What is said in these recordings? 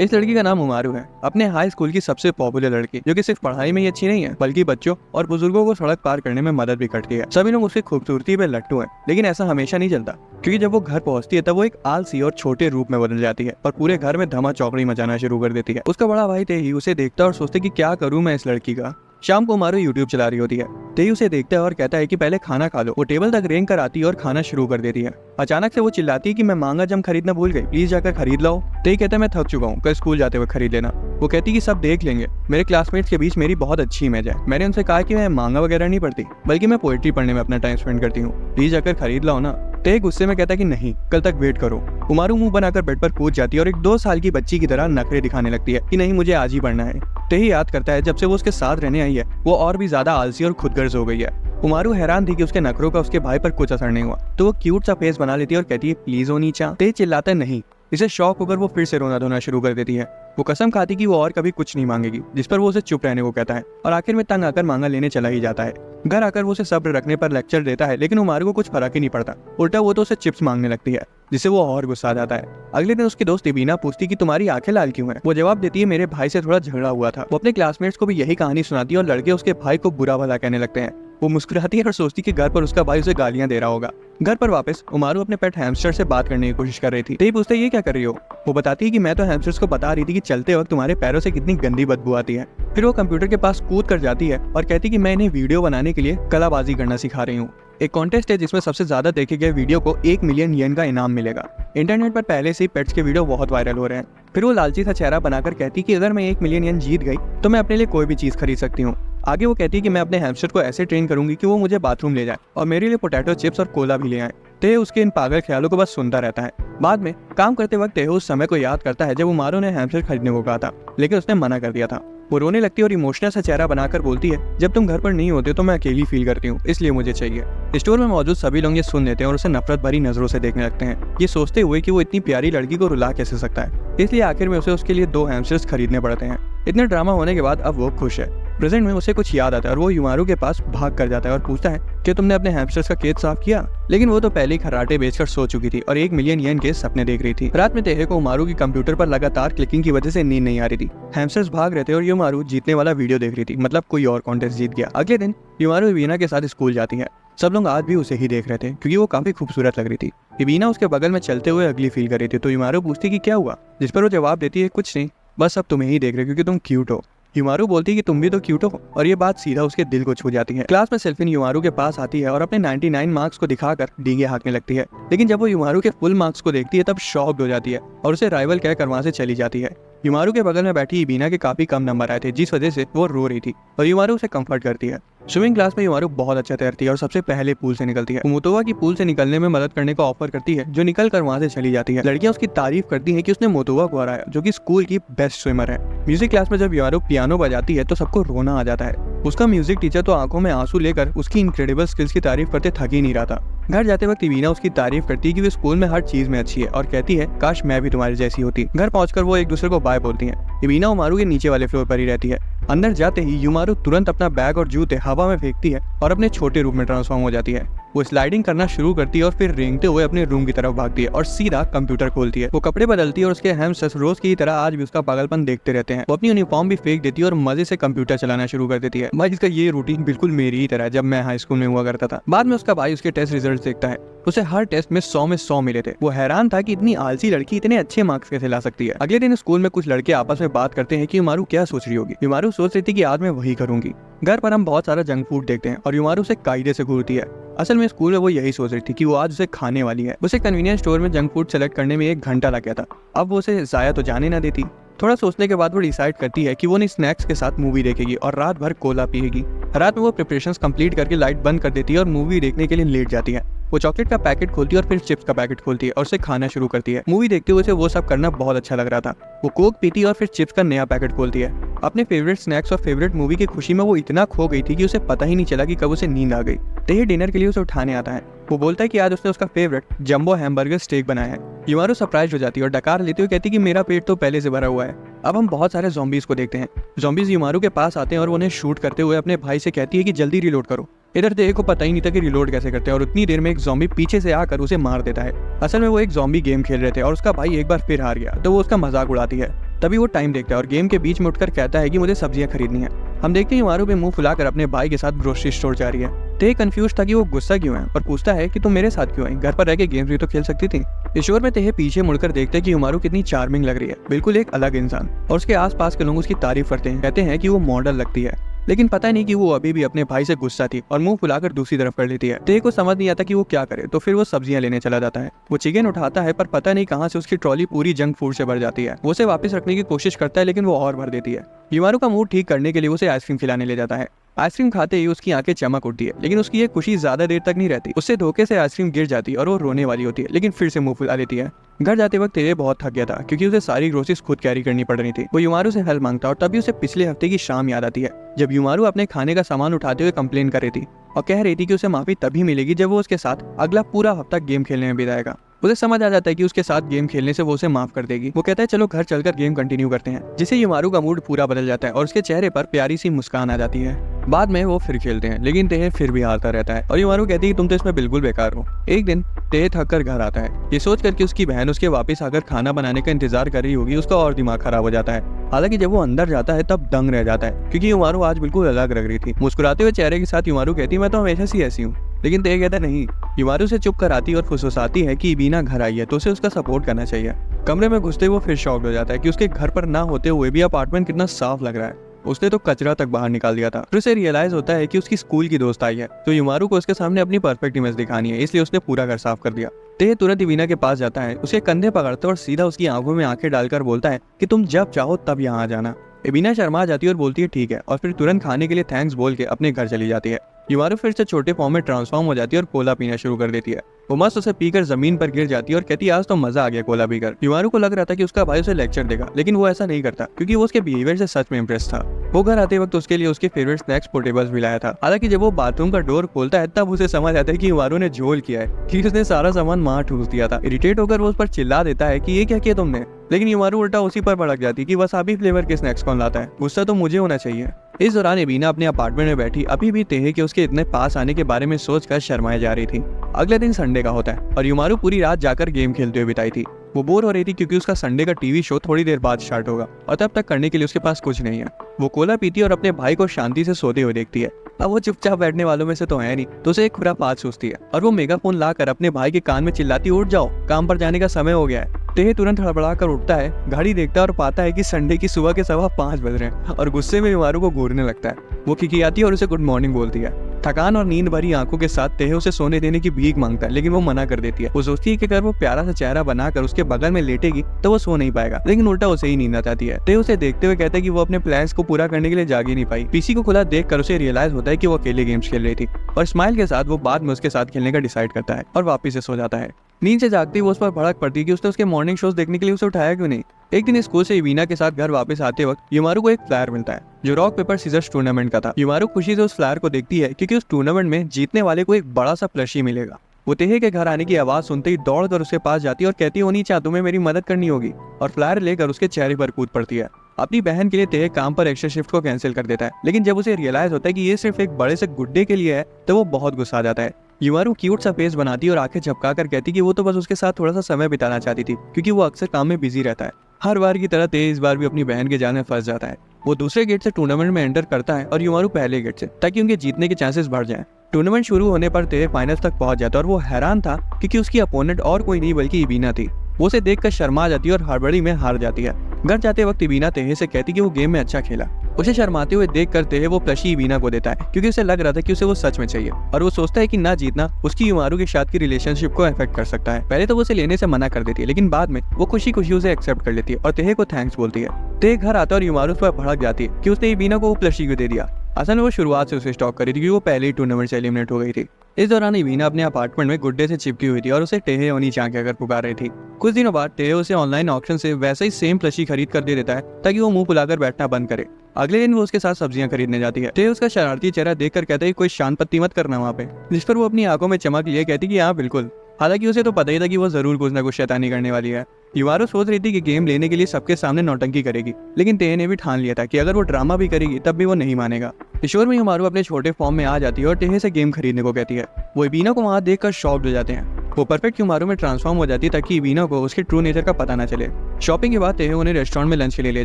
इस लड़की का नाम उमारू है। अपने हाई स्कूल की सबसे पॉपुलर लड़की, जो कि सिर्फ पढ़ाई में ही अच्छी नहीं है बल्कि बच्चों और बुजुर्गों को सड़क पार करने में मदद भी करती है। सभी लोग उसकी खूबसूरती पे लट्टू हैं, लेकिन ऐसा हमेशा नहीं चलता, क्योंकि जब वो घर पहुंचती है तब वो एक आलसी और छोटे रूप में बदल जाती है और पूरे घर में धमा चौकड़ी मचाना शुरू कर देती है। उसका बड़ा भाई तेही उसे देखता और सोचते कि क्या करूं मैं इस लड़की का। शाम को उमारू यूट्यूब चला रही होती है। तेही उसे देखता है और कहता है कि पहले खाना खा लो। वो टेबल तक रेंग कर आती है और खाना शुरू कर देती है। अचानक से वो चिल्लाती है कि मैं मांगा जम खरीदना भूल गई, प्लीज जाकर खरीद लाओ। तेही कहता है मैं थक चुका हूँ, कल स्कूल जाते हुए खरीद लेना। वो कहती है कि सब देख लेंगे, मेरे क्लासमेट्स के बीच मेरी बहुत अच्छी इमेज है। मैंने उनसे कहा कि मैं मांगा वगैरह नहीं पढ़ती, बल्कि मैं पोएट्री पढ़ने में अपना टाइम स्पेंड करती हूँ, प्लीज जाकर खरीद लाओ ना। तेही गुस्से में कहता है कि नहीं, कल तक वेट करो। उमारू मुंह बनाकर बेड पर कूद जाती है और एक 2 साल की बच्ची की तरह नखरे दिखाने लगती है कि नहीं, मुझे आज ही पढ़ना है। तेही याद करता है जब से वो उसके साथ रहने आई है वो और भी ज्यादा आलसी और खुदगर्ज हो गई है। उमारू हैरान थी कि उसके नखरों का उसके भाई पर कुछ असर नहीं हुआ, तो वो क्यूट सा फेस बना लेती है और कहती है प्लीज ओ नीचा। तेही चिल्लाता है नहीं। इसे शौक होकर वो फिर से रोना धोना शुरू कर देती है। वो कसम खाती कि वो और कभी कुछ नहीं मांगेगी, जिस पर वो उसे चुप रहने को कहता है और आखिर में तंग आकर मांगा लेने चला ही जाता है। घर आकर वो उसे सब्र रखने पर लेक्चर देता है, लेकिन उमारू को कुछ फर्क ही नहीं पड़ता। उल्टा वो तो उसे चिप्स मांगने लगती है, जिससे वो और गुस्सा आ जाता है। अगले दिन उसकी दोस्त इबीना पूछती कि तुम्हारी आंखें लाल क्यों हैं? वो जवाब देती है मेरे भाई से थोड़ा झगड़ा हुआ था। वो अपने क्लासमेट्स को भी यही कहानी सुनाती है और लड़के उसके भाई को बुरा भला कहने लगते हैं। वो मुस्कुराती है और सोचती कि घर पर उसका भाई उसे गालियां दे रहा होगा। घर पर वापस उमारू अपने पेट हैमस्टर से बात करने की कोशिश कर रही थी। तेही पूछते ये क्या कर रही हो? वो बताती है कि मैं तो हैमस्टर्स को बता रही थी कि चलते वक्त तुम्हारे पैरों से कितनी गंदी बदबू आती है। फिर वो कंप्यूटर के पास कूद कर जाती है और कहती है कि मैं इन्हें वीडियो बनाने के लिए कलाबाजी करना सिखा रही हूँ। एक कॉन्टेस्ट है जिसमें सबसे ज्यादा देखे गए वीडियो को 1 मिलियन येन का इनाम मिलेगा। इंटरनेट पर पहले से ही पेट्स के वीडियो बहुत वायरल हो रहे हैं। फिर वो लालची सा चेहरा बनाकर कहती कि अगर मैं 1 मिलियन येन जीत गई तो मैं अपने लिए कोई भी चीज खरीद सकती हूँ। आगे वो कहती है कि मैं अपने हैमस्टर को ऐसे ट्रेन करूंगी कि वो मुझे बाथरूम ले जाए और मेरे लिए पोटैटो चिप्स और कोला भी ले आए। तेह उसके इन पागल ख्यालों को बस सुनता रहता है। बाद में काम करते वक्त तेह उस समय को याद करता है जब उमारू ने हैमस्टर खरीदने को कहा था, लेकिन उसने मना कर दिया था। वो रोने लगती है और इमोशनल सा चेहरा बनाकर बोलती है जब तुम घर पर नहीं होते तो मैं अकेली फील करती हूँ, इसलिए मुझे चाहिए। स्टोर में मौजूद सभी लोग ये सुन लेते हैं और उसे नफरत भरी नजरों से देखने लगते हैं, ये सोचते हुए कि वो इतनी प्यारी लड़की को रुला कैसे सकता है। इसलिए आखिर में उसे उसके लिए 2 हैमस्टर्स खरीदने पड़ते हैं। इतने ड्रामा होने के बाद अब वो खुश है। प्रेजेंट में उसे कुछ याद आता है और वो उमारू के पास भाग कर जाता है और पूछता है कि तुमने अपने हैमस्टर्स का केज साफ किया? लेकिन वो तो पहले ही खर्राटे बेचकर सो चुकी थी और 1 मिलियन येन के सपने देख रही थी। रात में तेहे को उमारू की कंप्यूटर पर लगातार क्लिकिंग की वजह से नींद नहीं आ रही थी। हैमस्टर्स भाग रहे थे और उमारू जीतने वाला वीडियो देख रही थी, मतलब कोई और कॉन्टेस्ट जीत गया। अगले दिन उमारू इबीना के साथ स्कूल जाती है। सब लोग आज भी उसे ही देख रहे थे क्योंकि वो काफी खूबसूरत लग रही थी। इबीना उसके बगल में चलते हुए अगली फील कर रही थी, तो उमारू पूछती कि क्या हुआ, जिस पर वो जवाब देती है कुछ नहीं, बस अब तुम्हें ही देख रहे क्योंकि तुम क्यूट हो। उमारू बोलती है कि तुम भी तो क्यूट हो, और ये बात सीधा उसके दिल को छू जाती है। क्लास में सेल्फिन उमारू के पास आती है और अपने 99 मार्क्स को दिखाकर डींगे हाँकने लगती है, लेकिन जब वो उमारू के फुल मार्क्स को देखती है तब शॉक्ड हो जाती है और उसे राइवल कहकर वहां से चली जाती है। उमारू के बगल में बैठी इबीना के काफी कम नंबर आए थे, जिस वजह से वो रो रही थी और उमारू उसे कंफर्ट करती है। स्विमिंग क्लास में उमारू बहुत अच्छा तैरती है और सबसे पहले पूल से निकलती है। मोतोवा की पूल से निकलने में मदद करने का ऑफर करती है, जो निकल कर वहाँ से चली जाती है। लड़कियां उसकी तारीफ करती हैं कि उसने मोतोवा को हराया, जो कि स्कूल की बेस्ट स्विमर है। म्यूजिक क्लास में जब उमारू पियानो बजाती है तो सबको रोना आ जाता है। उसका म्यूजिक टीचर तो आंखों में आंसू लेकर उसकी इनक्रेडिबल स्किल्स की तारीफ करते थक ही नहीं रहा था। घर जाते वक्त इबीना उसकी तारीफ करती है कि वो स्कूल में हर चीज में अच्छी है और कहती है काश मैं भी तुम्हारी जैसी होती। घर पहुंचकर वो एक दूसरे को बाय बोलती हैं। इबीना उमारू के नीचे वाले फ्लोर पर ही रहती है। अंदर जाते ही उमारू तुरंत अपना बैग और जूते हवा में फेंकती है और अपने छोटे रूप में ट्रांसफॉर्म हो जाती है। वो स्लाइडिंग करना शुरू करती है और फिर रेंगते हुए अपने रूम की तरफ भागती है और सीधा कंप्यूटर खोलती है। वो कपड़े बदलती है और उसके हैमस्टर्स रोज की तरह आज भी उसका पागलपन देखते रहते हैं। वो अपनी यूनिफॉर्म भी फेंक देती है और मजे से कंप्यूटर चलाना शुरू कर देती है। भाई इसका ये रूटीन बिल्कुल मेरी ही तरह है जब मैं हाई स्कूल में हुआ करता था। बाद में उसका भाई उसके टेस्ट रिजल्ट देखता है, उसे हर टेस्ट में 100 में 100 मिले थे। वो हैरान था कि इतनी आलसी लड़की इतने अच्छे मार्क्स कैसे ला सकती है। अगले दिन स्कूल में कुछ लड़के आपस में बात करते हैं कि उमारू क्या सोच रही होगी। उमारू सोच रही थी कि आज मैं वही करूंगी। घर पर हम बहुत सारा जंक फूड देखते हैं और उमारू उसे कायदे से घूरती है। असल में स्कूल में वो यही सोच रही थी कि वो आज उसे खाने वाली है। उसे कन्वीनियंस स्टोर में जंक फूड सेलेक्ट करने में 1 घंटा लग गया था। अब वो उसे जाया तो जाने ना देती। थोड़ा सोचने के बाद वो डिसाइड करती है कि वो स्नैक्स के साथ मूवी देखेगी और रात भर कोला पिएगी। रात में वो प्रिपरेशंस कंप्लीट करके लाइट बंद कर देती है और मूवी देखने के लिए लेट जाती है। वो चॉकलेट का पैकेट खोलती है और फिर चिप्स का पैकेट खोलती है और उसे खाना शुरू करती है। मूवी देखते हुए उसे वो सब करना बहुत अच्छा लग रहा था। वो कोक पीती है और फिर चिप्स का नया पैकेट खोलती है। अपने फेवरेट स्नैक्स और फेवरेट मूवी की खुशी में वो इतना खो गई थी कि उसे पता ही नहीं चला कि कब उसे नींद आ गई। तेही डिनर के लिए उसे उठाने आता है। वो बोलता है कि आज उसने उसका फेवरेट जंबो हैमबर्गर स्टेक बनाया है। उमारू सरप्राइज हो जाती है और डकार लेते हुए कहती है कि मेरा पेट तो पहले से भरा हुआ है। अब हम बहुत सारे ज़ॉम्बीज़ को देखते हैं। ज़ॉम्बीज़ उमारू के पास आते हैं और वो उन्हें शूट करते हुए अपने भाई से कहती है कि जल्दी रिलोड करो। इधर तेह को पता ही नहीं था कि रिलोड कैसे करते हैं और उतनी देर में एक ज़ॉम्बी पीछे से आकर उसे मार देता है। असल में वो एक ज़ॉम्बी गेम खेल रहे थे और उसका भाई एक बार फिर हार गया, तो वो उसका मजाक उड़ाती है। तभी वो टाइम देखता है और गेम के बीच में उठकर कहता है कि मुझे सब्जियां खरीदनी है। हम देखते हैं युमारू भी मुंह फुलाकर अपने भाई के साथ ग्रोसरी स्टोर जा रही है। ते कंफ्यूज था कि वो गुस्सा क्यों है और पूछता है कि तुम मेरे साथ क्यों आई, घर पर रह के गेम्स भी तो खेल सकती थी। इस शोर में तेहे पीछे मुड़कर देखते हैं कि युमारू कितनी चार्मिंग लग रही है, बिल्कुल एक अलग इंसान, और उसके आसपास के लोग उसकी तारीफ करते हैं, कहते हैं कि वो मॉडल लगती है। लेकिन पता नहीं कि वो अभी भी अपने भाई से गुस्सा थी और मुंह फुलाकर दूसरी तरफ कर लेती है। तेह को समझ नहीं आता कि वो क्या करे, तो फिर वो सब्जियां लेने चला जाता है। वो चिकन उठाता है पर पता नहीं कहां से उसकी ट्रॉली पूरी जंक फूड से भर जाती है। वो उसे वापस रखने की कोशिश करता है लेकिन वो और भर देती है। युमारू का मूड ठीक करने के लिए उसे आइसक्रीम खिलाने ले जाता है। आइसक्रीम खाते ही उसकी आंखें चमक उठती है, लेकिन उसकी ये खुशी ज्यादा देर तक नहीं रहती। उससे धोखे से आइसक्रीम गिर जाती है और वो रोने वाली होती है, लेकिन फिर से मुंह फुला लेती है। घर जाते वक्त तेरे बहुत थक गया था क्योंकि उसे सारी ग्रोसरीज खुद कैरी करनी पड़ रही थी। वो युमारू से हेल्प मांगता और तभी उसे पिछले हफ्ते की शाम याद आती है जब युमारू अपने खाने का सामान उठाते हुए कंप्लेन कर रही थी और कह रही थी कि उसे माफी तभी मिलेगी जब वो उसके साथ अगला पूरा हफ्ता गेम खेलने में बिताएगा। उसे समझ आ जाता है कि उसके साथ गेम खेलने से वो उसे माफ कर देगी। वो कहता है चलो घर चलकर गेम कंटिन्यू करते हैं, जिससे युमारू का मूड पूरा बदल जाता है और उसके चेहरे पर प्यारी सी मुस्कान आ जाती है। बाद में वो फिर खेलते हैं लेकिन तेह फिर भी हारता रहता है और युमारू कहती है तुम तो इसमें बिल्कुल बेकार हो। एक दिन तेह थक कर घर आता है। ये सोच कर कि उसकी बहन उसके वापस आकर खाना बनाने का इंतजार कर रही होगी, उसका और दिमाग खराब हो जाता है। हालांकि जब वो अंदर जाता है तब दंग रह जाता है क्योंकि युमारू आज बिल्कुल अलग लग रही थी। मुस्कुराते हुए चेहरे के साथ युमारू कहती मैं तो हमेशा से ऐसी हूँ, लेकिन तेह कहता नहीं। युमारू से चुप कर आती और फुसफुसाती है कि इबीना घर आई है तो उसे उसका सपोर्ट करना चाहिए। कमरे में घुसते वो फिर शॉक्ड हो जाता है कि उसके घर पर ना होते हुए भी अपार्टमेंट कितना साफ लग रहा है। उसने तो कचरा तक बाहर निकाल दिया था। फिर उसे रियलाइज होता है कि उसकी स्कूल की दोस्त आई है, तो युमारू को उसके सामने अपनी परफेक्ट इमेज दिखानी है, इसलिए उसने पूरा घर साफ कर दिया। तेह तुरंत इबीना के पास जाता है, उसके कंधे पकड़ता है और सीधा उसकी आंखों में आंखें डालकर बोलता है कि तुम जब चाहो तब यहाँ आ जाना। इबीना शर्मा जाती है और बोलती है ठीक है, और फिर तुरंत खाने के लिए थैंक्स बोल के अपने घर चली जाती है। युमारू फिर से छोटे फॉर्म में ट्रांसफॉर्म हो जाती है और कोला पीना शुरू कर देती है। वो मस्त उसे पीकर जमीन पर गिर जाती है और कहती है आज तो मजा आ गया कोला पीकर। युमारू को लग रहा था कि उसका भाई उसे लेक्चर देगा, लेकिन वो ऐसा नहीं करता क्योंकि वो उसके बिहेवियर से सच में इम्प्रेस था। वो घर आते वक्त उसके लिए उसके फेवरेट स्नैक्स पोर्टेबल्स भी लाया था। हालांकि जब वो बाथरूम का डोर खोलता है तब उसे समझ आता है कि युमारू ने झोल किया है कि उसने सारा सामान वहां ठूस दिया था। इरिटेट होकर वो उस पर चिल्ला देता है कि ये क्या किया तुमने, लेकिन युमारू उल्टा उसी पर भड़क जाती है कि वसाबी फ्लेवर के स्नैक्स कौन लाता है, गुस्सा तो मुझे होना चाहिए। इस दौरान इबीना अपने अपार्टमेंट में बैठी अभी भी तेह के उसके इतने पास आने के बारे में सोचकर शर्माए जा रही थी। अगले दिन संडे का होता है और युमारू पूरी रात जाकर गेम खेलते हुए बिताई थी। वो बोर हो रही थी क्योंकि उसका संडे का टीवी शो थोड़ी देर बाद स्टार्ट होगा और तब तक करने के लिए उसके पास कुछ नहीं है। वो कोला पीती और अपने भाई को शांति से सोते हुए देखती है। अब वो चुपचाप बैठने वालों में से तो है नहीं, तो उसे एक खुरापात सोचती है और वो मेगाफोन लाकर अपने भाई के कान में चिल्लाती उठ जाओ, काम पर जाने का समय हो गया है। तेह तुरंत हड़बड़ा कर उठता है, घड़ी देखता है और पाता है कि संडे की सुबह के 5:15 बज रहे हैं और गुस्से में युमारू को घूरने लगता है। वो खिखियाती है और उसे गुड मॉर्निंग बोलती है। थकान और नींद भरी आंखों के साथ तेह उसे सोने देने की भीख मांगता है, लेकिन वो मना कर देती है। वो सोचती है कि अगर वो प्यारा सा चेहरा बनाकर उसके बगल में लेटेगी तो वो सो नहीं पाएगा, लेकिन उल्टा उसे ही नींद आ जाती है। तेह उसे देखते हुए कहता है कि वो अपने प्लान्स को पूरा करने के लिए जाग ही नहीं पाई। पीसी को खुला देखकर उसे रियलाइज होता है कि वो अकेले गेम्स खेल रही थी और स्माइल के साथ वो बाद में उसके साथ खेलने का डिसाइड करता है और वापिस से सो जाता है। नींद से जागती वो उस पर भड़क पड़ती है कि उसने उसके मॉर्निंग शोज देखने के लिए उसे उठाया क्यों नहीं। एक दिन स्कूल से इबीना के साथ घर वापस आते वक्त युमारू को एक फ्लायर मिलता है जो रॉक पेपर सीजर्स टूर्नामेंट का था। युमारू खुशी से उस फ्लायर को देखती है क्योंकि उस टूर्नामेंट में जीतने वाले को एक बड़ा सा प्लशी मिलेगा। वो तेह के घर आने की आवाज सुनते ही दौड़कर उसके पास जाती है और कहती है वो नीचे तुम्हें मेरी मदद करनी होगी, और फ्लायर लेकर उसके चेहरे पर कूद पड़ती है। अपनी बहन के लिए तेह काम पर एक्स्ट्रा शिफ्ट को कैंसिल कर देता है, लेकिन जब उसे रियलाइज होता है कि ये सिर्फ एक बड़े से गुड्डे के लिए है तो वो बहुत गुस्सा आ जाता है। युमारू क्यूट सा फेस बनाती है और आंखें झपका कर कहती कि वो तो बस उसके साथ थोड़ा सा समय बिताना चाहती थी क्योंकि वो अक्सर काम में बिजी रहता है। हर बार की तरह तेह इस बार भी अपनी बहन के जाल में फंस जाता है। वो दूसरे गेट से टूर्नामेंट में एंटर करता है और युमारू पहले गेट से, ताकि उनके जीतने के चांसेस बढ़ जाएं। टूर्नामेंट शुरू होने पर तेह फाइनल्स तक पहुंच जाता है और वो हैरान था क्योंकि उसकी अपोनेंट और कोई नहीं बल्कि इबीना थी। वो उसे देखकर शर्मा जाती है और हड़बड़ी में हार जाती है। घर जाते वक्त इबीना तेह से कहती कि वो गेम में अच्छा खेला। उसे शर्माते हुए देख कर तेह वो प्लशी इबीना को देता है क्योंकि उसे लग रहा था कि उसे वो सच में चाहिए, और वो सोचता है कि ना जीतना उसकी युमारू के साथ की रिलेशनशिप को अफेक्ट कर सकता है। पहले तो वो उसे लेने से मना कर देती है, लेकिन बाद में वो खुशी खुशी उसे एक्सेप्ट कर लेती है और तेह को थैंक्स बोलती है। तेह घर आता है और युमारू पर भड़क जाती है कि उसने इबीना को वो प्लशी क्यों दे दिया। असल में वो शुरुआत से उसे स्टॉक करी थी क्योंकि वो पहले ही टूर्नामेंट से एलिमिनेट हो गई थी। इस दौरान इबीना अपने अपार्टमेंट में गुड्डे से चिपकी हुई थी और उसे टेहे और नीचे आकर पुकार रही थी। कुछ दिनों बाद टेहे उसे ऑनलाइन ऑक्शन से वैसे ही सेम प्लशी खरीद कर दे देता है ताकि वो मुंह फुलाकर बैठना बंद करे। अगले दिन वो उसके साथ सब्जियां खरीदने जाती है। टेहे उसका शरारती चेहरा देखकर कहता है कोई शांत पत्ती मत करना वहाँ पे, जिस पर वो अपनी आंखों में चमक लिए कहती कि हाँ बिल्कुल। हालांकि उसे तो पता ही था कि वो जरूर कुछ ना कुछ शैतानी करने वाली है। युमारू सोच रही थी कि गेम लेने के लिए सबके सामने नौटंकी करेगी, लेकिन तेह ने भी ठान लिया था कि अगर वो ड्रामा भी करेगी तब भी वो नहीं मानेगा। किशोर में युमारू अपने छोटे फॉर्म में आ जाती है और तेह से गेम खरीदने को कहती है। वो इबीना को वहां देखकर शॉक्ड हो जाते हैं। वो परफेक्ट युमारू में ट्रांसफॉर्म हो जाती है ताकि इवीना को उसके ट्रू नेचर का पता ना चले। शॉपिंग के बाद तेहे उन्हें रेस्टोरेंट में लंच के लिए ले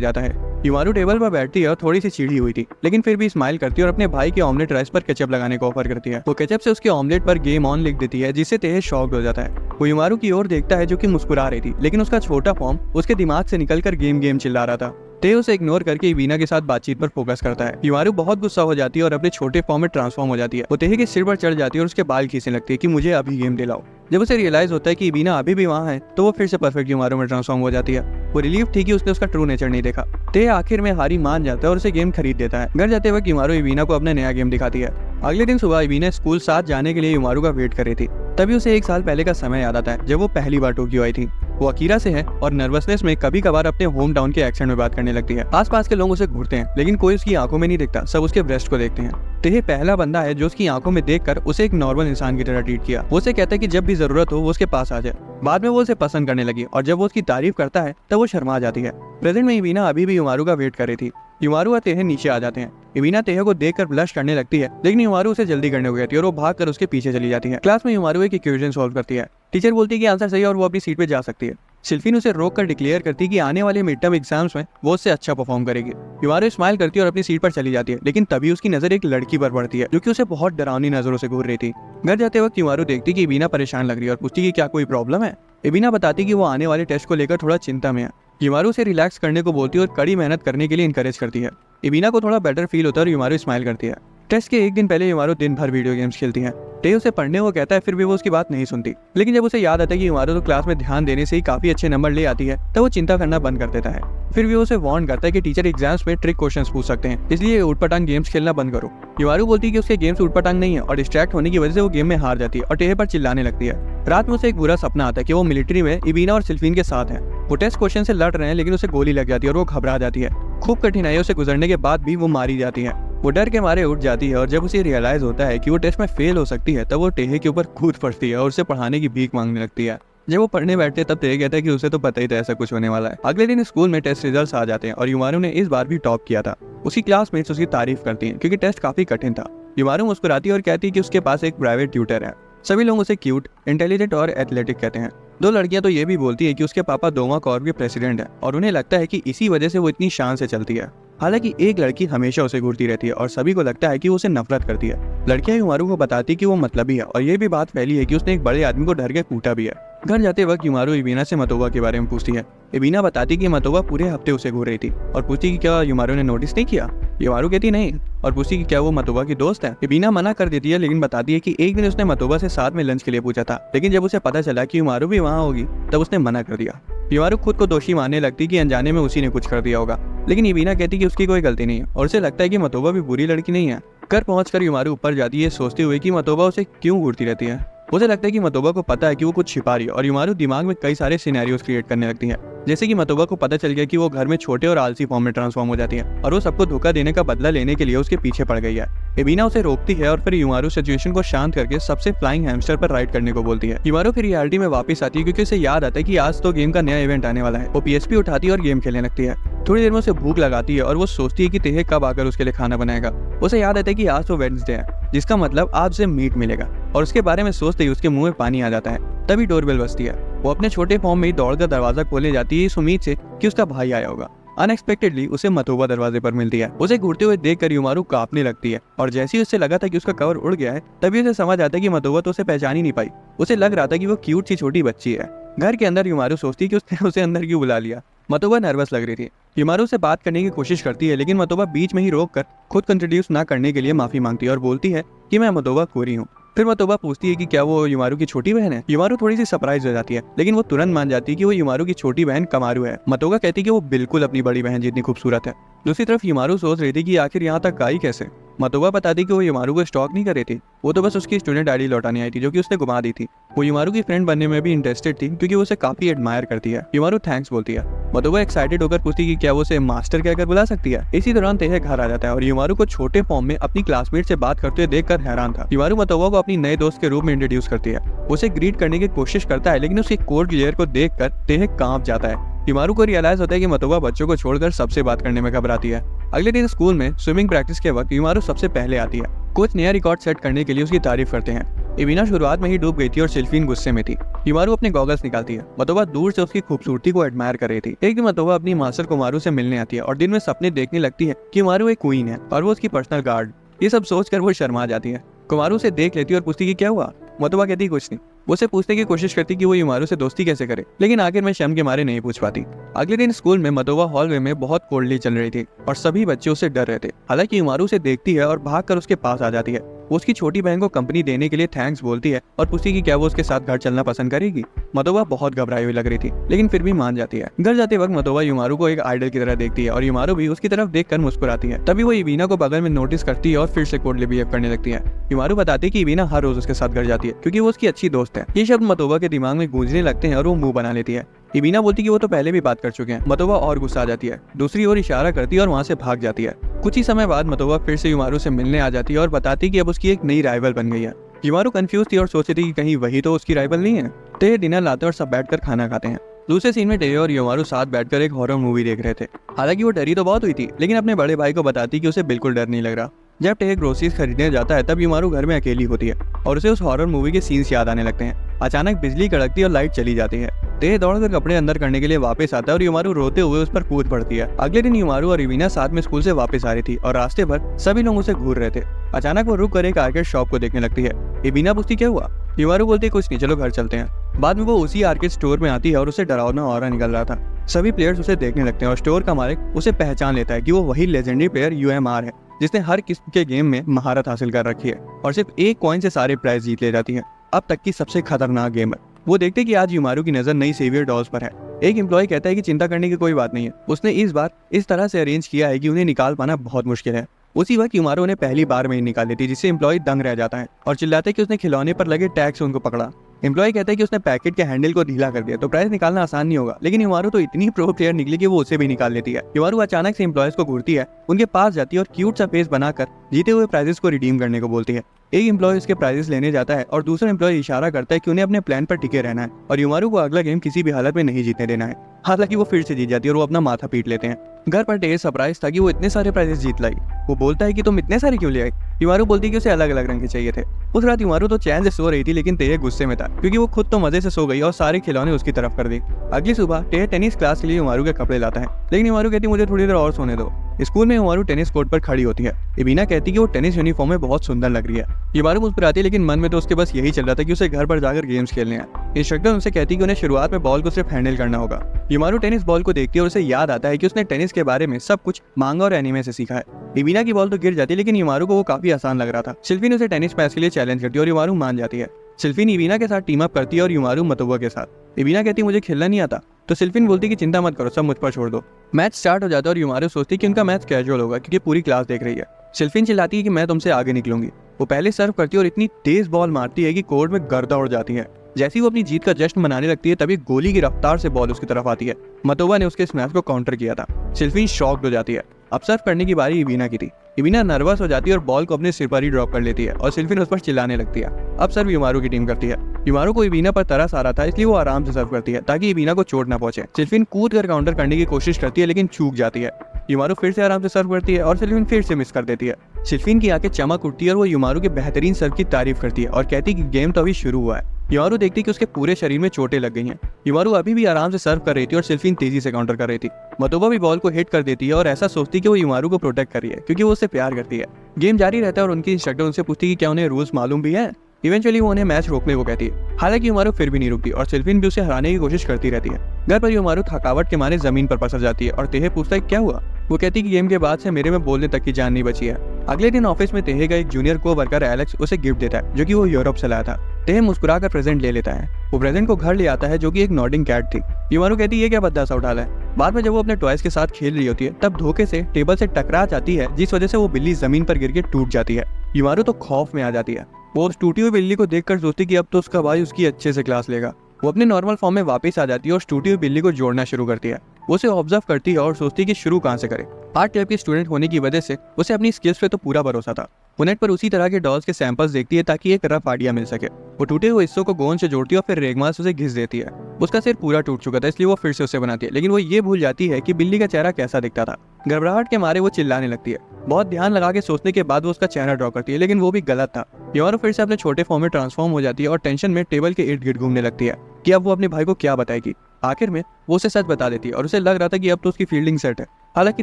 जाता है। युमारू टेबल पर बैठती है और थोड़ी सी चिढ़ी हुई थी, लेकिन फिर भी स्माइल करती है और अपने भाई के ऑमलेट राइस पर केचप लगाने को ऑफर करती है। वो केचप से उसके ऑमलेट पर गेम ऑन लिख देती है, जिससे तेहे शॉक्ड हो जाता है। वो युमारू की ओर देखता है जो कि मुस्कुरा रही थी, लेकिन उसका छोटा फॉर्म उसके दिमाग से निकलकर गेम गेम चिल्ला रहा था। ते उसे इग्नोर करके इवीना के साथ बातचीत पर फोकस करता है। युमारू बहुत गुस्सा हो जाती है और अपने छोटे फॉर्म में ट्रांसफॉर्म हो जाती है। वो तेहे के सिर पर चढ़ जाती है और उसके बाल खींचने लगती है कि मुझे अभी गेम दिलाओ। जब उसे रियलाइज होता है कि इवीना अभी भी वहाँ है, तो वो फिर से परफेक्ट युमारू में ट्रांसफॉर्म हो जाती है। वो रिलीफ थी कि उसने उसका ट्रू नेचर नहीं देखा। ते आखिर में हारी मान जाता है और उसे गेम खरीद देता है। घर जाते वक्त युमारू इवीना को अपना नया गेम दिखाती है। अगले दिन सुबह इवीना स्कूल साथ जाने के लिए युमारू का वेट कर रही थी। तभी उसे 1 साल पहले का समय याद आता है जब वो पहली बार टोक्यो आई थी। वो अकीरा से है और नर्वसनेस में कभी कभार अपने होम टाउन के एक्सेंट में बात करने लगती है। आसपास के लोग उसे घूरते हैं, लेकिन कोई उसकी आंखों में नहीं दिखता, सब उसके ब्रेस्ट को देखते हैं। तेहे पहला बंदा है जो उसकी आंखों में देखकर उसे एक नॉर्मल इंसान की तरह ट्रीट किया। वो उसे कहता है कि जब भी जरूरत हो वो उसके पास आ जाए। बाद में वो उसे पसंद करने लगी और जब वो उसकी तारीफ करता है तब वो शर्मा जाती है। प्रेजेंट में इवीना अभी भी युमारू का वेट कर रही थी। युमारू और तेहे नीचे आ जाते हैं। इवीना तेहे को देखकर ब्लश करने लगती है, लेकिन युमारू उसे जल्दी करने को कहती है और वो भागकर उसके पीछे चली जाती है। क्लास में युमारू एक इक्वेशन सॉल्व करती है। टीचर बोलती है कि आंसर सही है और वो अपनी सीट पे जा सकती है। शिल्फीन उसे रोक कर डिक्लेयर करती है कि आने वाले मिड टर्म एग्जाम्स में वो उससे अच्छा परफॉर्म करेगी। युमारू स्माइल करती है और अपनी सीट पर चली जाती है, लेकिन तभी उसकी नजर एक लड़की पर पड़ती है जो कि उसे बहुत डरावनी नजरों से घूर रही थी। घर जाते वक्त युमारू देखती कि इवीना परेशान लग रही है और पूछती कि क्या कोई प्रॉब्लम है। इवीना बताती कि वो आने वाले टेस्ट को लेकर थोड़ा चिंता में है। युमारू उसे रिलैक्स करने को बोलती है और कड़ी मेहनत करने के लिए इनकरेज करती है। इवीना को थोड़ा बेटर फील होता है और युमारू स्माइल करती है। टेस्ट के 1 दिन पहले युमारू दिन भर वीडियो गेम्स खेलती है। ते उसे पढ़ने को कहता है, फिर भी वो उसकी बात नहीं सुनती। लेकिन जब उसे याद आता है कि युमारू तो क्लास में ध्यान देने से ही काफी अच्छे नंबर ले आती है, तब वो चिंता करना बंद कर देता है। फिर भी वो उसे वार्न करता है कि टीचर एग्जाम्स में ट्रिक क्वेश्चंस पूछ सकते हैं, इसलिए उटपटांग गेम्स खेलना बंद करो। युमारू बोलती है कि उसके गेम्स उटपटांग नहीं है और डिस्ट्रैक्ट होने की वजह से वो गेम में हार जाती है और टेहे पर चिल्लाने लगती है। रात में उसे एक बुरा सपना आता है कि वो मिलिट्री में इवीना और शिल्फीन के साथ है। वो टेस्ट क्वेश्चन से लड़ रहे हैं, लेकिन उसे गोली लग जाती है और वो घबरा जाती है। खूब कठिनाइयों से गुजरने के बाद भी वो मारी जाती है। वो डर के मारे उठ जाती है और जब उसे रियलाइज होता है कि वो टेस्ट में फेल हो सकती है, तब वो टेहे के ऊपर कूद पड़ती है और उसे पढ़ाने की भीख मांगने लगती है। जब वो पढ़ने बैठते तब तेहे कहता है कि उसे तो पता ही था ऐसा कुछ होने वाला है। अगले दिन स्कूल में टेस्ट रिजल्ट्स आ जाते हैं और युमारू ने इस बार भी टॉप किया था। उसकी क्लासमेट्स उसकी तारीफ करती हैं क्योंकि टेस्ट काफी कठिन था। युमारू मुस्कुराती है और कहती है कि उसके पास एक प्राइवेट ट्यूटर है। सभी लोग उसे क्यूट, इंटेलिजेंट और एथलेटिक कहते हैं। 2 लड़कियां तो ये भी बोलती है कि उसके पापा दोमा कॉर्प के प्रेसिडेंट है और उन्हें लगता है कि इसी वजह से वो इतनी शान से चलती है। हालांकि एक लड़की हमेशा उसे घूरती रहती है और सभी को लगता है कि वो उसे नफरत करती है। लड़कियां युमारू को बताती कि वो मतलबी है और ये भी बात फैली है कि उसने एक बड़े आदमी को डर के कूटा भी है। घर जाते वक्त युमारू इवीना से मतोबा के बारे में पूछती है। इवीना बताती कि मतोबा पूरे हफ्ते उसे घूर रही थी और पूछती कि क्या युमारू ने नोटिस नहीं किया। युमारू कहती नहीं और पूछती कि क्या वो मतोबा की दोस्त है। इवीना मना कर देती है, लेकिन बताती है कि एक दिन उसने मतोबा से साथ में लंच के लिए पूछा था, लेकिन जब उसे पता चला कि युमारू भी वहाँ होगी तब उसने मना कर दिया। युमारू खुद को दोषी मानने लगती कि अनजाने में उसी ने कुछ कर दिया होगा, लेकिन इवीना कहती कि उसकी कोई गलती नहीं है और उसे लगता है कि मतोबा भी बुरी लड़की नहीं है। घर पहुंचकर युमारू ऊपर जाती है सोचते हुए कि मतोबा उसे क्यों घूरती रहती है। उसे लगता है कि मतोबा को पता है कि वो कुछ छिपा रही है और युमारू दिमाग में कई सारे सिनेरियोस क्रिएट करने लगती है। जैसे कि मतोबा को पता चल गया कि वो घर में छोटे और आलसी फॉर्म में ट्रांसफॉर्म हो जाती है और वो सबको धोखा देने का बदला लेने के लिए उसके पीछे पड़ गई है। इवीना उसे रोकती है और फिर युमारू सिचुएशन को शांत करके सबसे फ्लाइंग हैमस्टर पर राइड करने को बोलती है। युमारू फिर रियलिटी में वापस आती है क्योंकि उसे याद आता है कि आज तो गेम का नया इवेंट आने वाला है। वो PSP उठाती है और गेम खेलने लगती है। थोड़ी देर में उसे भूख लगाती है और वो सोचती है कि तेहे कब आकर उसके लिए खाना बनाएगा। उसे याद आता है कि आज तो वेडनेसडे है, जिसका मतलब आज उसे मीट मिलेगा और उसके बारे में सोचते ही उसके मुंह में पानी आ जाता है। तभी डोरबेल बजती है। वो अपने छोटे फॉर्म में ही दौड़कर दरवाजा खोलने जाती है इस उम्मीद से कि उसका भाई आया होगा। अनएक्सपेक्टेडली उसे मतोबा दरवाजे पर मिलती है। उसे घूरते हुए देखकर युमारू कांपने लगती है और जैसे ही उसे लगा था कि उसका कवर उड़ गया है, तभी उसे समझ आता है कि मतोबा तो उसे पहचान ही नहीं पाई। उसे लग रहा था कि वो क्यूट सी छोटी बच्ची है। घर के अंदर युमारू सोचती कि उसने उसे अंदर क्यों बुला लिया। मतोबा नर्वस लग रही थी। युमारू से बात करने की कोशिश करती है, लेकिन मतोबा बीच में ही रोककर खुद को इंट्रोड्यूस ना करने के लिए माफी मांगती है और बोलती है कि मैं मतोबा कोरी हूँ। फिर मतोबा पूछती है कि क्या वो युमारू की छोटी बहन है। युमारू थोड़ी सी सरप्राइज हो जाती है, लेकिन वो तुरंत मान जाती है कि वो युमारू की छोटी बहन कमारू है। मतोबा कहती है कि वो बिल्कुल अपनी बड़ी बहन जितनी खूबसूरत है। दूसरी तरफ युमारू सोच रही थी कि आखिर यहाँ तक आई कैसे। मतोबा बताती कि वो युमारू को स्टॉक नहीं कर रही थी, वो तो बस उसकी स्टूडेंट आईडी लौटाने आई थी जो कि उसने गुमा दी थी। वो युमारू की फ्रेंड बनने में भी इंटरेस्टेड थी क्योंकि वो उसे काफी एडमायर करती है। युमारू थैंक्स बोलती है। मतोबा एक्साइटेड होकर पूछती कि क्या वो उसे मास्टर कहकर बुला सकती है। इसी दौरान तेहे घर आ जाता है और युमारू को छोटे फॉर्म में अपनी क्लासमेट से बात करते हुए देखकर हैरान था। युमारू मतोबा को अपनी नए दोस्त के रूप में इंट्रोड्यूस करती है। उसे ग्रीट करने की कोशिश करता है, लेकिन उसके कोड क्लियर को देखकर तेहे कांप जाता है। युमारू को रियलाइज होता है कि मतोबा बच्चों को छोड़कर सबसे बात करने में घबराती है। अगले दिन स्कूल में स्विमिंग प्रैक्टिस के वक्त युमारू सबसे पहले आती है। कोच नया रिकॉर्ड सेट करने के लिए उसकी तारीफ करते हैं। इवीना शुरुआत में ही डूब गई थी और सिल्फीन गुस्से में थी। युमारू अपने गॉगल्स निकालती है। मतोबा दूर से उसकी खूबसूरती को एडमायर कर रही थी। एक दिन मतोबा अपनी मास्टर कुमारू से मिलने आती है और दिन में सपने देखने लगती है कि कुमारू एक क्वीन है और वो उसकी पर्सनल गार्ड। ये सब सोचकर वो शर्मा जाती है। कुमारू से देख लेती है और पूछती कि क्या हुआ। मतोबा कहती कुछ नहीं। वो उसे पूछने की कोशिश करती कि वो युमारू से दोस्ती कैसे करे, लेकिन आखिर में शर्म के मारे नहीं पूछ पाती। अगले दिन स्कूल में मतोबा हॉलवे में बहुत कोल्डली चल रही थी और सभी बच्चे उससे डर रहे थे। हालांकि युमारू उसे देखती है और भागकर उसके पास आ जाती है। वो उसकी छोटी बहन को कंपनी देने के लिए थैंक्स बोलती है और पूछती कि क्या वो उसके साथ घर चलना पसंद करेगी। मतोबा बहुत घबराई हुई लग रही थी, लेकिन फिर भी मान जाती है। घर जाते वक्त मतोबा युमारू को एक आइडल की तरह देखती है और युमारू भी उसकी तरफ देखकर मुस्कुराती है। तभी वो इवीना को बगल में नोटिस करती है और फिर से कोल्डली बिहेव करने लगती है। युमारू बताती है कि इवीना हर रोज उसके साथ घर जाती है क्योंकि वो उसकी अच्छी दोस्त है। ये शब्द मतोबा के दिमाग में गूंजने लगते हैं और वो मुंह बना लेती है। इवीना बोलती कि वो तो पहले भी बात कर चुके हैं। मतोबा और गुस्सा आ जाती है, दूसरी ओर इशारा करती है और वहाँ से भाग जाती है। कुछ ही समय बाद मतोबा फिर से युमारू से मिलने आ जाती है और बताती कि अब उसकी एक नई राइवल बन गई है। युमारू कंफ्यूज थी और सोचती थी कि कहीं वही तो उसकी राइवल नहीं है। तेह डिनर लाते और सब बैठकर खाना खाते हैं। दूसरे सीन में टेह और युमारू साथ बैठकर एक हॉरर मूवी देख रहे थे। हालांकि वो डरी तो बहुत हुई थी, लेकिन अपने बड़े भाई को बताती कि उसे बिल्कुल डर नहीं लग रहा। जब टेह ग्रोसरीज खरीदने जाता है तब युमारू घर में अकेली होती है और उसे उस हॉरर मूवी के सीन्स याद आने लगते हैं। अचानक बिजली कड़कती और लाइट चली जाती है। तेह दौड़कर कपड़े अंदर करने के लिए वापस आता है और युमारू रोते हुए उस पर कूद पड़ती है। अगले दिन युमारू और इवीना साथ में स्कूल से वापस आ रही थी और रास्ते भर सभी लोग उसे घूर रहे थे। अचानक वो रुक कर एक आर्केड शॉप को देखने लगती है। इवीना पूछती क्या हुआ। युमारू बोलती कुछ नहीं, चलो घर चलते हैं। बाद में वो उसी आर्केड स्टोर में आती है और उसे डरावना ऑरा निकल रहा था। सभी प्लेयर्स उसे देखने लगते हैं और स्टोर का मालिक उसे पहचान लेता है कि वो वही लेजेंडरी प्लेयर UMR है जिसने हर किस्म के गेम में महारत हासिल कर रखी है और सिर्फ एक कॉइन से सारे प्राइज जीत ले जाती है। अब तक की सबसे खतरनाक गेमर। वो देखते कि आज युमारू की नजर नई सेवियर डॉल्स पर है। एक एम्प्लॉय कहता है कि चिंता करने की कोई बात नहीं है, उसने इस बार इस तरह से अरेंज किया है कि उन्हें निकाल पाना बहुत मुश्किल है। उसी वक्त युमारू ने पहली बार में ही निकाल दी थी, जिससे एम्प्लॉय दंग रह जाता है और चिल्लाते कि उसने खिलौने पर लगे टैग से उनको पकड़ा। एम्प्लॉय कहता है कि उसने पैकेट के हैंडल को ढीला कर दिया तो प्राइस निकालना आसान नहीं होगा, लेकिन युमारू तो इतनी प्रो प्लेयर निकली कि वो उसे भी निकाल लेती है। युमारू अचानक से एम्प्लॉयज को घूरती है, उनके पास जाती है और क्यूट सा फेस बनाकर जीते हुए प्राइजेस को रिडीम करने को बोलती है। एक एम्प्लॉय उसके प्राइजेस लेने जाता है और दूसरा एम्प्लॉय इशारा करता है कि उन्हें अपने प्लान पर टिके रहना है और युमारू को अगला गेम किसी भी हालत में नहीं जीतने देना है। हालांकि वो फिर से जीत जाती है और वो अपना माथा पीट लेते हैं। घर पर टेह सरप्राइज था कि वो इतने सारे प्राइजेस जीत लाई। वो बोलता है कि तुम इतने सारे क्यों ले आई। युमारू बोलती है कि उसे अलग अलग रंग के चाहिए थे। उस रात युमारू तो चैन से सो रही थी, लेकिन टेह गुस्से में था क्योंकि वो खुद तो मजे से सो गई और सारे खिलौने उसकी तरफ कर दी। अगली सुबह टेह टेनिस क्लास के लिए युमारू के कपड़े लाता है, लेकिन युमारू कहती मुझे थोड़ी देर और सोने दो। स्कूल में युमारू टेनिस कोर्ट पर खड़ी होती है। इवीना कहती कि वो टेनिस यूनिफॉर्म में बहुत सुंदर लग रही है। युमारू मुस्कुराती है, लेकिन मन में तो उसके बस यही चल रहा था कि उसे घर पर जाकर गेम्स खेलने हैं। इंस्ट्रक्टर उनसे कहती कि उन्हें शुरुआत में बॉल को सिर्फ हैंडल करना होगा। युमारू टेनिस बॉल को देखती है और उसे याद आता है कि उसने टेनिस के बारे में सब कुछ मांगा और एनीमे से सीखा है। इवीना की बॉल तो गिर जाती है, लेकिन युमारू को वो काफी आसान लग रहा था। सिल्फीन उसे टेनिस मैच के लिए चैलेंज करती है और युमारू मान जाती है। सिल्फीन इवीना के साथ टीम अप करती है और युमारू मतोबा के साथ। इवीना कहती मुझे खेलना नहीं आता, तो सिल्फीन बोलती कि चिंता मत करो, सब मुझ पर छोड़ दो। मैच स्टार्ट हो जाता है और युमारू सोचती कि उनका मैच कैजुअल होगा क्योंकि पूरी क्लास देख रही है। सिल्फीन चिल्लाती है कि मैं तुमसे आगे निकलूंगी। वो पहले सर्व करती है और इतनी तेज बॉल मारती है कि कोर्ट में गर्दा उड़ जाती है। जैसे ही वो अपनी जीत का जश्न मनाने लगती है तभी गोली की रफ्तार से बॉल उसकी तरफ आती है। मतोबा ने उसके स्मैश को काउंटर किया था। सिल्फीन शॉक्ड हो जाती है। अब सर्व करने की बारी इवीना की थी। इवीना नर्वस हो जाती है और बॉल को अपने सिर पर ही ड्रॉप कर लेती है और सिल्फीन उस पर चिल्लाने लगती है। अब सर्व युमारू की टीम करती है। युमारू को इवीना पर तरस आ रहा था, इसलिए वो आराम से सर्व करती है ताकि इवीना को चोट न पहुंचे। सिल्फीन कूद कर काउंटर करने की कोशिश करती है, लेकिन चूक जाती है। युमारू फिर से आराम से सर्व करती है और सिल्फीन फिर से मिस कर देती है। सिल्फीन की आंखें चमक उठती है और वो युमारू के बेहतरीन सर्व की तारीफ करती है और कहती है कि गेम तो अभी शुरू हुआ है। युमारू देखती कि उसके पूरे शरीर में चोटें लग गई हैं। युमारू अभी भी आराम से सर्व कर रही थी और सिल्फीन तेजी से काउंटर कर रही थी। मतोबा भी बॉल को हिट कर देती है और ऐसा सोचती कि वो युमारू को प्रोटेक्ट कर रही है क्योंकि वो उससे प्यार करती है। गेम जारी रहता है और उनकी इंस्ट्रक्टर उनसे पूछती कि क्या उन्हें रूल्स मालूम भी है। इवेंचुअली वो उन्हें मैच रोकने को कहती है। हालांकि युमारू फिर भी नहीं रुकती और सिल्फीन भी उसे हराने की कोशिश करती रहती है। घर पर युमारू थकावट के मारे जमीन पर पसर जाती है और तेह पूछता है क्या हुआ। वो कहती कि गेम के बाद से मेरे में बोलने तक की जान नहीं बची है। अगले दिन ऑफिस में तेह का एक जूनियर को वर्कर एलेक्स उसे गिफ्ट देता है जो कि वो यूरोप से लाया था। तेह मुस्कुराकर प्रेजेंट ले लेता है। वो प्रेजेंट को घर ले आता है जो कि एक नॉर्डिंग कैट थी। युमारू कहती है ये क्या बद्दा सा उठा है। बाद में जब वो अपने टॉयज के साथ खेल रही होती है तब धोखे से टेबल से टकरा जाती है, जिस वजह से वो बिल्ली जमीन पर गिर के टूट जाती है। युमारू तो खौफ में आ जाती है। वो उस टूटी हुई बिल्ली को देखकर सोचती कि अब तो उसका भाई उसकी अच्छे से क्लास लेगा। वो अपने नॉर्मल फॉर्म में वापस आ जाती है और टूटी हुई बिल्ली को जोड़ना शुरू करती है। वो उसे ऑब्जर्व करती है और सोचती है कि शुरू कहाँ से करे। आर्ट क्लब की स्टूडेंट होने की वजह से उसे अपनी स्किल्स पे तो पूरा भरोसा था। वो नेट पर उसी तरह के डॉल्स के सैंपल्स देखती है ताकि एक रफ आइडिया मिल सके। वो टूटे हुए हिस्सों को गोंद से जोड़ती है और फिर रेगमाल से उसे घिस देती है। उसका सिर पूरा टूट चुका था, इसलिए वो फिर से उसे बनाती है, लेकिन वो ये भूल जाती है कि बिल्ली का चेहरा कैसा दिखता था। घबराहट के मारे वो चिल्लाने लगती है। बहुत ध्यान लगा के सोचने के बाद वो उसका चेहरा ड्रॉ करती है, लेकिन वो भी गलत था। युमारू फिर से अपने छोटे फॉर्म में ट्रांसफॉर्म हो जाती है और टेंशन में टेबल के इर्द गिर्द घूमने लगती है कि अब वो अपने भाई को क्या बताएगी। आखिर में वो उसे सच बता देती है और उसे लग रहा था कि अब तो उसकी फील्डिंग सेट है। हालांकि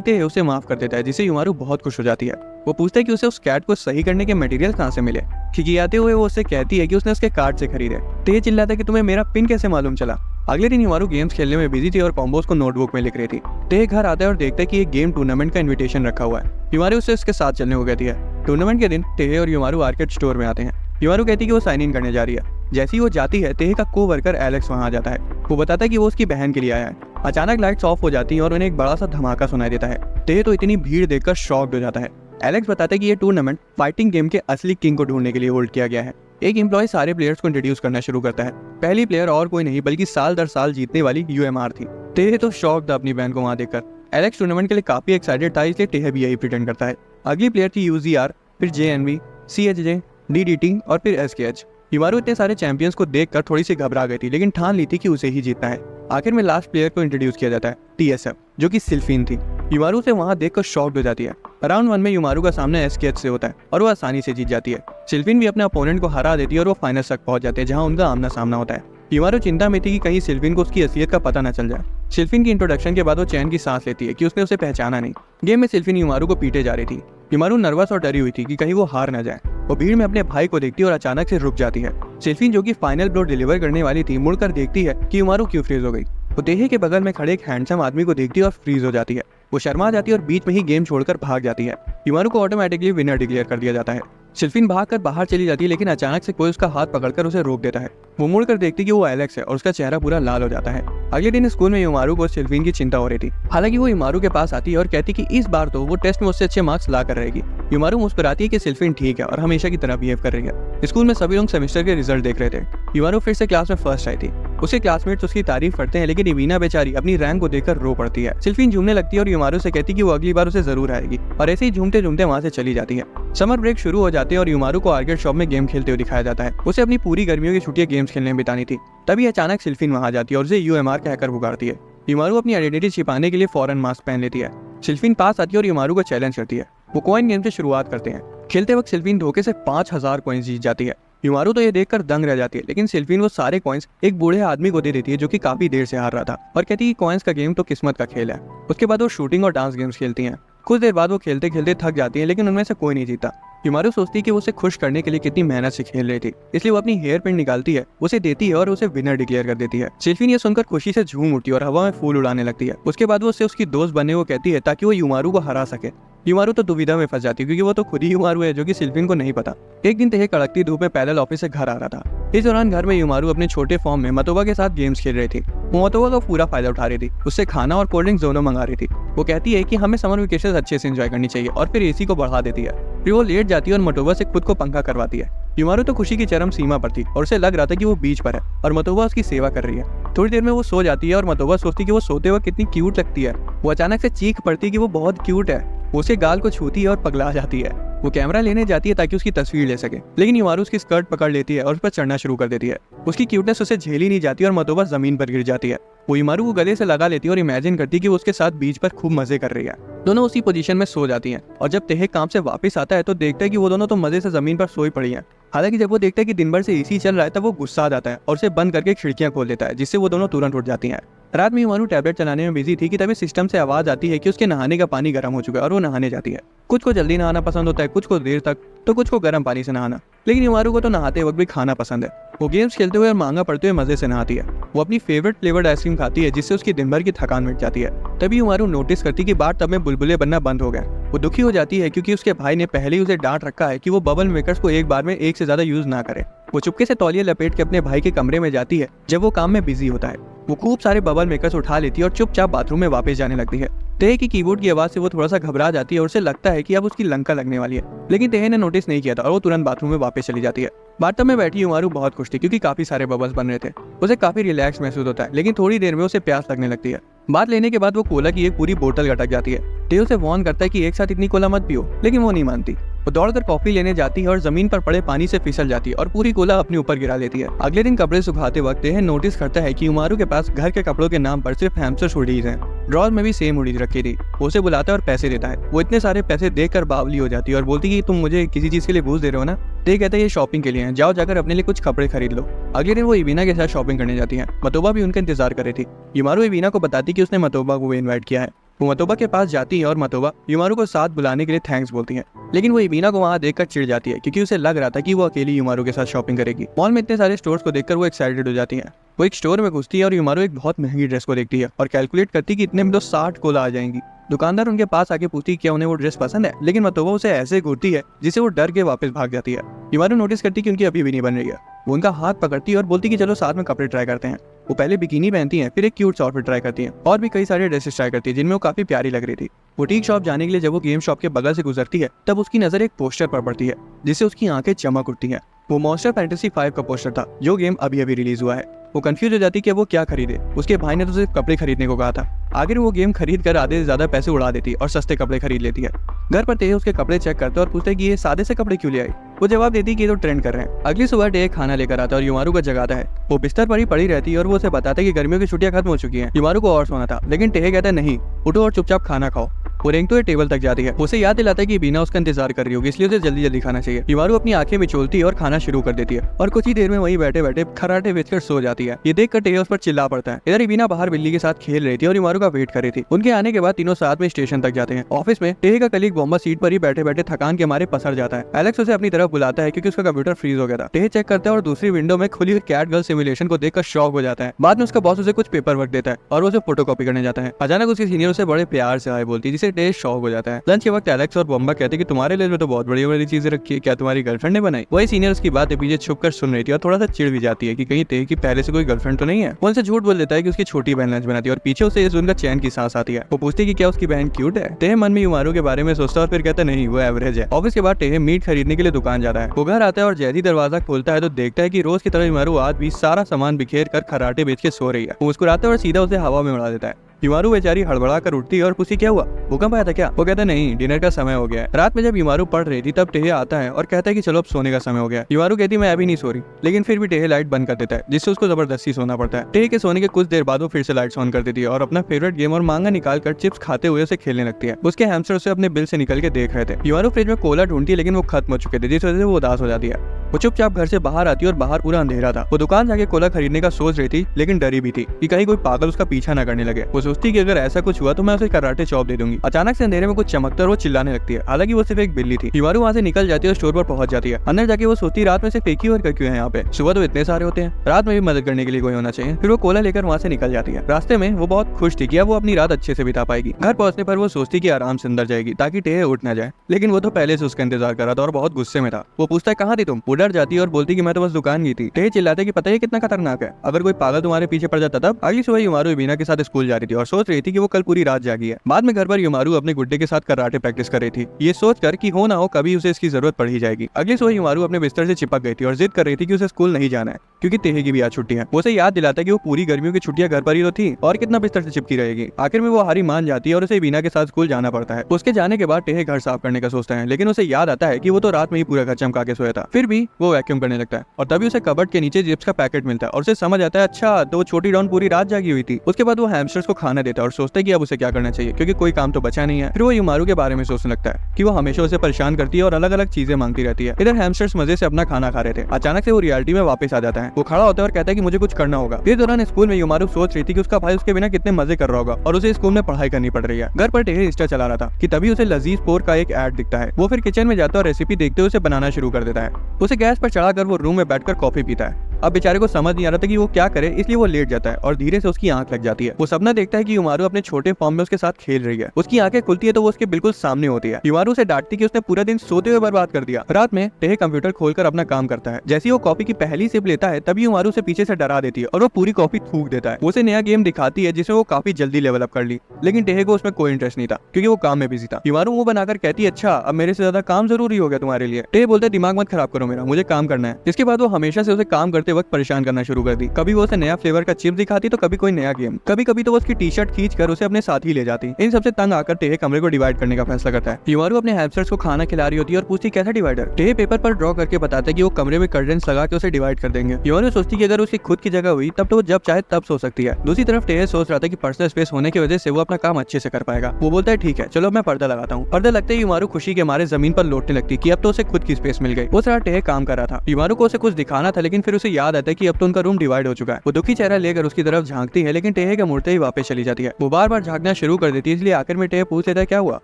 तेहे उसे माफ कर देता है, जिससे युमारू बहुत खुश हो जाती है। वो पूछता है कि उसे उस कैट को सही करने के मटेरियल कहाँ से मिले। खिखियाते हुए वो उससे कहती है कि उसने उसके कार्ड से खरीदे। तेहे चिल्लाता है कि तुम्हें मेरा पिन कैसे मालूम चला। अगले दिन युमारू गेम्स खेलने में बिजी थी और कॉम्बोज को नोटबुक में लिख रही थी। तेहे घर आता है और देखता है कि एक गेम टूर्नामेंट का इन्विटेशन रखा हुआ है। युमारू उससे उसके साथ चलने को कहती है। टूर्नामेंट के दिन तेहे और युमारू आर्केड स्टोर में आते हैं। युमारू कहती है कि वो साइन इन करने जा रही है। जैसे ही वो जाती है, तेहे का को-वर्कर एलेक्स वहां आ जाता है। वो बताता है कि वो उसकी बहन के लिए आया है। अचानक लाइट्स ऑफ हो जाती हैं और उन्हें एक बड़ा सा धमाका सुनाई देता है। तेहे तो इतनी भीड़ देखकर शॉक्ड हो जाता है। एलेक्स बताता है कि ये टूर्नामेंट फाइटिंग गेम के असली किंग को ढूंढने के लिए होल्ड किया गया है। एक एम्प्लॉय सारे प्लेयर्स को इंट्रोड्यूस करना शुरू करता है। पहली प्लेयर और कोई नहीं बल्कि साल दर साल जीतने वाली UMR थी। तेहे तो शॉक्ड था अपनी बहन को वहां देखकर। एलेक्स टूर्नामेंट के लिए काफी एक्साइटेड था, इसलिए तेहे भी यही प्रिटेंड करता है। अगली प्लेयर थी UZR, फिर JNV, CHJ, DDT और फिर SKH। युमारू इतने सारे चैंपियंस को देखकर थोड़ी सी घबरा गई थी, लेकिन ठान ली थी कि उसे ही जीतना है। आखिर में लास्ट प्लेयर को इंट्रोड्यूस किया जाता है, TSF, जो कि सिल्फीन थी। युमारू से वहां देखकर शॉक्ड हो जाती है। राउंड 1 में युमारू का सामना SKH से होता है और वो आसानी से जीत जाती है। सिल्फीन भी अपने अपोनेंट को हरा देती है और वो फाइनल तक पहुंच जाते हैं, जहां उनका आमना सामना होता है। युमारू चिंता में थी कि कहीं सिल्फीन को उसकी असलियत का पता न चल जाए। सिल्फीन की इंट्रोडक्शन के बाद वो चैन की सांस लेती है कि उसने उसे पहचाना नहीं। गेम में सिल्फीन युमारू को पीटे जा रही थी। युमारू नर्वस और डरी हुई थी कि कहीं वो हार न जाए। वो भीड़ में अपने भाई को देखती है और अचानक से रुक जाती है। सिल्फीन, जो कि फाइनल ब्लो डिलीवर करने वाली थी, मुड़कर देखती है कि युमारू क्यों फ्रीज हो गई। वो तेहे के बगल में खड़े एक हैंडसम आदमी को देखती है और फ्रीज हो जाती है। वो शर्मा जाती है और बीच में ही गेम छोड़कर भाग जाती है। युमारू को ऑटोमेटिकली विनर डिक्लेयर कर दिया जाता है। सिल्फीन भागकर बाहर चली जाती है, लेकिन अचानक से कोई उसका हाथ पकड़कर उसे रोक देता है। वो मुड़कर देखती है कि वो एलेक्स है और उसका चेहरा पूरा लाल हो जाता है। अगले दिन स्कूल में युमारू को सिल्फीन की चिंता हो रही थी। हालांकि वो युमारू के पास आती है और कहती कि इस बार तो वो टेस्ट में उससे अच्छे मार्क्स ला कर रहेगी। युमारू मुस्कुराती है कि सिल्फीन ठीक है और हमेशा की तरह बिहेव कर रही है। स्कूल में सभी लोग सेमेस्टर के रिजल्ट देख रहे थे। युमारू फिर से क्लास में फर्स्ट आई थी। उसके क्लासमेट्स उसकी तारीफ करते हैं, लेकिन इवीना बेचारी अपनी रैंक को देखकर रो पड़ती है। सिल्फीन झूमने लगती है और युमारू से कहती कि वो अगली बार उसे जरूर आएगी, और ऐसे ही झूमते झूमते वहां से चली जाती है। समर ब्रेक शुरू हो जाते हैं और युमारू को आर्केड शॉप में गेम खेलते हुए दिखाया जाता है। उसे अपनी पूरी गर्मियों की छुट्टियां गेम्स खेलने में बितानी थी। तभी अचानक सिल्फीन वहां जाती है और उसे UMR कहकर पुकारती है। युमारू अपनी आइडेंटिटी छिपाने के लिए फौरन मास्क पहन लेती है। सिल्फीन पास आती है और युमारू को चैलेंज करती है। वो कॉइन गेम से शुरुआत करते हैं। खेलते वक्त सिल्फीन धोखे से 5000 कॉइन्स जीत जाती है। युमारू तो ये देखकर दंग रह जाती है, लेकिन सिल्फीन वो सारे कॉइन्स एक बूढ़े आदमी को दे देती है, जो कि काफी देर से हार रहा था, और कहती है कि कॉइन्स का गेम तो किस्मत का खेल है। उसके बाद वो शूटिंग और डांस गेम्स खेलती हैं। कुछ देर बाद वो खेलते खेलते थक जाती है, लेकिन उनमें से कोई नहीं जीता। युमारू सोचती है कि वो उसे खुश करने के लिए कितनी मेहनत से खेल रही थी, इसलिए वो अपनी हेयर पिन निकालती है, उसे देती है और उसे विनर डिक्लेयर कर देती है। सिल्फीन ये सुनकर खुशी से झूम उठती है और हवा में फूल उड़ाने लगती है। उसके बाद वो उससे उसकी दोस्त बनने को कहती है ताकि वो युमारू को हरा सके। युमारू तो दुविधा में फंस जाती है, क्योंकि वो तो खुद ही युमारू है, जो कि सिल्फीन को नहीं पता। एक दिन तेहे कड़कती धूप में पैदल ऑफिस से घर आ रहा था। इस दौरान घर में युमारू अपने छोटे फॉर्म में मतोबा के साथ गेम्स खेल रही थी। वो मतोबा का पूरा फायदा उठा रही थी, उससे खाना और कोल्ड ड्रिंक्स दोनों मंगा रही थी। वो कहती है कि हमें समर वेकेशन अच्छे से एंजॉय करनी चाहिए, और फिर AC को बढ़ा देती है। फिर वो लेट जाती है और मतोबा से खुद को पंखा करवाती है। युमारू तो खुशी की चरम सीमा पर थी और उसे लग रहा था कि वो बीच पर है और मतोबा उसकी सेवा कर रही है। थोड़ी देर में वो सो जाती है और मतोबा सोचती है कि वो सोते वक्त कितनी क्यूट लगती है। वो अचानक से चीख पड़ती है कि वो बहुत क्यूट है। वो उसे गाल को छूती है और पगला जाती है। वो कैमरा लेने जाती है ताकि उसकी तस्वीर ले सके, लेकिन युमारू उसकी स्कर्ट पकड़ लेती है और उस पर चढ़ना शुरू कर देती है। उसकी क्यूटनेस उसे झेली नहीं जाती और मतोबा जमीन पर गिर जाती है। वो युमारू को गले से लगा लेती है और इमेजिन करती है कि वो उसके साथ बीच पर खूब मजे कर रही है। दोनों उसी पोजीशन में सो जाती हैं, और जब तेहे काम से वापस आता है तो देखता है कि वो दोनों तो मजे से जमीन पर सोई पड़ी हैं। हालांकि जब वो देखता है कि दिन भर से AC चल रहा है, तब वो गुस्सा आ जाता है और उसे बंद करके खिड़कियां खोल देता है, जिससे वो दोनों तुरंत उठ जाती हैं। रात में युमारू टैबलेट चलाने में बिजी थी कि तभी सिस्टम से आवाज आती है कि उसके नहाने का पानी गर्म हो चुका है और वो नहाने जाती है। कुछ को जल्दी नहाना पसंद होता है, कुछ को देर तक, तो कुछ को गर्म पानी से नहाना, लेकिन युमारू को तो नहाते वक्त भी खाना पसंद है। वो गेम्स खेलते हुए और मांगा पढ़ते हुए मजे से नहाती है। वो अपनी फेवरेट फ्लेवर्ड आइसक्रीम खाती है, जिससे उसकी दिन भर की थकान मिट जाती है। तभी युमारू नोटिस करती कि बाथ टब में बुलबुले बनना बंद हो गए। वो दुखी हो जाती है क्योंकि उसके भाई ने पहले ही उसे डांट रखा है कि वो बबल मेकर्स को एक बार में एक से ज्यादा यूज ना करे। वो चुपके से तौलिया लपेट के अपने भाई के कमरे में जाती है जब वो काम में बिजी होता है। वो खूब सारे बबल मेकर्स उठा लेती है और चुपचाप बाथरूम में वापस जाने लगती है। तेहे की कीबोर्ड की आवाज से वो थोड़ा सा घबरा जाती है और उसे लगता है कि अब उसकी लंका लगने वाली है, लेकिन तेहे ने नोटिस नहीं किया था और वो तुरंत बाथरूम में वापस चली जाती है। बाथटब में बैठी युमारू बहुत खुश थी क्योंकि काफी सारे बबल्स बन रहे थे। उसे काफी रिलैक्स महसूस होता है, लेकिन थोड़ी देर में उसे प्यास लगने लगती है। बात लेने के बाद वो कोला की एक पूरी बोतल गटक जाती है। तेहे उसे वार्न करता है कि एक साथ इतनी कोला मत पियो, लेकिन वो नहीं मानती। वो दौड़कर कॉफी लेने जाती है और जमीन पर पड़े पानी से फिसल जाती है और पूरी कोला अपने ऊपर गिरा लेती है। अगले दिन कपड़े सुखाते वक्त टेह नोटिस करता है कि युमारू के पास घर के कपड़ों के नाम पर सिर्फ हैमस्टर हुडीज हैं। ड्रॉर में भी सेम हुडीज रखी थी। वो उसे बुलाता है और पैसे देता है। वो इतने सारे पैसे देखकर बावली हो जाती है और बोलती कि तुम मुझे किसी चीज के लिए घूस दे रहे हो ना। टेह कहता है ये शॉपिंग के लिए है, जाओ जाकर अपने लिए कुछ कपड़े खरीद लो। अगले दिन वो इवीना के साथ शॉपिंग करने जाती है। मतोबा भी उनका इंतजार कर रही थी। युमारू इवीना को बताती कि उसने मतोबा को इनवाइट किया है। वो मतोबा के पास जाती है और मतोबा युमारू को साथ बुलाने के लिए थैंक्स बोलती है। लेकिन वो इवीना को वहाँ देखकर चिढ़ जाती है क्योंकि उसे लग रहा था कि वो अकेली युमारू के साथ शॉपिंग करेगी। मॉल में इतने सारे स्टोर्स को देखकर वो एक्साइटेड हो जाती है। वो एक स्टोर में घुसती है और युमारू एक बहुत महंगी ड्रेस को देखती है और कैलकुलेट करती है कि इतने में तो 60 कोला आ जाएंगी। दुकानदार उनके पास आके पूछती क्या उन्हें वो ड्रेस पसंद है, लेकिन मतोबा उसे ऐसे घूरती है जिससे वो डर के वापस भाग जाती है। युमारू नोटिस करती कि उनकी अभी भी नहीं बन रही है। वो उनका हाथ पकड़ती है और बोलती कि चलो साथ में कपड़े ट्राई करते हैं। वो पहले बिकिनी पहनती हैं, फिर एक क्यूट आउटफिट ट्राई करती हैं और भी कई सारे ड्रेसेस ट्राई करती है जिनमें वो काफी प्यारी लग रही थी। बुटीक शॉप जाने के लिए जब वो गेम शॉप के बगल से गुजरती है तब उसकी नजर एक पोस्टर पर पड़ती है जिससे उसकी आंखें चमक उठती हैं। वो मॉन्स्टर फैंटेसी 5 का पोस्टर था जो गेम अभी अभी रिलीज हुआ है। वो कंफ्यूज हो जाती कि वो क्या खरीदे। उसके भाई ने तो सिर्फ कपड़े खरीदने को कहा था। आखिर वो गेम खरीद कर आधे से ज्यादा पैसे उड़ा देती और सस्ते कपड़े खरीद लेती है। घर पर टेह उसके कपड़े चेक करते और पूछते कि ये सादे से कपड़े क्यों ले आई। वो जवाब देती कि ये तो ट्रेंड कर रहे हैं। अगली सुबह टेह खाना लेकर आता है और युमारू को जगाता है। वो बिस्तर पर ही पड़ी रहती है और वो उसे बताता है कि गर्मियों की छुट्टियां खत्म हो चुकी हैं। युमारू को और सोना था, लेकिन टेह कहता है नहीं, उठो और चुपचाप खाना खाओ। वो रेंगते हुए टेबल तक जाती है। उसे याद दिलाता है कि बीना उसका इंतजार कर रही होगी, इसलिए उसे जल्दी जल्दी खाना चाहिए। युमारू अपनी आंखें मिचोलती है और खाना शुरू कर देती है और कुछ ही देर में वहीं बैठे बैठे खराटे बेचकर सो जाती है। ये देखकर टेह उस पर चिल्ला पड़ता है। इधर बीना बाहर बिल्ली के साथ खेल रही थी और युमारू का वेट कर रही थी। उनके आने के बाद तीनों साथ में स्टेशन तक जाते हैं। ऑफिस में टेह का कलीग बॉम्बा सीट पर ही बैठे बैठे थकान के मारे पसर जाता है। एलेक्स उसे अपनी तरफ बुलाता है क्योंकि उसका कंप्यूटर फ्रीज हो गया था। टेह चेक करता है और दूसरी विंडो में खुली हुई कैट गर्ल सिमुलेशन को देखकर शॉक हो जाता है। बाद में उसका बॉस उसे कुछ पेपर वर्क देता है और वो उसे फोटोकॉपी करने जाता है। अचानक उसके सीनियर उसे बड़े प्यार से हाय बोलती है जिससे टेह शॉक हो जाता है। लंच के वक्त एलेक्स और बॉम्बा कहते हैं कि तुम्हारे लिए तो बहुत बड़ी बड़ी चीजें रखी है, क्या तुम्हारी गर्लफ्रेंड ने बनाई। वही सीनियर उसकी बातें पीछे छुपकर सुन रही थी और थोड़ा सा चिढ़ भी जाती है कि कहीं टेह की पहले से कोई गर्लफ्रेंड तो नहीं है। वो उनसे झूठ बोल देता है कि उसकी छोटी बहन लंच बनाती है और पीछे उसे सुनकर चैन की सांस आती है। वो पूछती है कि क्या उसकी बहन क्यूट है। टेह मन में युमारू के बारे में सोचता है और फिर कहता नहीं, वो एवरेज है। ऑफिस के बाद टेह मीट खरीदने के लिए दुकान जाता है। वो घर आता है और जैसे ही दरवाजा खोलता है तो देखता है कि रोज की तरह युमारू आज भी सारा सामान बिखेर कर खराटे बेच के सो रही है। वो मुस्कुराता है और सीधा उसे हवा में उड़ा देता है। युमारू बेचारी हड़बड़ा कर उठती है और पूछती क्या हुआ, भूकंप आया था क्या। वो कहता नहीं, डिनर का समय हो गया है। रात में जब युमारू पढ़ रही थी तब टेह आता है और कहता है कि चलो अब सोने का समय हो गया। युमारू कहती मैं अभी नहीं सो रही, लेकिन फिर भी टेह लाइट बंद कर देता है जिससे उसको जबरदस्ती सोना पड़ता है। टेह के सोने के कुछ देर बाद वो फिर से लाइट ऑन कर देती है और अपना फेवरेट गेम और मांगा निकाल कर चिप्स खाते हुए उसे खेलने लगती है। उसके हैमस्टर उसे अपने बिल से निकल के देख रहे थे। युमारू फ्रिज में कोला ढूंढती है लेकिन वो खत्म हो चुके थे जिस वजह से वो उदास हो जाती है। वो चुपचाप घर से बाहर आती है और बाहर पूरा अंधेरा था। वो दुकान जाके कोला खरीदने का सोच रही थी लेकिन डरी भी थी कि कहीं कोई पागल उसका पीछा न करने लगे। वो सोचती कि अगर ऐसा कुछ हुआ तो मैं उसे कराटे चॉप दे दूंगी। अचानक से अंधेरे में कुछ चमकता और वो चिल्लाने लगती है। हालांकि वो सिर्फ एक बिल्ली थी। युमारू वहाँ से निकल जाती है और स्टोर पर पहुंच जाती है। अंदर जाके वो सोचती रात में सिर्फ एक ही वर्कर क्यों है यहाँ पे, सुबह तो इतने सारे होते हैं, रात में भी मदद करने के लिए कोई होना चाहिए। फिर वो कोला लेकर वहाँ से निकल जाती है। रास्ते में वो बहुत खुश थी कि अब वो अपनी रात अच्छे से बिता पाएगी। घर पहुंचने पर वो सोचती कि आराम से अंदर जाएगी ताकि टेह उठ न जाए, लेकिन वो तो पहले से उसका इंतजार कर रहा था और बहुत गुस्से में था। वो पूछता है कहाँ थी तुम। वो डर जाती है और बोलती कि मैं तो बस दुकान गई थी। टेह चिल्लाते कि पता है कितना खतरनाक है, अगर कोई पागल तुम्हारे पीछे पड़ जाता तब। अगली सुबह युमारू बीना के साथ स्कूल जा रही थी और सोच रही थी कि वो कल पूरी रात जागी है। बाद में घर पर युमारू अपने गुड्डे के साथ कराटे प्रैक्टिस कर रही थी, ये सोचकर कि हो ना हो कभी उसे इसकी जरूरत पड़ ही जाएगी। अगली सुबह युमारू अपने बिस्तर से चिपक गई थी और जिद कर रही थी कि उसे स्कूल नहीं जाना है क्योंकि टेह की भी आज छुट्टी है। वो उसे याद दिलाता है कि वो पूरी गर्मियों की छुट्टियां घर पर ही तो थी और कितना बिस्तर से चिपकी रहेगी। आखिर में वो हारी मान जाती है और उसे बीना के साथ स्कूल जाना पड़ता है। उसके जाने के बाद टेह घर साफ करने का सोचता है, लेकिन उसे याद आता है कि वो तो रात में ही पूरा घर चमका के सोया था। फिर भी वो वैक्यूम करने लगता है और तभी उसे कबर्ड के नीचे चिप्स का पैकेट मिलता है और उसे समझ आता है अच्छा तो वो छोटी डॉन पूरी रात जागी हुई थी। उसके बाद वो हैमस्टर्स को खाना देता है और सोचता है कि अब उसे क्या करना चाहिए क्योंकि कोई काम तो बचा नहीं है। फिर वो युमारू के बारे में सोचने लगता है कि वो हमेशा उसे परेशान करती है और अलग अलग चीजें मांगती रहती है। इधर हैमस्टर्स मजे से अपना खाना खा रहे थे। अचानक से वो रियलिटी में वापस आ जाता है। वो खड़ा होता है और कहता है कि मुझे कुछ करना होगा। इस दौरान स्कूल में युमारू सोच रही थी कि उसका भाई उसके बिना कितने मजे कर रहा होगा और उसे स्कूल में पढ़ाई करनी पड़ रही है। घर पर टेह इंस्टा चला रहा था कि तभी उसे लजीज पोर का एक ऐड दिखता है। वो फिर किचन में जाता है और रेसिपी देखते हुए उसे बनाना शुरू कर देता है। उसे गैस पर चढ़ाकर वो रूम में बैठकर कॉफी पीता है। अब बेचारे को समझ नहीं आ रहा था कि वो क्या करे, इसलिए वो लेट जाता है और धीरे से उसकी आंख लग जाती है। वो सपना देखता है कि युमारू अपने छोटे फॉर्म में उसके साथ खेल रही है। उसकी आंखें खुलती है तो वो उसके बिल्कुल सामने होती है। युमारू उसे डांटती कि उसने पूरा दिन सोते हुए बर्बाद कर दिया। रात में टेह कंप्यूटर खोलकर अपना काम करता है। जैसे ही वो कॉफी की पहली सिप लेता है तभी युमारू उसे पीछे से डरा देती है और वो पूरी कॉफी थूक देता है। वो उसे नया गेम दिखाती है जिसे वो काफी जल्दी लेवल अप कर ली, लेकिन टेह को उसमें कोई इंटरेस्ट नहीं था क्योंकि वो काम में बिजी था। युमारू मुंह बनाकर कहती है अच्छा अब मेरे से ज्यादा काम जरूरी हो गया तुम्हारे लिए। टेह बोलता है दिमाग मत खराब करो मेरा, मुझे काम करना है। इसके बाद वो हमेशा से उसे काम करते करते वक्त परेशान करना शुरू कर दी। कभी वो उसे नया फ्लेवर का चिप्स दिखाती तो कभी कोई नया गेम, कभी कभी तो वो उसकी टी शर्ट खींच कर उसे अपने साथ ही ले जाती। इन सबसे तंग आकर टेहे कमरे को डिवाइड करने का फैसला करता है। युमारू अपने हैमस्टर्स को खाना खिला रही होती है और पूछती कैसा डिवाइडर। टेहे पेपर पर ड्रॉ करके बताता है कि वो कमरे में कर्टन्स लगा के उसे डिवाइड कर देंगे। युमारू सोचती कि अगर उसकी खुद की जगह हुई तब तो वो जब चाहे तब सो सकती है। दूसरी तरफ टेहे सोच रहा था कि पर्सनल स्पेस होने की वजह से वो अपना काम अच्छे से कर पाएगा। वो बोलता है ठीक है चलो मैं पर्दा लगाता हूँ। पर्दा लगते ही युमारू खुशी के मारे जमीन पर लौटने लगती कि अब तो उसे खुद की स्पेस मिल गई। वो सारा टेहे काम कर रहा था। युमारू को उसे कुछ दिखाना था लेकिन फिर उसे याद आता है कि अब तो उनका रूम डिवाइड हो चुका है। वो दुखी चेहरा लेकर उसकी तरफ झांकती है लेकिन टेहे के मुड़ते ही वापस चली जाती है। वो बार बार झांकना शुरू कर देती है, इसलिए आखिर में टेहे पूछ लेता है क्या हुआ।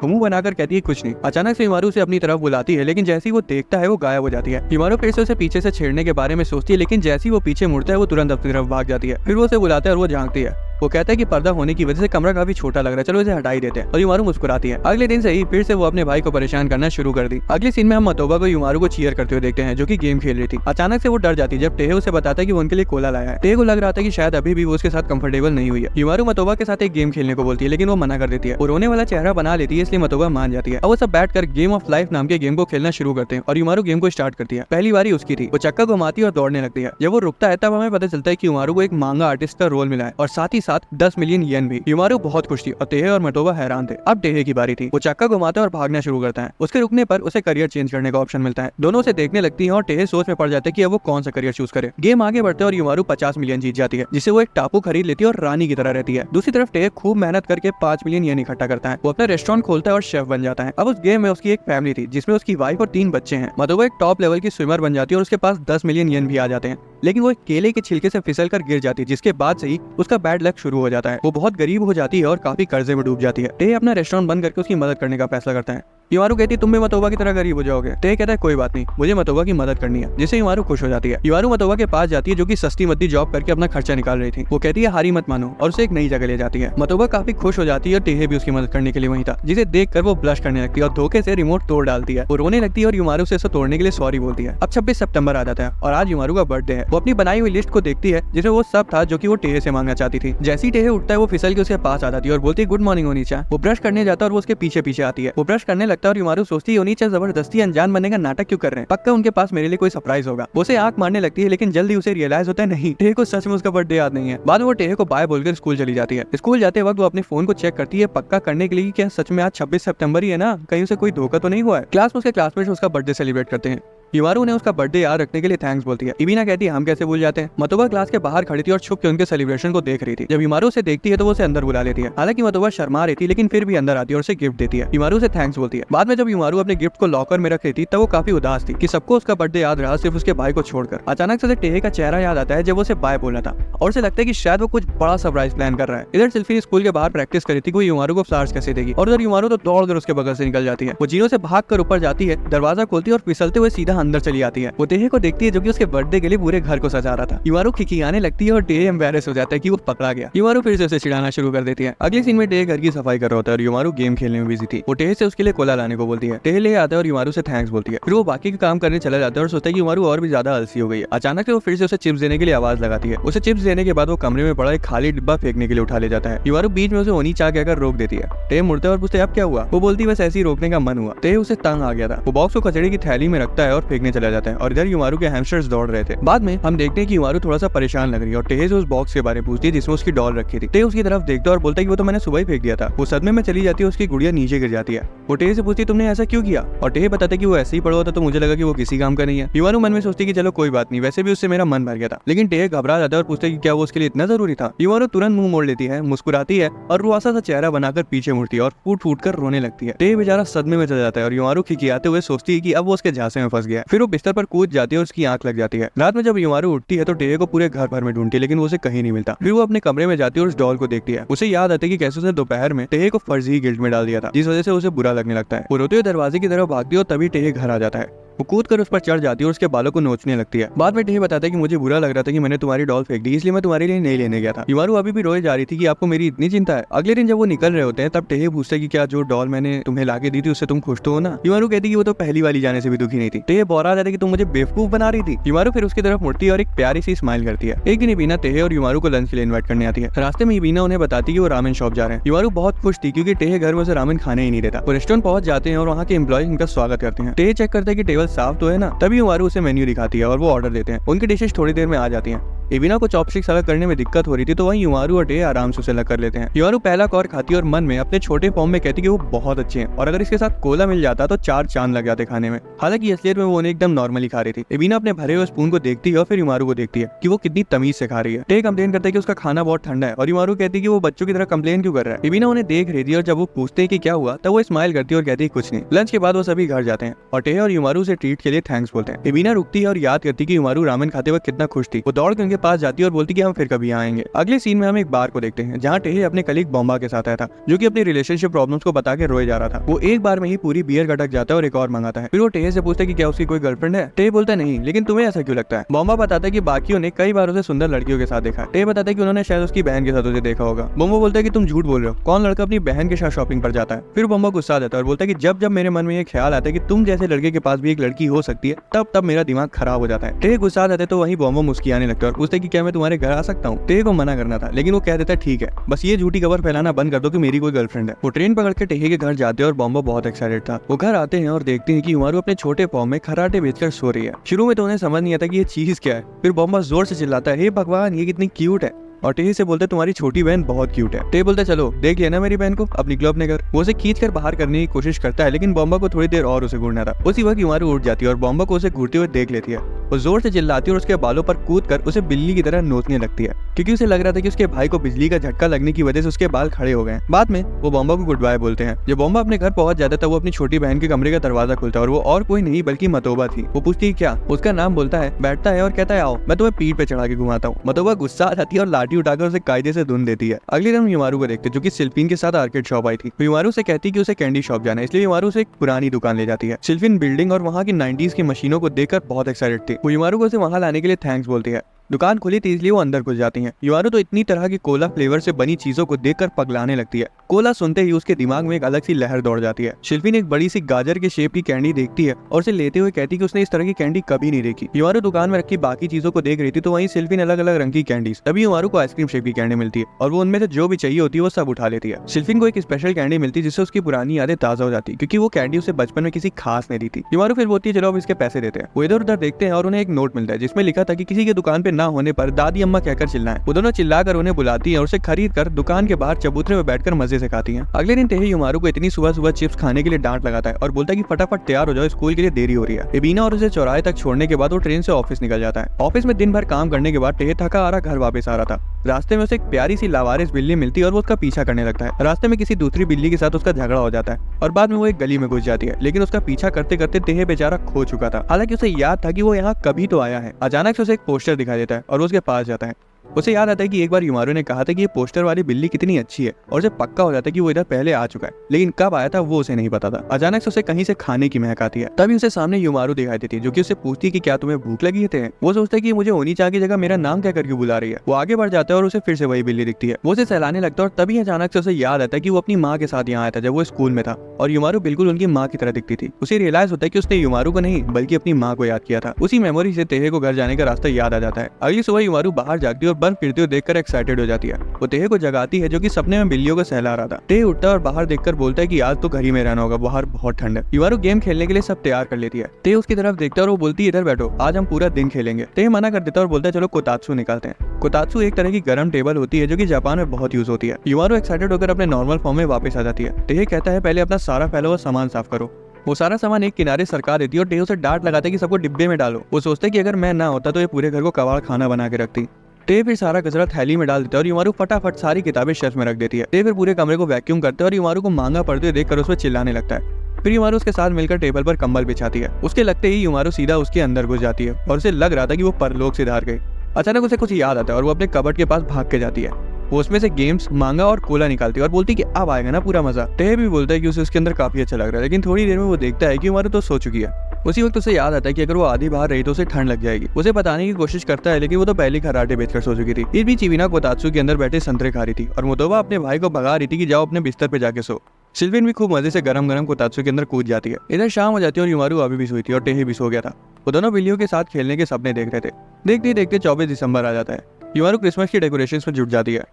मुंह बनाकर कहती है कुछ नहीं। अचानक से युमारू उसे अपनी तरफ बुलाती है लेकिन जैसे ही वो देखता है वो गायब हो जाती है। युमारू फिर से उसे पीछे से छेड़ने के बारे में सोचती है लेकिन जैसे ही वो पीछे मुड़ता है वो तुरंत अपनी तरफ भाग जाती है। फिर वो उसे बुलाता है और वो झांकती है। वो कहता है कि पर्दा होने की वजह से कमरा काफी छोटा लग रहा है, चलो इसे हटा ही देते हैं। और युमारू मुस्कुराती है। अगले दिन से ही फिर से वो अपने भाई को परेशान करना शुरू कर दी। अगले सीन में हम मतोबा को युमारू को चीयर करते हुए देखते हैं जो कि गेम खेल रही थी। अचानक से वो डर जाती है जब टेहे उसे बताता है कि वो उनके लिए कोला लाया है। टेहे को लग रहा था कि शायद अभी भी वो उसके साथ कंफर्टेबल नहीं हुई है। युमारू मतोबा के साथ एक गेम खेलने को बोलती है लेकिन वो मना कर देती है। वो रोने वाला चेहरा बना लेती है इसलिए मतोबा मान जाती है। अब वो सब बैठकर गेम ऑफ लाइफ नाम के गेम को खेलना शुरू करते हैं और युमारू गेम को स्टार्ट करती है। पहली बारी उसकी थी। वो चक्का घुमाती है और दौड़ने लगती है। जब वो रुकता है तब हमें पता चलता है कि युमारू को एक मांगा आर्टिस्ट का रोल मिला है और साथ ही साथ 10 मिलियन येन भी। युमारू बहुत खुश थी और टेहे और मतोबा हैरान थे। अब टेहे की बारी थी। वो चक्का घुमाता है और भागना शुरू करता है। उसके रुकने पर उसे करियर चेंज करने का ऑप्शन मिलता है। दोनों उसे देखने लगती हैं और टेहे सोच में पड़ जाते हैं कि अब वो कौन सा करियर चूज करे। गेम आगे बढ़ते और युमारू 50 मिलियन जीत जाती है जिससे वो एक टापू खरीद लेती है और रानी की तरह रहती है। दूसरी तरफ टेहे खूब मेहनत करके 5 मिलियन येन इकट्ठा करता है। वो अपना रेस्टोरेंट खोलता है और शेफ बन जाता है। अब उस गेम में उसकी एक फैमिली थी जिसमें उसकी वाइफ और 3 बच्चे हैं। मतोबा एक टॉप लेवल की स्विमर बन जाती है और उसके पास 10 मिलियन येन भी आ जाते हैं लेकिन वो एक केले के छिलके से फिसल कर गिर जाती है जिसके बाद से ही उसका बैड लक शुरू हो जाता है। वो बहुत गरीब हो जाती है और काफी कर्जे में डूब जाती है। टेहे अपना रेस्टोरेंट बंद करके उसकी मदद करने का फैसला करता है। युमारू कहती है तुम भी मतोबा की तरह गरीब हो जाओगे। टेहे कहता है कोई बात नहीं, मुझे मतोबा की मदद करनी है, जिससे युमारू खुश हो जाती है। युमारू मतोबा के पास जाती है जो कि सस्ती मद्दी जॉब करके अपना खर्चा निकाल रही थी। वो कहती है हारी मत मानो और उसे एक नई जगह ले जाती है। मतोबा काफी खुश हो जाती है और टेहे भी उसकी मदद करने के लिए वहीं था, जिसे देखकर वो ब्लश करने लगती है और धोखे से रिमोट तोड़ डालती है। वो रोने लगती है और युमारू से इसे तोड़ने के लिए सॉरी बोलती है। अब 26 सितंबर आ जाता है और आज युमारू का बर्थडे है। वो अपनी बनाई हुई लिस्ट को देखती है जिसमें वो सब था जो कि वो टेहे से मांगना चाहती थी। जैसे ही टेहे उठता है वो फिसल के उसके पास आ जाती है और बोलती है गुड मॉर्निंग ओनीचा। वो ब्रश करने जाता है और वो उसके पीछे पीछे आती है। वो ब्रश करने लगता है और युमारू सोचती है ओनीचा जबरदस्ती अनजान बनने का नाटक क्यों कर रहे हैं, पक्का उनके पास मेरे लिए कोई सरप्राइज होगा। वो उसे आंख मारने लगती है लेकिन जल्दी उसे रियलाइज होता है नहीं, टेहे को सच में उसका बर्थडे याद नहीं है। बाद में वो टेहे को बाय बोलकर स्कूल चली जाती है। स्कूल जाते वक्त वो अपने फोन को चेक करती है पक्का करने के लिए कि क्या सच में आज 26 सितंबर ही है ना, कहीं उसे कोई धोखा तो नहीं हुआ है। क्लास में उसके क्लासमेट्स उसका बर्थडे सेलिब्रेट करते हैं। युमारू ने उसका बर्थडे याद रखने के लिए थैंक्स बोलती है। इबीना कहती है हम कैसे भूल जाते हैं। मतोबा क्लास के बाहर खड़ी थी और छुप के उनके सेलिब्रेशन को देख रही थी। जब युमारू उसे देखती है तो वो उसे अंदर बुला लेती है। हालांकि मतोबा शर्मा रही थी लेकिन फिर भी अंदर आती है और उसे गिफ्ट देती है। युमारू उसे थैंक्स बोलती है। बाद में जब युमारू अपने गिफ्ट को लॉकर में रख रही थी तब वो काफी उदास थी कि सबको उसका बर्थडे याद रहा सिर्फ उसके भाई को छोड़कर। अचानक से टेहे का चेहरा याद आता है जब उसे बाय बोलना था और उसे लगता है कि शायद वो कुछ बड़ा सरप्राइज प्लान कर रहा है। इधर सिल्फी स्कूल के बाहर प्रैक्टिस करी थी कि वो युमारू को फ्लावर्स कैसे देगी और उधर युमारू तो दौड़कर उसके बगल से निकल जाती है। वो जीनों से भागकर ऊपर जाती है, दरवाजा खोलती है और फिसलते हुए सीधा अंदर चली आती है। वो टेहे को देखती है जो कि उसके बर्थडे के लिए पूरे घर को सजा रहा था। युमारू खिखियाने लगती है और टेहे एम्बैरेस हो जाता है कि वो पकड़ा गया। युमारू फिर से उसे चिढ़ाना शुरू कर देती है। अगले सीन में टेहे घर की सफाई कर रहा होता है और युमारू गेम खेलने में बिजी थी। वो टेहे से उसके लिए कोला लाने को बोलती है। टेहे ले आता है और युमारू से थैंक्स बोलती है। फिर वो बाकी का काम करने चला जाता है और सोचता है कि युमारू और भी ज्यादा आलसी हो गई है। अचानक से वो फिर से उसे चिप्स देने के लिए आवाज लगाती है। उसे चिप्स देने के बाद वो कमरे में पड़ा एक खाली डिब्बा फेंकने के लिए उठा ले जाता है। युमारू बीच में उसे ओनीचा कहकर रोक देती है। टेहे मुड़ता है और पूछता है अब क्या हुआ। वो बोलती है बस ऐसे ही रोकने का मन हुआ। टेहे उसे तंग आ गया था। वो बॉक्स को कचड़े की थैली में रखता है और फेंकने चला जाता है और इधर युमारू के हैमस्टर्स दौड़ रहे थे। बाद में हम देखते हैं कि युमारू थोड़ा सा परेशान लग रही है और टेहे से उस बॉक्स के बारे में पूछती है जिसमें उसकी डॉल रखी थी। टेहे उसकी तरफ देखता है और बोलता है कि वो तो मैंने सुबह ही फेंक दिया था। वो सदमे में चली जाती है, उसकी गुड़िया नीचे गिर जाती है। वो टेहे से पूछती है तुमने ऐसा क्यों किया और टेहे बताता है कि वो ऐसे ही पड़ा हुआ था तो मुझे लगा कि वो किसी काम का नहीं है। युमारू मन में सोचती है कि चलो कोई बात नहीं, वैसे भी उससे मेरा मन भर गया था। लेकिन टेहे घबरा जाता है और पूछता है कि क्या वो उसके लिए इतना जरूरी था। युमारू तुरंत मुंह मोड़ लेती है, मुस्कुराती है और रुआसा सा चेहरा बनाकर पीछे मुड़ती है और फूट फूट कर रोने लगती है। टेहे बेचारा सदमे में चल जाता है और युमारू खिखियाते हुए सोचती है कि अब वो उसके झांसे में फंस गया। फिर वो बिस्तर पर कूद जाती है और उसकी आंख लग जाती है। रात में जब युमारू उठती है तो टेहे को पूरे घर भर में ढूंढती है लेकिन वो उसे कहीं नहीं मिलता। फिर वो अपने कमरे में जाती है और उस डॉल को देखती है। उसे याद आता है कि कैसे उसने दोपहर में टेहे को फर्जी गिल्ट में डाल दिया था, जिस वजह से उसे बुरा लगने लगता है। वो रोते हुए दरवाजे की तरफ भागती है और तभी टेहे घर आ जाता है। वो कूद कर उस पर चढ़ जाती है और उसके बालों को नोचने लगती है। बाद में टेहे बताता है कि मुझे बुरा लग रहा था कि मैंने तुम्हारी डॉल फेंक दी, इसलिए मैं तुम्हारे लिए नहीं लेने गया था। युमारू अभी भी रोए जा रही थी कि आपको मेरी इतनी चिंता है। अगले दिन जब वो निकल रहे होते हैं तब टेहे पूछता है कि क्या जो डॉल मैंने तुम्हें लाके दी थी उससे तुम खुश तो हो ना। युमारू कहती है कि वो तो पहली वाली जाने से भी दुखी नहीं थी। टेहे बोरा जाता है कि तुम मुझे बेवकूफ बना रही थी। युमारू फिर उसकी तरफ मुड़ती है और एक प्यारी सी स्माइल करती है। एक दिन इबीना टेहे और युमारू को लंच के लिए इन्वाइट करने आती है। रास्ते में इबीना उन्हें बताती है कि वो रामेन शॉप जा रहे हैं। युमारू बहुत खुश थी क्योंकि टेहे घर में उसे रामेन खाने ही नहीं देता। वो रेस्टोरेंट पहुंच जाते हैं और वहाँ के एम्प्लॉय उनका स्वागत करते हैं। टेहे चेक करता है कि टेबल साफ तो है ना। तभी युमारू उसे मेन्यू दिखाती है और वो ऑर्डर देते हैं। उनकी डिशेस थोड़ी देर में आ जाती हैं। एविना को चॉपस्टिक्स अलग करने में दिक्कत हो रही थी तो वहीं युमारू और टेहे आराम से उसे अलग कर लेते हैं। युमारू पहला कौर खाती है और मन में अपने छोटे फॉर्म में कहती कि वो बहुत अच्छे हैं और अगर इसके साथ कोला मिल जाता तो 4 चांद लग जाते खाने में। हालांकि असलियत में वो उन्हें एकदम नॉर्मली खा रही थी। एविना अपने भरे हुए स्पून को देखती है और फिर युमारू को देखती है कि वो कितनी तमीज से खा रही है। टेहे कंप्लेन करता है कि उसका खाना बहुत ठंडा है और युमारू कहती है कि वो बच्चों की तरह कंप्लेन क्यों कर रहा है। एविना उन्हें देख रही थी और जब वो पूछते हैं कि क्या हुआ तब वो स्माइल करती है और कहती है कुछ नहीं। लंच के बाद वो सभी घर जाते हैं और टेहे और युमारू से ट्रीट के लिए थैंक्स बोलते हैं। एविना रुकती है और याद करती है कि युमारू रामेन खाते वक्त कितना खुश थी। वो दौड़ के उनके पास जाती है और बोलती कि हम फिर कभी आएंगे। अगले सीन में हम एक बार को देखते हैं जहाँ टेहे अपने कलीग बॉम्बा के साथ आया था जो कि अपनी रिलेशनशिप प्रॉब्लम्स को बता के रोए जा रहा था। वो एक बार में ही पूरी बियर गटक जाता है और एक और मंगाता है। फिर वो टेहे से पूछता है कि क्या उसकी कोई गर्लफ्रेंड है। टेहे बोलता है नहीं, लेकिन तुम्हें ऐसा क्यों लगता है। बॉम्बा बताता है कि बाकियों ने कई बार उसे सुंदर लड़कियों के साथ देखा। टेहे बताता है कि उन्होंने शायद उसकी बहन के साथ उसे देखा होगा। बॉम्बा बोलता है कि तुम झूठ बोल रहे हो, कौन लड़का अपनी बहन के साथ शॉपिंग पर जाता है। फिर बॉम्बा गुस्सा आ जाता है और बोलता है कि जब जब मेरे मन में ये ख्याल आता है कि तुम जैसे लड़के के पास भी एक लड़की हो सकती है तब तब मेरा दिमाग खराब हो जाता है। टेहे गुस्सा आ जाता है तो वहीं बॉम्बा मुस्कुराने लगता है और पूछता है कि क्या मैं तुम्हारे घर आ सकता हूँ। टेहे को मना करना था लेकिन वो कह देता है ठीक है, बस ये झूठी खबर फैलाना बंद कर दो कि मेरी कोई गर्लफ्रेंड है। वो ट्रेन पकड़ के टेहे के घर जाते हैं और बॉम्बा बहुत एक्साइटेड था। वो घर आते हैं और देखते हैं कि युमारू अपने छोटे फॉर्म में खराटे बेचकर सो रही है। शुरू में तो उन्हें समझ नहीं आता कि ये चीज क्या है। फिर बॉम्बा जोर से चिल्लाता है, हे भगवान ये कितनी क्यूट है। और टेहे से बोलते तुम्हारी छोटी बहन बहुत क्यूट है। टेहे बोलता चलो देख लेना मेरी बहन को, अब निकलो अपने घर। वो उसे खींच कर बाहर करने की कोशिश करता है लेकिन बॉम्बा को थोड़ी देर और उसे घूरना था। उसी वक्त युमारू उठ जाती है और बॉम्बा को उसे घूरते हुए देख लेती है। वो जोर से चिल्लाती है और उसके बालों पर कूद कर उसे बिल्ली की तरह नोचने लगती है क्योंकि उसे लग रहा था कि उसके भाई को बिजली का झटका लगने की वजह से उसके बाल खड़े हो गए। बाद में वो बॉम्बा को गुड बाय बोलते हैं। जब बॉम्बा अपने घर पहुंच जाता है तब वो अपनी छोटी बहन के कमरे का दरवाजा खुलता है और वो और कोई नहीं बल्कि मतोबा थी। वो पूछती है क्या, उसका नाम बोलता है, बैठता है और कहता है आओ मैं तुम्हें पीठ पे चढ़ा के घुमाता हूँ। मतोबा गुस्सा आ जाती है और लाठी उठाकर उसे कायदे से धुन देती है। अगले दिन युमारू को देखते जो कि सिल्फिन के साथ आर्केड शॉप आई थी। युमारू से कहती कि उसे कैंडी शॉप जाना है, इसलिए युमारू उसे एक पुरानी दुकान ले जाती है। सिल्फिन बिल्डिंग और वहाँ की 90s की मशीनों को देखकर बहुत एक्साइटेड थी। वो युमारू को उसे वहाँ लाने के लिए थैंक्स बोलती है। दुकान खुली थी इसलिए वो अंदर घुस जाती हैं। युमारू तो इतनी तरह की कोला फ्लेवर से बनी चीजों को देखकर पगलाने लगती है। कोला सुनते ही उसके दिमाग में एक अलग सी लहर दौड़ जाती है। शिल्पी ने एक बड़ी सी गाजर के शेप की कैंडी देखती है और उसे लेते हुए कहती कि उसने इस तरह की कैंडी कभी नहीं देखी। युमारू दुकान में रखी बाकी चीजों को देख रही थी तो वहीं शिल्पी ने अलग अलग रंग की कैंडीज। तभी युमारू को आइसक्रीम शेप की कैंडी मिलती है और वो उनमें से जो भी चाहिए होती है वो सब उठा लेती है। शिल्पिन को एक स्पेशल कैंडी मिलती है जिससे उसकी पुरानी यादें ताजा हो जाती क्योंकि वो कैंडी उसे बचपन में किसी खास ने दी थी। युमारू फिर बोलती है चलो अब इसके पैसे देते हैं। वो इधर उधर देखते हैं और उन्हें एक नोट मिलता है जिसमें लिखा था कि किसी की दुकान पे ना होने पर दादी अम्मा कहकर चिल्लाएं। वो दोनों चिल्लाकर उन्हें बुलाती हैं और उसे खरीद कर दुकान के बाहर चबूतरे में बैठकर मजे से खाती हैं। अगले दिन टेहे युमारू को इतनी सुबह सुबह चिप्स खाने के लिए डांट लगाता है और बोलता है कि फटाफट तैयार हो जाओ, स्कूल के लिए देरी हो रही है। एविना और उसे चौराहे तक छोड़ने के बाद वो ट्रेन से ऑफिस निकल जाता है। ऑफिस में दिन भर काम करने के बाद टेहे थका आ रहा घर वापस आ रहा था। रास्ते में उसे एक प्यारी सी लावारिस बिल्ली मिलती है और वो उसका पीछा करने लगता है। रास्ते में किसी दूसरी बिल्ली के साथ उसका झगड़ा हो जाता है और बाद में वो एक गली में घुस जाती है लेकिन उसका पीछा करते करते टेहे बेचारा खो चुका था। हालांकि उसे याद था कि वो यहाँ कभी तो आया है। अचानक से उसे एक पोस्टर दिखाई देता है और वो उसके पास जाता है। उसे याद आता है कि एक बार युमारू ने कहा था कि ये पोस्टर वाली बिल्ली कितनी अच्छी है और उसे पक्का हो जाता है कि वो इधर पहले आ चुका है लेकिन कब आया था वो उसे नहीं पता था। अचानक से उसे कहीं से खाने की महक आती है। तभी उसे सामने युमारू दिखाई देती है जो कि उससे पूछती है कि क्या तुम्हें भूख लगी है। वो सोचता है कि मुझे ओनी चाह की जगह मेरा नाम क्या करके बुला रही है। वो आगे बढ़ जाता है और उसे फिर से वही बिल्ली दिखती है। वो उसे सहलाने लगता है और तभी अचानक से उसे याद आता है कि वो अपनी माँ के साथ यहाँ आया था जब वो स्कूल में था और युमारू बिल्कुल उनकी माँ की तरह दिखती थी। उसे रियलाइज होता है कि उसने युमारू को नहीं बल्कि अपनी माँ को याद किया था। उसी मेमोरी से टेहे को घर जाने का रास्ता याद आ जाता है। अगली सुबह युमारू बाहर जाती है और बर्फ गिरते हुए देखकर एक्साइटेड हो जाती है। वो टेहे को जगाती है जो कि सपने में बिल्लियों को सहला रहा था। टेहे उठता है और बाहर देखकर बोलता है कि आज तो घर ही में रहना होगा, बाहर बहुत ठंड है। युमारू गेम खेलने के लिए सब तैयार कर लेती है। टेहे उसकी तरफ देखता है और वो बोलती है इधर बैठो, आज हम पूरा दिन खेलेंगे। टेहे मना कर देता है और बोलता है चलो कोतात्सु निकालते हैं। कोतात्सु एक तरह की गर्म टेबल होती है जो कि जापान में बहुत यूज होती है। युमारू एक्साइटेड होकर अपने नॉर्मल फॉर्म में वापस आ जाती है। टेहे कहता है पहले अपना सारा फैला हुआ सामान साफ करो। वो सारा सामान एक किनारे सरका देती है और टेहे उसे डांट लगाता है कि सबको डिब्बे में डालो। वो सोचते है कि अगर मैं ना होता तो ये पूरे घर को कबाड़ खाना बना के रखती। टेहे फिर सारा कचरा थैली में डाल देता है और युमारू फटाफट सारी किताबें शेल्फ में रख देती है। टेहे फिर पूरे कमरे को वैक्यूम करता है और युमारू को मांगा पड़ते हुए देखकर उस पर चिल्लाने लगता है। फिर युमारू उसके साथ मिलकर टेबल पर कंबल बिछाती है। उसके लगते ही युमारू सीधा उसके अंदर घुस जाती है और उसे लग रहा था कि वो परलोक से धार गई। अचानक उसे कुछ याद आता है और वो अपने कबर्ड के पास भाग के जाती है। वो उसमें से गेम्स, मांगा और कोला निकालती है और बोलती है कि अब आएगा ना पूरा मजा। टेहे भी बोलता है कि उसे उसके अंदर काफी अच्छा लग रहा है लेकिन थोड़ी देर में वो देखता है कि युमारू तो सो चुकी है। उसी वक्त उसे याद आता है कि अगर वो आधी बाहर रही तो उसे ठंड लग जाएगी। उसे बताने की कोशिश करता है लेकिन वो तो पहले खराटे बेचकर सो चुकी थी। इस बीच एविना कोतात्सु के अंदर बैठे संतरे खा रही थी और मोतोबा अपने भाई को भगा रही थी कि जाओ अपने बिस्तर पे जाके सो। शिल्पिन भी खूब मजे से गरम गरम कोतात्सु के अंदर कूद जाती है। इधर शाम हो जाती है और युमारू अभी भी सोई थी और टेहे भी सो गया था। वो दोनों बिल्लियों के साथ खेलने के सपने देख रहे थे। देखते ही देखते 24 दिसंबर आ जाता है। युमारू क्रिसमस की डेकोरेशंस में जुट जाती है।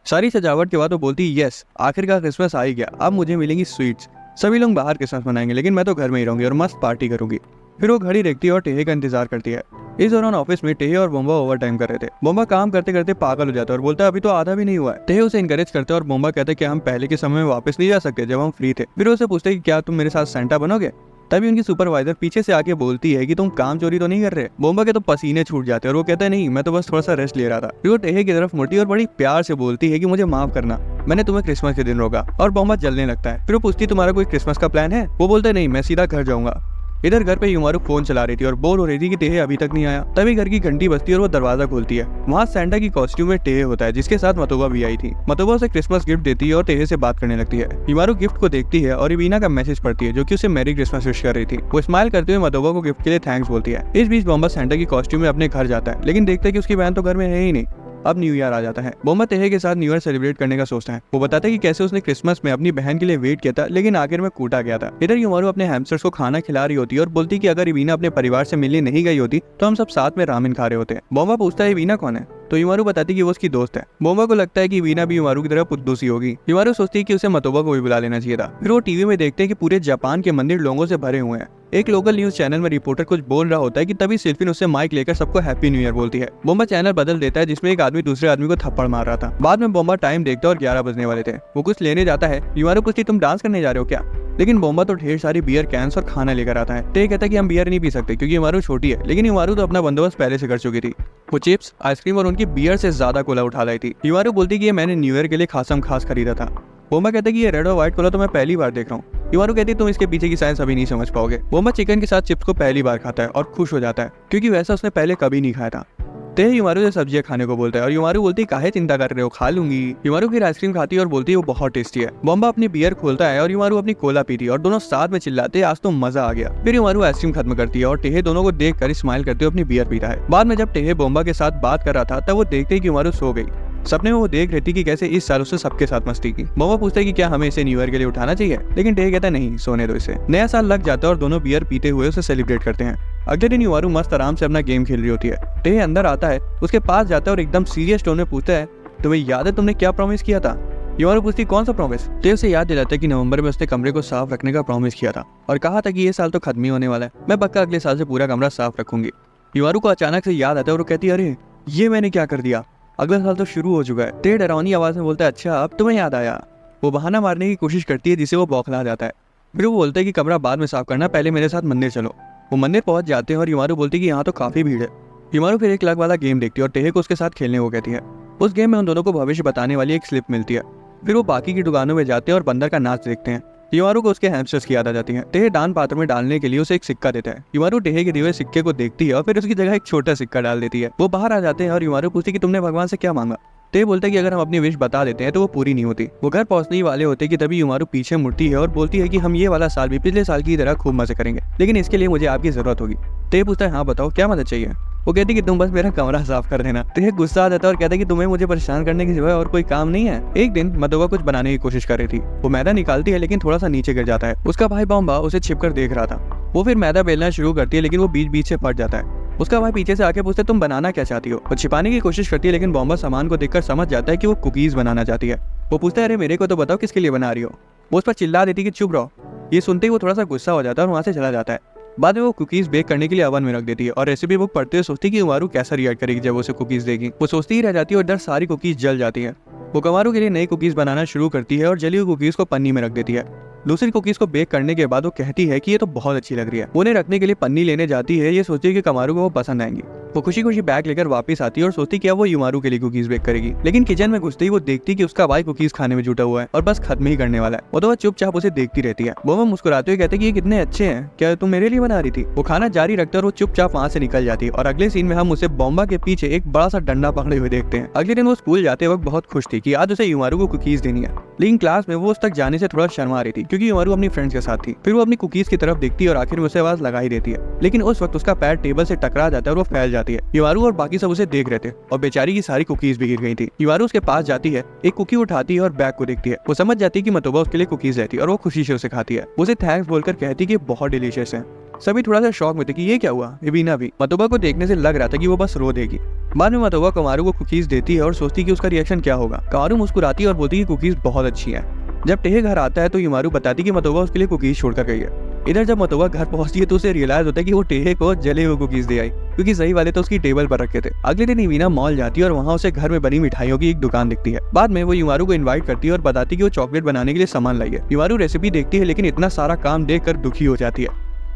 सारी सजावट के बाद वो बोलती है यस आखिरकार क्रिसमस आ ही गया, अब मुझे मिलेंगी स्वीट्स। सभी लोग बाहर क्रिसमस मनाएंगे लेकिन मैं तो घर में ही रहूंगी और मस्त पार्टी करूंगी। फिर वो घड़ी देखती है और टेहे का इंतजार करती है। इस दौरान ऑफिस में टेहे और बोम्बा ओवर टाइम कर रहे थे। बोम्बा काम करते करते पागल हो जाता है और बोलता है अभी तो आधा भी नहीं हुआ है। टेहे उसे इनकरेज करते हैं और बोम्बा कहते हैं कि हम पहले के समय में वापस नहीं जा सकते जब हम फ्री थे। फिर उसे पूछते हैं कि क्या तुम मेरे साथ सेंटा बनोगे। तभी उनकी सुपरवाइजर पीछे से आके बोलती है कि तुम काम चोरी तो नहीं कर रहे। बोम्बा के तो पसीने छूट जाते हैं और वो कहता है नहीं, मैं तो बस थोड़ा सा रेस्ट ले रहा था। फिर वो टेहे की तरफ मुड़ती है और बड़ी प्यार से बोलती है कि मुझे माफ करना, मैंने तुम्हें क्रिसमस के दिन रोका। और बोम्बा जलने लगता है। फिर वो पूछती तुम्हारा कोई क्रिसमस का प्लान है। वो बोलता है नहीं, मैं सीधा घर जाऊंगा। इधर घर पे युमारू फोन चला रही थी और बोर हो रही थी कि टेहे अभी तक नहीं आया। तभी घर की घंटी बजती है और वो दरवाजा खोलती है। वहाँ सैंटा की कॉस्ट्यूम में टेहे होता है जिसके साथ मतोबा भी आई थी। मतोबा उसे क्रिसमस गिफ्ट देती है और टेहे से बात करने लगती है। युमारू गिफ्ट को देखती है और इवीना का मैसेज पढ़ती है जो कि उसे मैरी क्रिसमस विश कर रही थी। वो स्माइल करते हुए मतोबा को गिफ्ट के लिए थैंक्स बोलती है। इस बीच बोम्बा सैंटा की कॉस्ट्यूम में अपने घर जाता है लेकिन देखता है कि उसकी बहन तो घर में है ही नहीं। अब न्यू ईयर आ जाता है। बोम्बा टेहे के साथ न्यू ईयर सेलिब्रेट करने का सोचता है। वो बताता है कि कैसे उसने क्रिसमस में अपनी बहन के लिए वेट किया था लेकिन आखिर में कूटा गया था। इधर युमारू अपने हैमस्टर्स को खाना खिला रही होती है और बोलती कि अगर इवीना अपने परिवार से मिलने नहीं गई होती तो हम सब साथ में रामेन खा रहे होते। बोम्बा पूछता है इवीना कौन है तो युमारू बताती कि वो उसकी दोस्त है। बोम्बा को लगता है कि इवीना भी युमारू की तरह पुद्दूसी होगी। युमारू सोचती है कि उसे मतोबा को भी बुला लेना चाहिए था। फिर वो टीवी में देखते हैं कि पूरे जापान के मंदिर लोगों से भरे हुए हैं। एक लोकल न्यूज चैनल में रिपोर्टर कुछ बोल रहा होता है कि तभी सिल्फिन उससे माइक लेकर सबको हैप्पी न्यू ईयर बोलती है। बोम्बा चैनल बदल देता है जिसमें एक आदमी दूसरे आदमी को थप्पड़ मार रहा था। बाद में बोम्बा टाइम देखता है और 11 बजने वाले थे। वो कुछ लेने जाता है। युमारू पूछती तुम डांस करने जा रहे हो क्या। लेकिन बोम्बा तो ढेर सारी बियर कैंस और खाना लेकर आता है। टे कहता है कि हम बियर नहीं पी सकते क्योंकि युमारू छोटी है, लेकिन युमारू तो अपना बंदोबस्त पहले से कर चुकी थी। वो चिप्स, आइसक्रीम और उनकी बियर से ज्यादा कोला उठा लाई थी। युमारू बोलती कि ये मैंने न्यू ईयर के लिए खासम खास खरीदा था। बोम्बा कहता है कि ये रेड और व्हाइट कोला तो मैं पहली बार देख रहा हूँ। युमारू कहती है तुम इसके पीछे की साइंस अभी नहीं समझ पाओगे। बोम्बा चिकन के साथ चिप्स को पहली बार खाता है और खुश हो जाता है क्योंकि वैसा उसने पहले कभी नहीं खाया था। टेहे युमारू से सब्जियां खाने को बोलता है और युमारू बोलती है काहे चिंता कर रहे हो, खा लूंगी। युमारू फिर आइसक्रीम खाती है और बोलती है वो बहुत टेस्टी है। बोम्बा अपनी बियर खोलता है और युमारू अपनी कोला पीती है और दोनों साथ में चिल्लाते हैं आज तो मजा आ गया। फिर युमारू आइसक्रीम खत्म करती है और टेहे दोनों को देख कर स्माइल करते हुए अपनी बियर पीता है। बाद में जब टेहे बोम्बा के साथ बात कर रहा था तब वो देखते ही कि युमारू सो गई। सपने में वो देख रही थी कि कैसे इस साल उससे सबके साथ मस्ती की। बोम्बा पूछता है कि क्या हमें इसे न्यू ईयर के लिए उठाना चाहिए, लेकिन टेहे कहता है नहीं, सोने दो इसे। नया साल लग जाता है और दोनों बियर पीते हुए उसे सेलिब्रेट करते हैं। अगले दिन युमारू मस्त आराम से अपना गेम खेल रही होती है। टेहे अंदर आता है, उसके पास जाता है और एकदम सीरियस टोन में पूछता है तुम्हें याद है तुमने क्या प्रॉमिस किया था। युमारू पूछती कौन सा प्रॉमिस। टेहे उसे याद दिलाता है कि नवंबर में उसने कमरे को साफ रखने का प्रॉमिस किया था और कहा था कि ये साल तो खत्म ही होने वाला है, मैं पक्का अगले साल से पूरा कमरा साफ रखूंगी। युमारू को अचानक से याद आता है और वो कहती है अरे ये मैंने क्या कर दिया, अगला साल तो शुरू हो चुका है। टेहे डरावनी आवाज में बोलता है अच्छा अब तुम्हें याद आया। वो बहाना मारने की कोशिश करती है जिसे वो बौखला जाता है। फिर वो बोलता है कि कमरा बाद में साफ करना, पहले मेरे साथ मंदिर चलो। वो मंदिर पहुंच जाते हैं और युमारू बोलती है कि यहाँ तो काफी भीड़ है। युमारू फिर 1 लाख वाला गेम देखती है और टेहे को उसके साथ खेलने को कहती है। उस गेम में उन दोनों को भविष्य बताने वाली एक स्लिप मिलती है। फिर वो बाकी की दुकानों में जाते हैं और बंदर का नाच देखते हैं। युमारू को उसके हैमस्टर्स की याद आ जाती है। टेहे दान पात्र में डालने के लिए उसे एक सिक्का देता है। युमारू टेहे के दिए हुए सिक्के को देखती है और फिर उसकी जगह एक छोटा सिक्का डाल देती है। वो बाहर आ जाते हैं और युमारू पूछती कि तुमने भगवान से क्या मांगा। टेहे बोलता है कि अगर हम अपनी विश बता देते हैं तो वो पूरी नहीं होती। वो घर पहुंचने ही वाले होते कि तभी युमारू पीछे मुड़ती है और बोलती है कि हम ये वाला साल भी पिछले साल की तरह खूब मजे करेंगे, लेकिन इसके लिए मुझे आपकी जरूरत होगी। टेहे पूछता है हाँ बताओ क्या मदद चाहिए। वो कहती कि तुम बस मेरा कमरा साफ कर देना। टेहे गुस्सा आ जाता है और कहता है कि तुम्हें मुझे परेशान करने के सिवाय और कोई काम नहीं है। एक दिन मतोबा कुछ बनाने की कोशिश कर रही थी। वो मैदा निकालती है लेकिन थोड़ा सा नीचे गिर जाता है। उसका भाई बोम्बा उसे छिपकर देख रहा था। वो फिर मैदा बेलना शुरू करती है लेकिन वो बीच बीच से फट जाता है। उसका भाई पीछे से आके पूछते तुम बनाना क्या चाहती हो। वो छिपाने की कोशिश करती है लेकिन बोम्बा सामान को देखकर समझ जाता है कि वो कुकीज बनाना चाहती है। वो पूछता है अरे मेरे को तो बताओ किसके लिए बना रही हो। वो उस पर चिल्ला देती कि चुप रहो। ये सुनते ही वो थोड़ा सा गुस्सा हो जाता है और वहाँ से चला जाता है। बाद में वो कुकीज बेक करने के लिए ओवन में रख देती है और रेसिपी बुक पढ़ते हुए सोचती कि युमारू कैसा रिएक्ट करेगी जब उसे कुकीज देगी। वो सोचती ही रह जाती है और इधर सारी कुकीज जल जाती है। वो कमारू के लिए नई कुकीज बनाना शुरू करती है और जली हुई कुकीज को पन्नी में रख देती है। दूसरी कुकीज को बेक करने के बाद वो कहती है कि ये तो बहुत अच्छी लग रही है। वो उन्हें रखने के लिए पन्नी लेने जाती है। ये सोचती है कि कमारू को वो पसंद आएंगी। वो खुशी खुशी बैग लेकर वापस आती है और सोचती कि अब वो युमारू के लिए कुकीज बेक करेगी। लेकिन किचन में घुसते ही वो देखती कि उसका भाई कुकीज खाने में जुटा हुआ है और बस खत्म ही करने वाला है। वो तो चुपचाप उसे देखती रहती है। वो मुस्कुराते हुए कहते कि ये कितने अच्छे हैं, क्या तुम मेरे लिए बना रही थी। वो खाना जारी रखते और वो चुपचाप वहाँ से निकल जाती है। और अगले सीन में हम उसे बोम्बा के पीछे एक बड़ा सा डंडा पकड़े हुए देखते हैं। अगले दिन वो स्कूल जाते वक्त बहुत खुश थी कि आज उसे युमारू को कुकीज देनी है, लेकिन क्लास में वो उस तक जाने से थोड़ा शर्मा रही थी क्योंकि युमारू अपनी फ्रेंड्स के साथ थी। फिर वो अपनी कुकीज की तरफ देखती है और आखिर में उसे आवाज लगा ही देती है, लेकिन उस वक्त उसका पैर टेबल से टकरा जाता है और वो फैल जाती है। युमारू और बाकी सब उसे देख रहे थे और बेचारी की सारी कुकीज भी गिर गई थी। युमारू उसके पास जाती है, एक कुकी उठाती है और बैग को देखती है। वो समझ जाती है कि मतोबा उसके लिए कुकीज लेती है और वो खुशी से उसे खाती है। वो उसे थैंक्स बोलकर कहती कि बहुत डिलीशियस है। सभी थोड़ा सा शॉक में थे कि ये क्या हुआ। इवीना भी मतोबा को देखने से लग रहा था कि वो बस रो देगी। बाद में मतोबा कमारू को कुकीज देती है और सोचती कि उसका रिएक्शन क्या होगा। कमारू मुस्कुराती है और बोलती है कि कुकीज बहुत अच्छी है। जब टेहे घर आता है तो युमारू बताती कि मतोबा उसके लिए कुकीज छोड़कर गई है। इधर जब मतोबा घर पहुंचती है तो उसे रियलाइज होता है कि वो टेहे को जले हुए कुकीज दे आई, क्योंकि सही वाले तो उसकी टेबल पर रखे थे। अगले दिन इवीना मॉल जाती है और वहाँ उसे घर में बनी मिठाइयों की एक दुकान दिखती है। बाद में वो युमारू को इन्वाइट करती है और बताती है कि वो चॉकलेट बनाने के लिए सामान लाई है। युमारू रेसिपी देखती है लेकिन इतना सारा काम देखकर दुखी हो जाती है।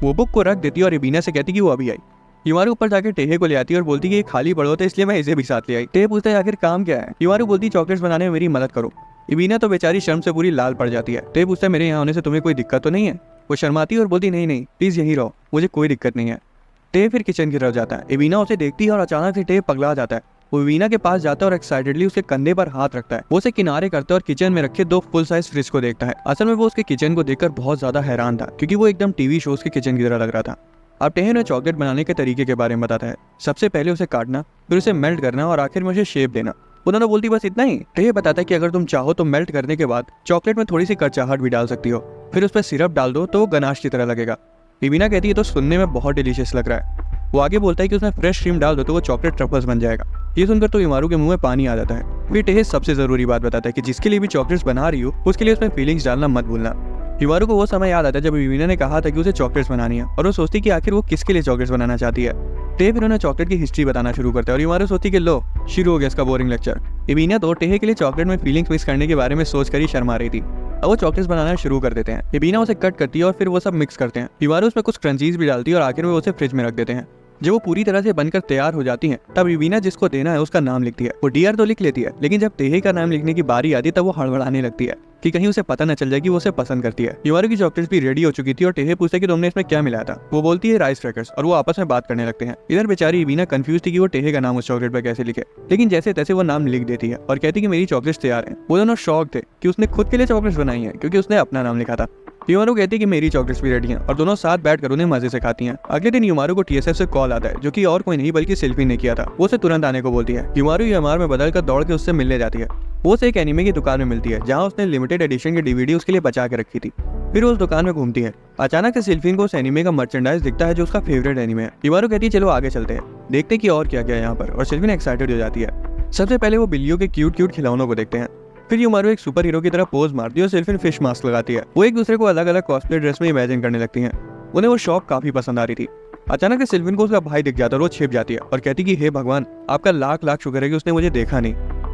वो बुक को रख देती है और इवीना से कहती है कि वो अभी आई। युमारू ऊपर जाकर टेहे को ले आती है और बोलती है कि ये खाली पड़ा होता है इसलिए मैं इसे भी साथ ले आई। टेहे पूछता है आखिर काम क्या है। युमारू बोलती है चॉकलेट्स बनाने में मेरी मदद करो। इवीना तो बेचारी शर्म से पूरी लाल पड़ जाती है। टेहे पूछता है मेरे यहाँ होने से तुम्हें कोई दिक्कत तो नहीं है। वो शर्माती है और बोलती नहीं नहीं प्लीज यहीं रहो, मुझे कोई दिक्कत नहीं है। टे फिर किचन की तरफ जाता है। इवीना उसे देखती है और अचानक से टे पगला जाता है। वो इवीना के पास जाता है और एक्साइटेडली उसके कंधे पर हाथ रखता है। वो उसे किनारे करता है और किचन में रखे 2 फुल साइज फ्रिज को देखता है। असल में वो उसके किचन को देखकर बहुत ज्यादा हैरान था, क्योंकि वो एकदम टीवी शोज के किचन की तरह लग रहा था। अब टेहे ने चॉकलेट बनाने के तरीके के बारे में बताता है। सबसे पहले उसे काटना, फिर उसे मेल्ट करना और आखिर में उसे शेप देना। वो दोनों बोलती बस इतना ही। टेहे बताता है कि अगर तुम चाहो तो मेल्ट करने के बाद चॉकलेट में थोड़ी सी कड़चाहट भी डाल सकती हो, फिर उस पर सिरप डाल दो तो वो गनाश की तरह लगेगा। इवीना कहती है तो सुनने में बहुत डिलीशियस लग रहा है। वो आगे बोलता है कि उसमें फ्रेश क्रीम डाल दो तो वो चॉकलेट ट्रफल्स बन जाएगा। ये सुनकर तो युमारू के मुंह में पानी आ जाता है। फिर टेहे सबसे जरूरी बात बताता है कि जिसके लिए भी चॉकलेट्स बना रही हो उसके लिए उसमें फीलिंग्स डालना मत भूलना। युमारू को वो समय याद आता है जब इवीना ने कहा था कि उसे चॉकलेट्स बनानी है, और वो सोचती कि आखिर वो किसके लिए चॉकलेट्स बनाना चाहती है। टेहे फिर उन्हें चॉकलेट की हिस्ट्री बताना शुरू करता है और युमारू सोचती कि लो शुरू हो गया इसका बोरिंग लेक्चर। इवीना तो टेहे के लिए चॉकलेट में फीलिंग्स मिक्स करने के बारे में सोचकर ही शर्मा रही थी। अब वो चॉकलेट्स बनाना शुरू कर देते हैं। इवीना उसे कट करती है और फिर वो सब मिक्स करते हैं। युमारू उसमें कुछ क्रंचीज भी डालती है और आखिर में उसे फ्रिज में रख देते हैं। जब वो पूरी तरह से बनकर तैयार हो जाती हैं, तब इवीना जिसको देना है उसका नाम लिखती है। वो डियर तो लिख लेती है, लेकिन जब टेहे का नाम लिखने की बारी आती है तब वो हड़बड़ाने लगती है कि कहीं उसे पता न चल जाए कि वो उसे पसंद करती है। युमारू की चॉकलेट्स भी रेडी हो चुकी थी और टेहे पूछता है कि तुमने इसमें क्या मिलाया था। वो बोलती है राइस क्रैकर्स, और वो आपस में बात करने लगते हैं। इधर बेचारी इवीना कंफ्यूज थी कि वो टेहे का नाम उस चॉकलेट पर कैसे लिखे, लेकिन जैसे तैसे वो नाम लिख देती है और कहती है कि मेरी चॉकलेट्स तैयार हैं। वो दोनों शौक थे कि उसने खुद के लिए चॉकलेट्स बनाई है, क्योंकि उसने अपना नाम लिखा था। युमारू कहती है कि मेरी चॉकलेट्स भी रेडी हैं, और दोनों साथ बैठकर उन्हें मजे से खाती हैं। अगले दिन युमारू को टीएसएफ से कॉल आता है, जो कि और कोई नहीं बल्कि सेल्फी ने किया था। वो उसे तुरंत आने को बोलती है। युमारू ईएमआर में बदलकर दौड़ के उससे मिलने जाती है। वो उसे एक एनिमे की दुकान में मिलती है, जहाँ उसने लिमिटेड एडिशन की डीवीडी उसके लिए बचा के रखी थी। फिर वो उस दुकान में घूमती है। अचानक से सिल्फिन को उस एनिमे का मर्चेंडाइज दिखता है जो उसका फेवरेट एनिमे है। युमारू कहती है चलो आगे चलते हैं, देखते कि और क्या क्या है यहाँ पर, और सिल्फिन एक्साइटेड हो जाती है। सबसे पहले वो बिल्लियों के क्यूट क्यूट खिलौनों को देखते हैं। फिर युमारू एक सुपर हीरो की तरह पोज मारती है और सिल्फिन फिश मास्क लगाती है। वो एक दूसरे को अलग अलग कॉस्प्ले ड्रेस में इमेजिन करने लगती हैं। उन्हें वो शॉप काफी पसंद आ रही थी। अचानक से सिल्फिन को उसका भाई दिख जाता है और वो छिप जाती है और कहती कि हे भगवान, आपका लाख लाख शुक्र है कि उसने मुझे देखा नहीं।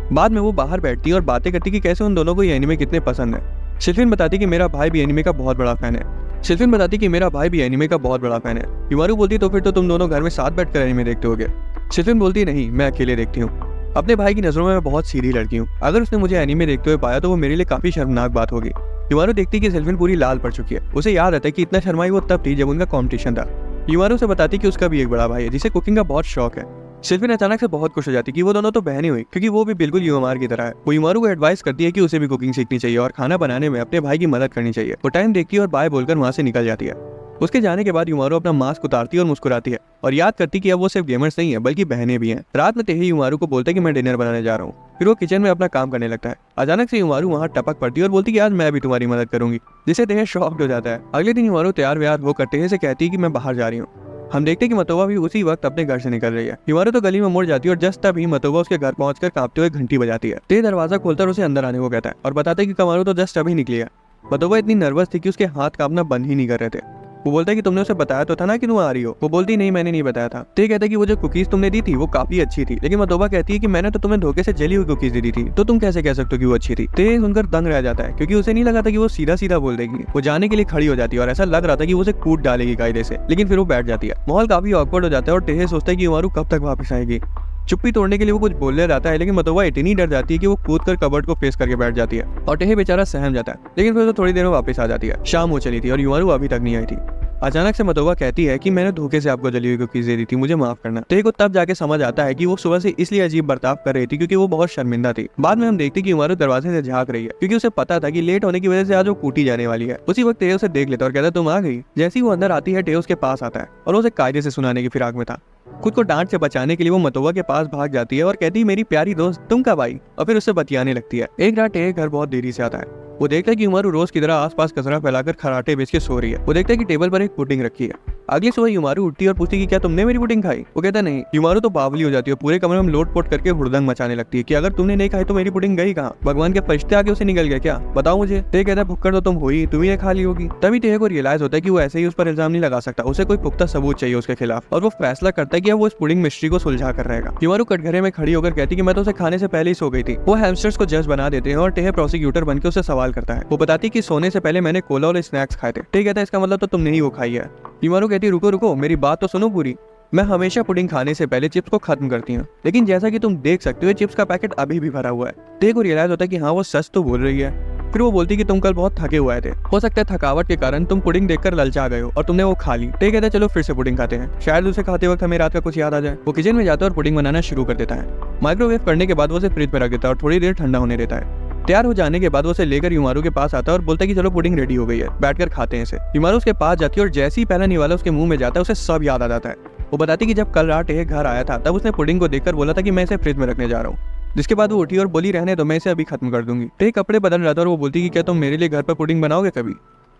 बाद में वो बाहर बैठती है और बातें करती कि कैसे उन दोनों को ये एनिमे कितने पसंद है। सिल्फिन बताती कि मेरा भाई भी एनिमे का बहुत बड़ा फैन है। युमारू बोलती तो फिर तो तुम दोनों घर में साथ बैठकर एनिमे देखते होगे। सिल्फिन बोलती नहीं, मैं अकेले देखती हूँ। अपने भाई की नजरों में मैं बहुत सीधी लड़की हूँ। अगर उसने मुझे एनीमे देखते हुए पाया तो वो मेरे लिए काफी शर्मनाक बात होगी। युमारू देखती कि सिल्फिन पूरी लाल पड़ चुकी है। उसे याद आता है कि इतना शर्माई वो तब थी जब उनका कंपटीशन था। युमारू से बताती कि उसका भी एक बड़ा भाई है जिसे कुकिंग का बहुत शौक है। सिल्फिन अचानक से बहुत खुश हो जाती कि वो दोनों तो बहनें हुई, क्योंकि वो भी बिल्कुल युमार की तरह है। वो युमारू को एडवाइस करती है कि उसे भी कुकिंग सीखनी चाहिए और खाना बनाने में अपने भाई की मदद करनी चाहिए। वो टाइम देखती है और बाय बोलकर वहाँ से निकल जाती है। उसके जाने के बाद युमारू अपना मास्क उतारती है और मुस्कुराती है और याद करती कि अब वो सिर्फ गेमर्स नहीं है बल्कि बहनें भी हैं। रात में टेहे युमारू को बोलता है कि मैं डिनर बनाने जा रहा हूँ। फिर वो किचन में अपना काम करने लगता है। अचानक से युमारू वहाँ टपक पड़ती है और बोलती कि आज मैं भी तुम्हारी मदद करूंगी, जिससे टेहे शॉक्ड हो जाता है। अगले दिन युमारू तैयार व्यार होकर टेहे से कहती है कि मैं बाहर जा रही हूँ। हम देखते हैं कि मतोबा भी उसी वक्त अपने घर से निकल रही है। युमारू तो गली में मुड़ जाती है और जस्ट तभी मतोबा उसके घर पहुंचकर कांपते हुए घंटी बजाती है। टेहे दरवाजा खोलकर उसे अंदर आने को कहता है और बताता है कि कमारू तो जस्ट अभी निकली है। मतोबा इतनी नर्वस थी कि उसके हाथ कांपना बंद ही नहीं कर रहे थे। वो बोलता है कि तुमने उसे बताया तो था ना कि तुम आ रही हो। वो बोलती नहीं, मैंने नहीं बताया था। ते कहता है कि वो जो कुकीज तुमने दी थी वो काफी अच्छी थी, लेकिन मतोबा कहती है कि मैंने तो तुम्हें धोखे से जली हुई कुकीज दी थी, तो तुम कैसे कह सकते हो कि वो अच्छी थी। ते सुनकर दंग रह जाता है, क्योंकि उसे नहीं लगा था कि वो सीधा सीधा बोल देगी। वो जाने के लिए खड़ी हो जाती है और ऐसा लग रहा था कि वो उसे कूद डालेगी कायदे से, लेकिन फिर वो बैठ जाती है। माहौल काफी ऑकवर्ड हो जाता है और टेहे सोचता है कि युमारू कब तक वापस आएगी। चुप्पी तोड़ने के लिए वो कुछ बोलने जाता है, लेकिन मतोबा इतनी डर जाती है कि वो कूद कर कबर्ड को फेस करके बैठ जाती है और टेहे बेचारा सहम जाता है। लेकिन फिर तो थोड़ी देर में वापस आ जाती है। शाम हो चली थी और युमारू अभी तक नहीं आई थी। अचानक से मतोबा कहती है कि मैंने धोखे से आपको जली हुई कुकीज दे दी थी, मुझे माफ करना। टेहे को तब जाके समझ आता है कि वो सुबह से इसलिए अजीब बर्ताव कर रही थी क्योंकि वो बहुत शर्मिंदा थी। बाद में हम देखते कि युमारू दरवाजे से झांक रही है, क्योंकि उसे पता था कि लेट होने की वजह से आज वो कूटी जाने वाली है। उसी वक्त टेहे उसे देख लेता और कहता तुम आ गई। जैसी वो अंदर आती है टेहे उसके पास आता है और उसे कायदे से सुनाने की फिराक में था। खुद को डांट से बचाने के लिए वो मतोबा के पास भाग जाती है और कहती है मेरी प्यारी दोस्त तुम कब आई, और फिर उससे बतियाने लगती है। एक रात टेहे घर बहुत देरी से आता है। वो देखता है कि युमारू रोज की तरह आसपास कचरा फैलाकर खराटे बेच के सो रही है। वो देखता है कि टेबल पर एक पुडिंग रखी है। अगली सुबह युमारू उठती है और पूछती कि क्या तुमने मेरी पुडिंग खाई। वो कहता नहीं। युमारू तो बावली हो जाती है, पूरे कमरे में लोट पोट करके हुड़दंग मचाने लगती है कि अगर तुमने नहीं खाई तो मेरी पुडिंग गई कहाँ? भगवान के फरिश्ते आके उसे निकल गया क्या? बताओ मुझे। टे कहता है भुक्कड़ तो तुम हुई, तुम ही खा ली होगी। तभी टे को रियलाइज होता है कि वो ऐसे ही उस पर इल्जाम नहीं लगा सकता, उसे कोई पुख्ता सबूत चाहिए उसके खिलाफ, और वो फैसला करता है कि वो इस पुडिंग मिस्ट्री को सुलझा कर रहेगा। युमारू कटघरे में खड़ी होकर कहती कि मैं तो उसे खाने से पहले ही सो गई थी। वो हैमस्टर्स को जज बना देते हैं और टे प्रोसिक्यूटर बनकर उसे सवाल करता है। वो बताती कि सोने से पहले मैंने कोला और स्नैक्स खाए थे। टे कहता है इसका मतलब तो तुमने ही वो खाई है। युमारू कहती रुको रुको, मेरी बात तो सुनो पूरी। मैं हमेशा पुडिंग खाने से पहले चिप्स को खत्म करती हूँ, लेकिन जैसा कि तुम देख सकते हो चिप्स का पैकेट अभी भी भरा हुआ है। टे को रियलाइज होता है कि हाँ वो सच तो बोल रही है। फिर वो बोलती कि तुम कल बहुत थके हुए थे, हो सकता है थकावट के कारण तुम पुडिंग देखकर ललचा गए हो और तुमने वो खा ली। टे कहता है चलो फिर से पुडिंग खाते हैं, शायद उसे खाते वक्त हमें रात का कुछ याद आ जाए। वो किचन में जाता है और पुडिंग बनाना शुरू कर देता है। माइक्रोवेव करने के बाद वो उसे फ्रिज में रख देता है और थोड़ी देर ठंडा होने देता है। तैयार हो जाने के बाद वो उसे लेकर युमारू के पास आता है और बोलता है कि चलो पुडिंग रेडी हो गई है, बैठकर खाते हैं इसे। युमारू उसके पास जाती है और जैसे ही पहला निवाला उसके मुंह में जाता है उसे सब याद आ जाता है। वो बताती कि जब कल रात टे घर आया था तब उसने पुडिंग को देखकर बोला था कि मैं इसे फ्रिज में रखने जा रहा हूँ, जिसके बाद वो उठी और बोली रहने दो, मैं इसे अभी खत्म कर दूंगी। टे कपड़े बदल रहा था और वो बोलती कि क्या तुम मेरे लिए घर पर पुडिंग बनाओगे कभी?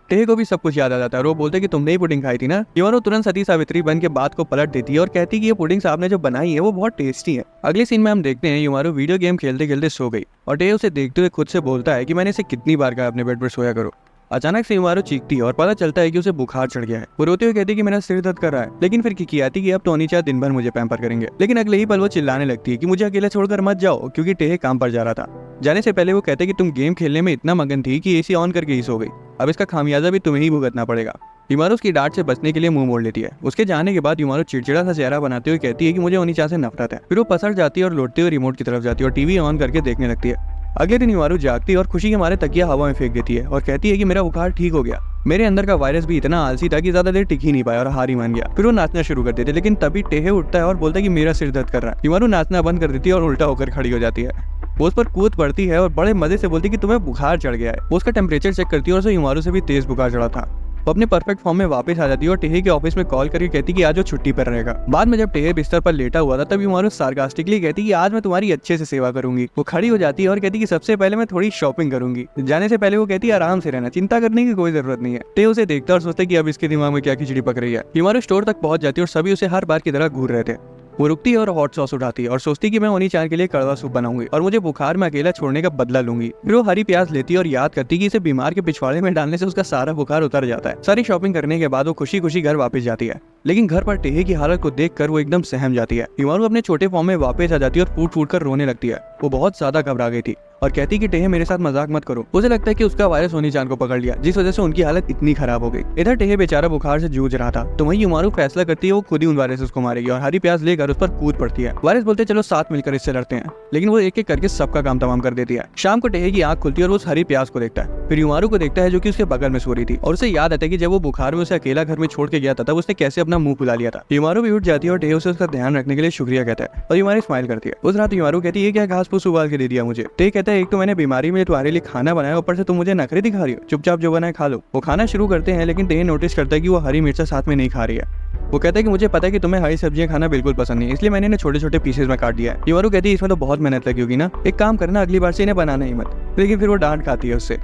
टे को भी सब कुछ याद आ जाता है और वो बोलते कि तुमने ही पुडिंग खाई थी ना। युमारू तुरंत सती सावित्री बन के बात को पलट देती है और कहती है कि ये पुडिंग आपने जो बनाई है वो बहुत टेस्टी है। अगले सीन में हम देखते हैं युमारू वीडियो गेम खेलते खेलते सो गई और टे उसे देखते हुए खुद से बोलता है कि मैंने इसे कितनी बार कहा अपने बेड पर सोया करो। अचानक से युमारू चीखती है और पता चलता है कि उसे बुखार चढ़ गया है। वो रोते हुए कहती है कि मेरा सिर दर्द कर रहा है, लेकिन फिर किकियाती कि अब टोनी चाचा दिन भर मुझे पैम्पर करेंगे। लेकिन अगले ही पल वो चिल्लाने लगती है कि मुझे अकेला छोड़कर मत जाओ, क्योंकि टेहे काम पर जा रहा था। जाने से पहले वो कहते कि तुम गेम खेलने में इतना मगन थी कि एसी ऑन करके ही सो गई, अब इसका खामियाजा भी तुम्हें ही भुगतना पड़ेगा। युमारू उसकी डांट से बचने के लिए मुंह मोड़ लेती है। उसके जाने के बाद युमारू चिड़चिड़ा सा चेहरा बनाते हुए कहती है कि मुझे ओनीचा से नफरत है। फिर वो पसर जाती है और लौटते हुए रिमोट की तरफ जाती है और टीवी ऑन करके देखने लगती है। अगले दिन युमारू जागती है और खुशी के मारे तकिया हवा में फेंक देती है और कहती है कि मेरा बुखार ठीक हो गया। मेरे अंदर का वायरस भी इतना आलसी था कि ज्यादा देर टिक ही नहीं पाया और हार ही मान गया। फिर वो नाचना शुरू कर देते, लेकिन तभी टेहे उठता है और बोलता है कि मेरा सिर दर्द कर रहा है। युमारू नाचना बंद कर देती है और उल्टा होकर खड़ी हो जाती है। वो उस पर कूद पड़ती है और बड़े मजे से बोलती है कि तुम्हें बुखार चढ़ गया है। वो उसका टेम्परेचर चेक करती है और उसे युमारू से भी तेज बुखार चढ़ा था। वो अपने परफेक्ट फॉर्म में वापस आ जाती है और टेहे के ऑफिस में कॉल करके कहती कि आज वो छुट्टी पर रहेगा। बाद में जब टेहे बिस्तर पर लेटा हुआ था तब युमारू सार्कास्टिकली कहती कि आज मैं तुम्हारी अच्छे से सेवा करूंगी। वो खड़ी हो जाती है और कहती कि सबसे पहले मैं थोड़ी शॉपिंग करूंगी। जाने से पहले वो कहती है आराम से रहना, चिंता करने की कोई जरूरत नहीं है। टेहे उसे देखता और सोचता कि अब इसके दिमाग में क्या खिचड़ी पक रही है। युमारू स्टोर तक पहुंच जाती है और सभी उसे हर बार की तरह घूर रहे थे। वो रुकती है और हॉट सॉस उठाती है और सोचती कि मैं ओनी चार के लिए कड़वा सूप बनाऊंगी और मुझे बुखार में अकेला छोड़ने का बदला लूंगी। फिर वो हरी प्याज लेती है और याद करती कि इसे बीमार के पिछवाड़े में डालने से उसका सारा बुखार उतर जाता है। सारी शॉपिंग करने के बाद वो खुशी खुशी घर वापस जाती है, लेकिन घर पर टेहे की हालत को देखकर वो एकदम सहम जाती है। युमारू अपने छोटे फॉर्म में वापस आ जाती है और फूट फूट कर रोने लगती है। वो बहुत ज्यादा घबरा गई थी और कहती कि टेहे मेरे साथ मजाक मत करो। उसे लगता है कि उसका वायरस ओनी चान को पकड़ लिया, जिस वजह से उनकी हालत इतनी खराब हो गई। इधर टेहे बेचारा बुखार से जूझ रहा था तो वहीं युमारू फैसला करती है वो खुद ही उन वायरस को मारेगी और हरी प्याज लेकर उस पर कूद पड़ती है। वायरस बोलते चलो साथ मिलकर इससे लड़ते हैं, लेकिन वो एक एक करके सबका काम तमाम कर देती है। शाम को टेहे की आंख खुलती है और वो उस हरी प्याज को देखता है। फिर युमारू को देखता है जो कि उसके बगल में सो रही थी और उसे याद आता है कि जब वो बुखार में उसे अकेला घर में छोड़ के गया था तब उसने कैसे अपना मुंह फुला लिया था। युमारू भी उठ जाती है और टेहे उसे उसका ध्यान रखने के लिए शुक्रिया कहता है और युमारू स्माइल करती है। उस रात युमारू कहती है क्या घास फूस उबाल के दे दिया मुझे। टेहे कहता है एक तो मैंने बीमारी में तुम्हारे लिए खाना बनाया, ऊपर से तुम मुझे नखरे दिखा रही हो, चुपचाप जो बनाए खा लो। वो खाना शुरू करते हैं लेकिन टेहे नोटिस करता है कि वो हरी मिर्चा साथ में नहीं खा रही है। वो कहता है कि मुझे पता है कि तुम्हें हरी सब्जियां खाना बिल्कुल पसंद नहीं, इसलिए मैंने इन्हें छोटे छोटे पीसेस में काट दिया है। युमारू कहती है इसमें तो बहुत मेहनत लगी होगी ना, एक काम करना अगली बार से इन्हें बनाना ही मत। लेकिन फिर वो डांट खाती है उससे,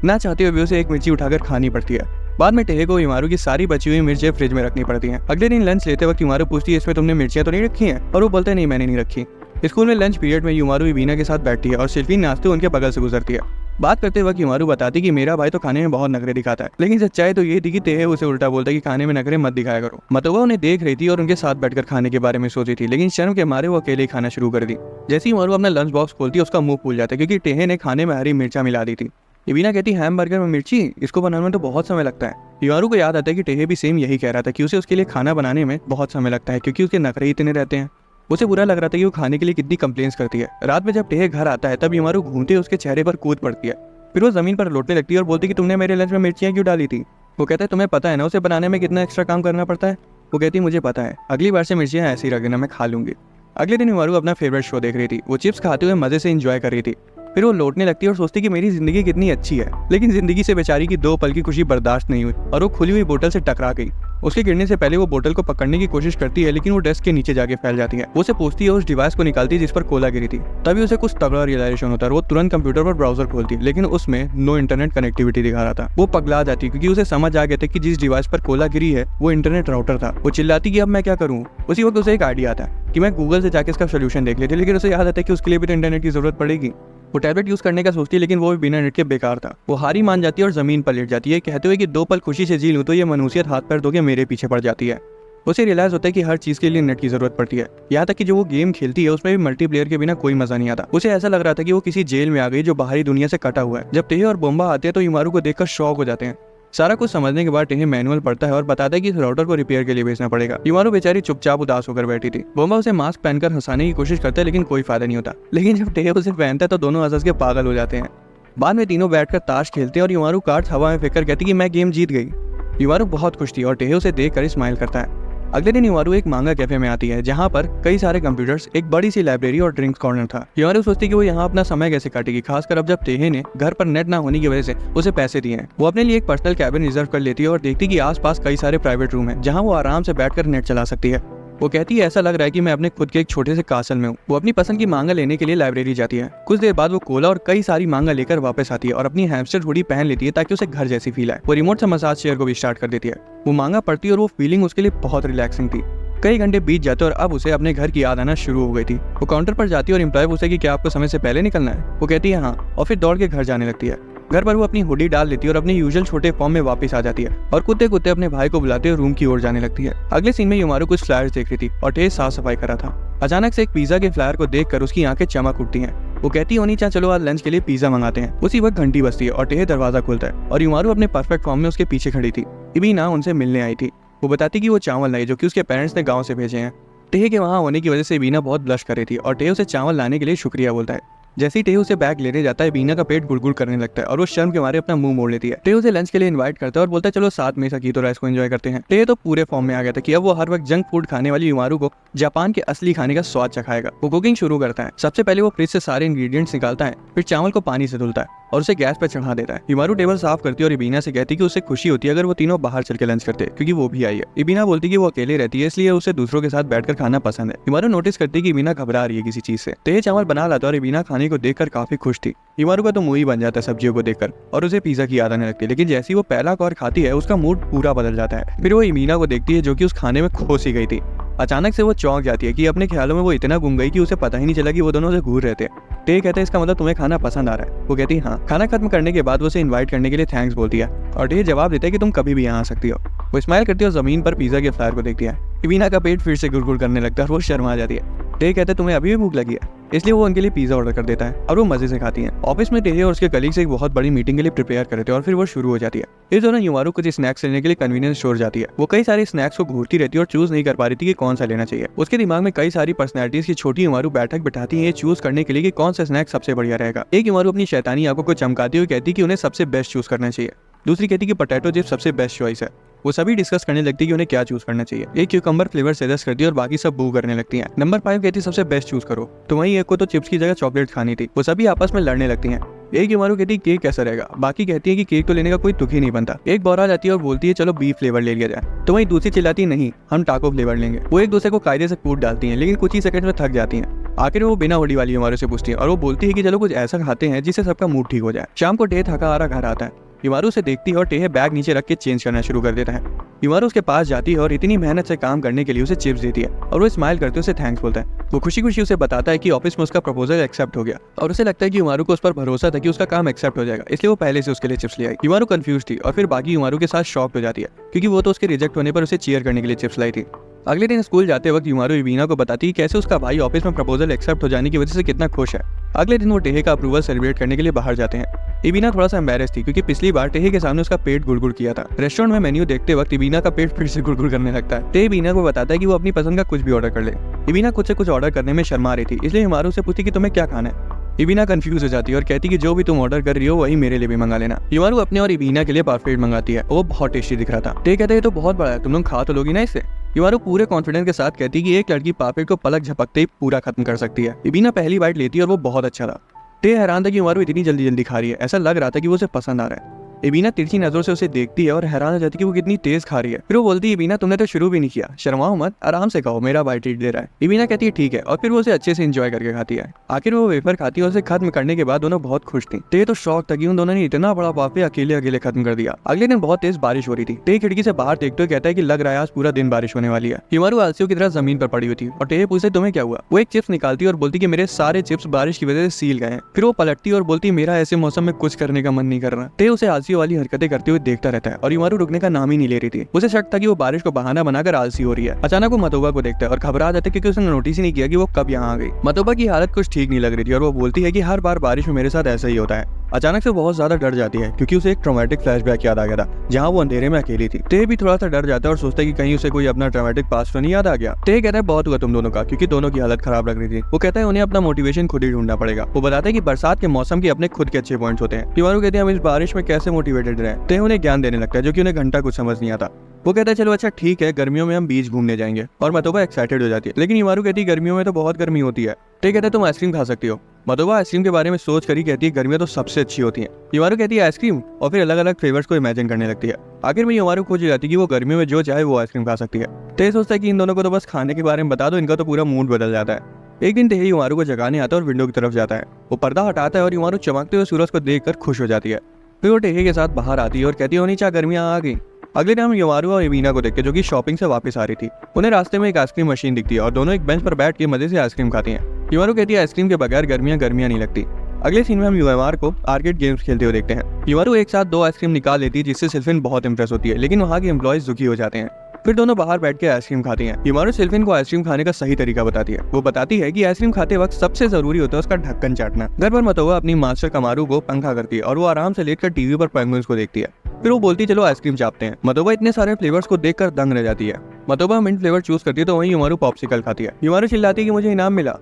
ना चाहते हुए भी उसे एक मिर्ची उठाकर खानी पड़ती है। बाद में टेहे को युमारू की सारी बची हुई मिर्चें फ्रिज में रखनी पड़ती हैं। अगले दिन लंच लेते वक्त युमारू पूछती है इसमें तुमने मिर्चियां तो नहीं रखी हैं, और वो बोलते नहीं मैंने नहीं रखी। स्कूल में लंच पीरियड में युमारू वीना के साथ बैठती है और शिल्पी नाचते उनके बगल से गुजरती है। बात करते वक्त युमारू बताती कि मेरा भाई तो खाने में बहुत नखरे दिखाता है, लेकिन सच्चाई तो ये थी कि टेहे उसे उल्टा बोलता है कि खाने में नखरे मत दिखाया करो। मतोबा उन्हें देख रही थी और उनके साथ बैठकर खाने के बारे में सोच रही थी, लेकिन शर्म के मारे वो अकेले ही खाना शुरू कर दी। जैसे ही युमारू अपना लंच बॉक्स खोलती है उसका मुंह फूल जाता है क्योंकि टेहे ने खाने में हरी मिर्चा मिला दी थी। वीना कहती हैमबर्गर में मिर्ची, इसको बनाने में तो बहुत समय लगता है। युमारू को याद आता है कि टेहे भी सेम यही कह रहा था कि उसे उसके लिए खाना बनाने में बहुत समय लगता है क्योंकि उसके नखरे ही इतने रहते हैं। उसे बुरा लग रहा था कि वो खाने के लिए कितनी कंप्लेंट्स करती है। रात में जब टेहे घर आता है तब युमारू घूमते उसके चेहरे पर कूद पड़ती है। फिर वो जमीन पर लौटने लगती है और बोलती कि तुमने मेरे लंच में मिर्चियां क्यों डाली थी। वो कहता है तुम्हें पता है ना उसे बनाने में कितना एक्स्ट्रा काम करना पड़ता है। वो कहती है मुझे पता है, अगली बार से मिर्चियां ऐसी ही रख देना, मैं खा लूंगी। अगले दिन युमारू अपना फेवरेट शो देख रही थी। वो चिप्स खाते हुए मजे से एंजॉय कर रही थी। फिर वो लौटने लगती है और सोचती कि मेरी जिंदगी कितनी अच्छी है, लेकिन जिंदगी से बेचारी की 2 पल की खुशी बर्दाश्त नहीं हुई और वो खुली हुई बोतल से टकरा गई। उसके गिरने से पहले वो बोतल को पकड़ने की कोशिश करती है, लेकिन वो डेस्क के नीचे जाके फैल जाती है। वो उसे पूछती है, उस डिवाइस को निकालती है जिस पर कोला गिरी थी। तभी उसे कुछ तगड़ा रियलाइजेशन होता है। वो तुरंत कंप्यूटर पर ब्राउजर खोलती है, लेकिन उसमें नो इंटरनेट कनेक्टिविटी दिखा रहा था। वो पगला जाती है क्योंकि उसे समझ आ गया था कि जिस डिवाइस पर कोला गिरी है वो इंटरनेट राउटर था। वो चिल्लाती कि अब मैं क्या करूँ। उसी वक्त उसे एक आइडिया आता है कि मैं गूगल से जाके इसका सोल्यूशन देख लेती, लेकिन उसे याद आता है कि उसके लिए भी तो इंटरनेट की जरूरत पड़ेगी। वो टैबलेट यूज करने का सोचती है, लेकिन वो भी बिना नेट के बेकार था। वो हारी मान जाती है और जमीन पर लेट जाती है, कहते हुए कि 2 पल खुशी से जी लूं तो ये मनुष्यत हाथ पैर धो के मेरे पीछे पड़ जाती है। उसे रियलाइज होता है कि हर चीज के लिए नेट की जरूरत पड़ती है। यहाँ तक कि जो वो गेम खेलती है उसमें भी मल्टीप्लेयर के बिना कोई मजा नहीं आता। उसे ऐसा लग रहा था कि वो किसी जेल में आ गई जो बाहरी दुनिया से कटा हुआ है। जब तेहे और बोम्बा आते हैं तो हिमारू को देखकर शॉक हो जाते हैं। सारा कुछ समझने के बाद टेहे मैनुअल पढ़ता है और बताता है कि इस राउटर को रिपेयर के लिए भेजना पड़ेगा। हिमारू बेचारी चुपचाप उदास होकर बैठी थी। बोम्बा उसे मास्क पहनकर हंसाने की कोशिश करता है, लेकिन कोई फायदा नहीं होता। लेकिन जब टेहे उसे पहनता है तो दोनों हंस के पागल हो जाते हैं। बाद में तीनों बैठकर ताश खेलते हैं और हिमारू कार्ड्स हवा में फेंककर कहती कि मैं गेम जीत गई। हिमारू बहुत खुश थी और टेहे उसे देखकर स्माइल करता है। अगले दिन हिमारू एक मांगा कैफे में आती है, जहाँ पर कई सारे कंप्यूटर्स, एक बड़ी सी लाइब्रेरी और ड्रिंक्स कॉर्नर था। हिमारू सोचती कि वो यहाँ अपना समय कैसे काटेगी, खासकर अब जब टेहे ने घर पर नेट ना होने की वजह से उसे पैसे दिए हैं। वो अपने लिए एक पर्सनल कैबिन रिजर्व कर लेती है और देखती कि आसपास कई सारे प्राइवेट रूम हैं, जहाँ वो आराम से बैठकर नेट चला सकती है। वो कहती है ऐसा लग रहा है कि मैं अपने खुद के एक छोटे से कासल में हूँ। वो अपनी पसंद की मांगा लेने के लिए लाइब्रेरी जाती है। कुछ देर बाद वो कोला और कई सारी मांगा लेकर वापस आती है और अपनी हैमस्टर हुडी पहन लेती है ताकि उसे घर जैसी फील आए। वो रिमोट से मसाज चेयर को भी स्टार्ट कर देती है। वो मांगा पढ़ती है और वो फीलिंग उसके लिए बहुत रिलैक्सिंग थी। कई घंटे बीत जाते और अब उसे अपने घर की याद आना शुरू हो गई थी। वो काउंटर पर जाती है और एम्प्लॉय पूछता है कि क्या आपको समय से पहले निकलना है। वो कहती है हाँ, और फिर दौड़ के घर जाने लगती है। घर पर वो अपनी हुडी डाल लेती है और अपने यूजुअल छोटे फॉर्म में वापस आ जाती है और कुत्ते कुत्ते अपने भाई को बुलाते हुए रूम की ओर जाने लगती है। अगले सीन में हिमारू कुछ फ्लायर्स देख रही थी और टेहे साफ सफाई कर रहा था। अचानक से एक पिज्जा के फ्लायर को देखकर उसकी आंखें चमक उठती हैं। वो कहती है ओनीचा चलो आज लंच के लिए पिज्जा मंगाते हैं। उसी वक्त घंटी बजती है और टेहे दरवाजा खोलता है और हिमारू अपने परफेक्ट फॉर्म में उसके पीछे खड़ी थी। इबीना उनसे मिलने आई थी। वो बताती कि वो चावल लाई जो कि उसके पेरेंट्स ने गाँव से भेजे हैं। टेहे के वहाँ होने की वजह से बीना बहुत ब्लश कर रही थी और टेहे उसे चावल लाने के लिए शुक्रिया बोलता है। जैसे ही टेहे उसे बैग लेने जाता है, बीना का पेट गुड़गुड़ करने लगता है और वो शर्म के मारे अपना मुंह मोड़ लेती है। टेहे उसे लंच के लिए इनवाइट करता है और बोलता है चलो साथ में सकीतो राइस को एंजॉय करते हैं। टेहे तो पूरे फॉर्म में आ गया था कि अब वो हर वक्त जंक फूड खाने वाली हिमारू को जापान के असली खाने का स्वाद चखाएगा। वो कुकिंग शुरू करता है। सबसे पहले वो फ्रिज से सारे इंग्रेडिएंट्स निकालता है, फिर चावल को पानी से धुलता है और उसे गैस पर चढ़ा देता है। हिमारू टेबल साफ करती है और इबीना से कहती कि उसे खुशी होती है अगर वो तीनों बाहर चल के लंच करते, क्योंकि वो भी आई है। इबीना बोलती कि वो अकेले रहती है, इसलिए उसे दूसरों के साथ बैठकर खाना पसंद है। हिमारू नोटिस करती है कि इबीना घबरा रही है किसी चीज से। टेहे चावल बना लाता है और इबीना खाने को देखकर काफी खुश थी। हिमारू का तो मुंह ही बन जाता है सब्जियों को देखकर और उसे पिज्जा की याद आने लगती है। लेकिन जैसे ही वो पहला कौर खाती है उसका मूड पूरा बदल जाता है। फिर वो इबीना को देखती है जो कि उस खाने में खो सी गई थी। अचानक से वो चौंक जाती है कि अपने ख्यालों में वो इतना गुम गई कि उसे पता ही नहीं चला कि वो दोनों से घूर रहे थे। टे कहते हैं इसका मतलब तुम्हें खाना पसंद आ रहा है। वो कहती है हाँ। खाना खत्म करने के बाद वो उसे इनवाइट करने के लिए थैंक्स बोलती है और टे जवाब देता है कि तुम कभी भी यहाँ आ सकती हो। वो स्माइल करती है और जमीन पर पिज्जा के फ्लायर को देखती है। इबीना का पेट फिर से गुड़गुड़ करने लगता है और वो शर्मा जाती है। टे कहते हैं तुम्हें अभी भी भूख लगी है, इसलिए वो उनके लिए पिज्जा ऑर्डर कर देता है और वो मजे से खाती हैं। ऑफिस में टेहे और उसके कलीग्स एक बहुत बड़ी मीटिंग के लिए प्रिपेयर कर रहे थे और फिर वो शुरू हो जाती है। इस दौरान हिमारू कुछ स्नैक्स लेने के लिए कन्वीनियंस स्टोर जाती है। वो कई सारे स्नैक्स को घूरती रहती है और चूज नहीं कर पा रही थी कि कौन सा लेना चाहिए। उसके दिमाग में कई सारी पर्सनैलिटीज की छोटी हिमारू बैठक बिठाती है ये चूज करने के लिए कि कौन सा स्नैक सबसे बढ़िया रहेगा। एक हिमारू अपनी शैतानी आंखों को चमकाती हुई कहती कि उन्हें सबसे बेस्ट चूज करना चाहिए। दूसरी कहती कि पोटैटो चिप्स सबसे बेस्ट चॉइस है। वो सभी डिस्कस करने लगती है कि उन्हें क्या चूज करना चाहिए। एक क्यूकम्बर फ्लेवर सजेस्ट करती है और बाकी सब बू करने लगती हैं। नंबर 5 कहती सबसे बेस्ट चूज करो, तो वहीं एक को तो चिप्स की जगह चॉकलेट खानी थी। वो सभी आपस में लड़ने लगती हैं। एक हिमारू कहती केक कैसा रहेगा, बाकी कहती है कि केक तो लेने का कोई तुक ही नहीं बनता। एक बौरा जाती है और बोलती है चलो बीफ फ्लेवर ले लिया जाए, तो वहीं दूसरी चिल्लाती नहीं हम टाको फ्लेवर लेंगे। वो एक दूसरे को कायदे से कूट डालती हैं, लेकिन कुछ ही सेकंड में थक जाती हैं। आखिर वो बिना हुडी वाली हिमारू से पूछती है और वो बोलती है कि चलो कुछ ऐसा खाते हैं जिससे सबका मूड ठीक हो जाए। शाम को टेहे थका हारा घर आता है। हिमारू उसे देखती है और टेहे बैग नीचे रख के चेंज करना शुरू कर देता है। हिमारू उसके पास जाती है और इतनी मेहनत से काम करने के लिए उसे चिप्स देती है और वो स्माइल करते हुए उसे थैंक्स बोलता है। वो खुशी खुशी उसे बताता है कि ऑफिस में उसका प्रपोजल एक्सेप्ट हो गया और उसे लगता है कि हिमारू को उस पर भरोसा था कि उसका काम एक्सेप्ट हो जाएगा, इसलिए वो पहले से उसके लिए चिप्स ले आई। हिमारू कंफ्यूज थी और फिर बाकी हिमारू के साथ शॉक हो जाती है क्योंकि वो तो उसके रिजेक्ट होने पर उसे चीयर करने के लिए चिप्स लाई थी। अगले दिन स्कूल जाते वक्त हिमारू इबीना को बताती है कैसे उसका भाई ऑफिस में प्रपोजल एक्सेप्ट हो जाने की वजह से कितना खुश है। अगले दिन वो टेहे का अप्रूवल सेलिब्रेट करने के लिए बाहर जाते हैं। इबीना थोड़ा सा एम्बैरेस थी क्योंकि पिछली बार टेहे के सामने उसका पेट गुड़गुड़ किया था। रेस्टोरेंट में मेन्यू देखते वक्त इबीना का पेट फिर से गुड़गुड़ करने लगता है। टेहे इबीना को बताता है कि वो अपनी पसंद का कुछ भी ऑर्डर कर ले। इबीना खुद से कुछ ऑर्डर करने में शर्मा रही थी, इसलिए हिमारू से पूछती कि तुम्हें क्या खाना है। इबीना कंफ्यूज हो जाती है और कहती कि जो भी तुम ऑर्डर कर रही हो वही मेरे लिए भी मंगा लेना। हिमारू अपने और इबीना के लिए परफेक्ट मंगाती है, वो बहुत टेस्टी दिख रहा था। टे कहते हैं तो बहुत बड़ा है, तुम लोग खा तो लोगी ना इससे। हिमारू पूरे कॉन्फिडेंस के साथ कहती कि एक लड़की पापलेट को पलक झपकते ही पूरा खत्म कर सकती है। इबीना पहली बाइट लेती है और वो बहुत अच्छा था। टे हैरान था कि हिमारू इतनी जल्दी जल्दी खा रही है, ऐसा लग रहा था कि वो उसे पसंद आ रहा है। एबीना तिरछी नजरों से उसे देखती है और हैरान हो जाती है कि वो कितनी तेज खा रही है। फिर वो बोलती है, एबीना तुमने तो शुरू भी नहीं किया, शर्माओ मत, आराम से खाओ, मेरा भाई ट्रीट दे रहा है। एबीना कहती है ठीक है, और फिर वो उसे अच्छे से एंजॉय करके खाती है। आखिर वो वेफर खाती है और उसे खत्म करने के बाद दोनों बहुत खुश थी। टे तो शौक था कि उन दोनों ने इतना बड़ा पापे अकेले अकेले खत्म कर दिया। अगले दिन बहुत तेज बारिश हो रही थी। टे खिड़की से बाहर देखते हुए कहता है कि लग रहा है आज पूरा दिन बारिश होने वाली है। हिमारू आलसियों की तरह जमीन पर पड़ी हुई थी और टे पूछे तुम्हें क्या हुआ। वो एक चिप्स निकालती और बोलती कि मेरे सारे चिप्स बारिश की वजह से सील गए हैं। फिर वो पलटती और बोलती मेरा ऐसे मौसम में कुछ करने का मन नहीं कर रहा। टे उसे आलसी वाली हरकतें करते हुए देखता रहता है और हिमारू रुकने का नाम ही नहीं ले रही थी। उसे शक था कि वो बारिश को बहाना बनाकर आलसी हो रही है। अचानक वो मतोबा को देखता है और घबरा जाता है क्योंकि उसने नोटिस ही नहीं किया कि वो कब यहाँ आ गई। मतोबा की हालत कुछ ठीक नहीं लग रही थी और वो बोलती है कि हर बार बारिश में मेरे साथ ऐसा ही होता है। अचानक से बहुत ज्यादा डर जाती है क्योंकि उसे एक ट्रॉमेटिक फ्लैशबैक याद आ गया था जहाँ वो अंधेरे में अकेली थी। टे भी थोड़ा सा डर जाता है और सोचता है कि कहीं उसे कोई अपना ट्रॉमेटिक पास्ट तो नहीं याद आ गया। टे कहता है बहुत हुआ तुम दोनों का, क्योंकि दोनों की हालत खराब लग रही थी। वो कहता है उन्हें अपना मोटिवेशन खुद ही ढूंढना पड़ेगा। वो बताता है कि बरसात के मौसम के अपने खुद के अच्छे पॉइंट्स होते हैं। हिमारू कहते हैं हम इस बारिश में कैसे मोटिवेटेड रहे। टे उन्हें ज्ञान देने लगता है जो कि उन्हें घंटा कुछ समझ नहीं आता। वो कहता है चलो अच्छा ठीक है, गर्मियों में हम बीच घूमने जाएंगे, और मतोबा एक्साइटेड हो जाती है। लेकिन हिमारू कहती है गर्मियों में तो बहुत गर्मी होती है। टे कहता है तुम आइसक्रीम खा सकती हो। मतोबा आइसक्रीम के बारे में सोच कर ही कहती है गर्मियां तो सबसे अच्छी होती हैं। हिमारू कहती है आइसक्रीम, और फिर अलग अलग फ्लेवर्स को इमेजिन करने लगती है। आखिर में हिमारू खोज जाती है कि वो गर्मियों में जो चाहे वो आइसक्रीम खा सकती है। टे सोचता है कि इन दोनों को तो बस खाने के बारे में बता दो, इनका तो पूरा मूड बदल जाता है। एक दिन टे हिमारू को जगाने आता है और विंडो की तरफ जाता है। वो पर्दा हटाता है और हिमारू चमकते हुए सूरज को देखकर खुश हो जाती है। फिर वो टेहे के साथ बाहर आती है और कहती है ओनीचा गर्मियां आ गई। अगले दिन हम हिमारू और एबीना को देखते जो कि शॉपिंग से वापस आ रही थी। उन्हें रास्ते में एक आइसक्रीम मशीन दिखती है और दोनों एक बेंच पर बैठ के मजे से आइसक्रीम खाती हैं। हिमारू कहती है आइसक्रीम के बगैर गर्मियां नहीं लगती। अगले सीन में हम यूएमआर को आर्केड गेम्स खेलते हुए देखते हैं। हिमारू एक साथ 2 आइसक्रीम निकाल लेती है जिससे सिल्फिन बहुत इंप्रेस होती है, लेकिन वहाँ के एम्प्लॉयज दुखी हो जाते हैं। फिर दोनों बाहर बैठ के आइसक्रीम खाती हैं। हिमारू सिल्फिन को आइसक्रीम खाने का सही तरीका बताती है। वो बताती है कि आइसक्रीम खाते वक्त सबसे जरूरी होता है उसका ढक्कन चाटना। घर पर मतोबा अपनी मास्टर कमारू को पंखा करती है और वो आराम से लेटकर टीवी पर पेंगुइन्स को देखती है। फिर वो बोलती चलो आइसक्रीम चापते हैं। मतोबा इतने सारे फ्लेवर्स को देखकर दंग रह जाती है। मतोबा मिंट फ्लेवर चूज करती है तो वहीं हिमारू पॉप्सिकल खाती है। हिमारू चिल्लाती है कि मुझे इनाम मिला।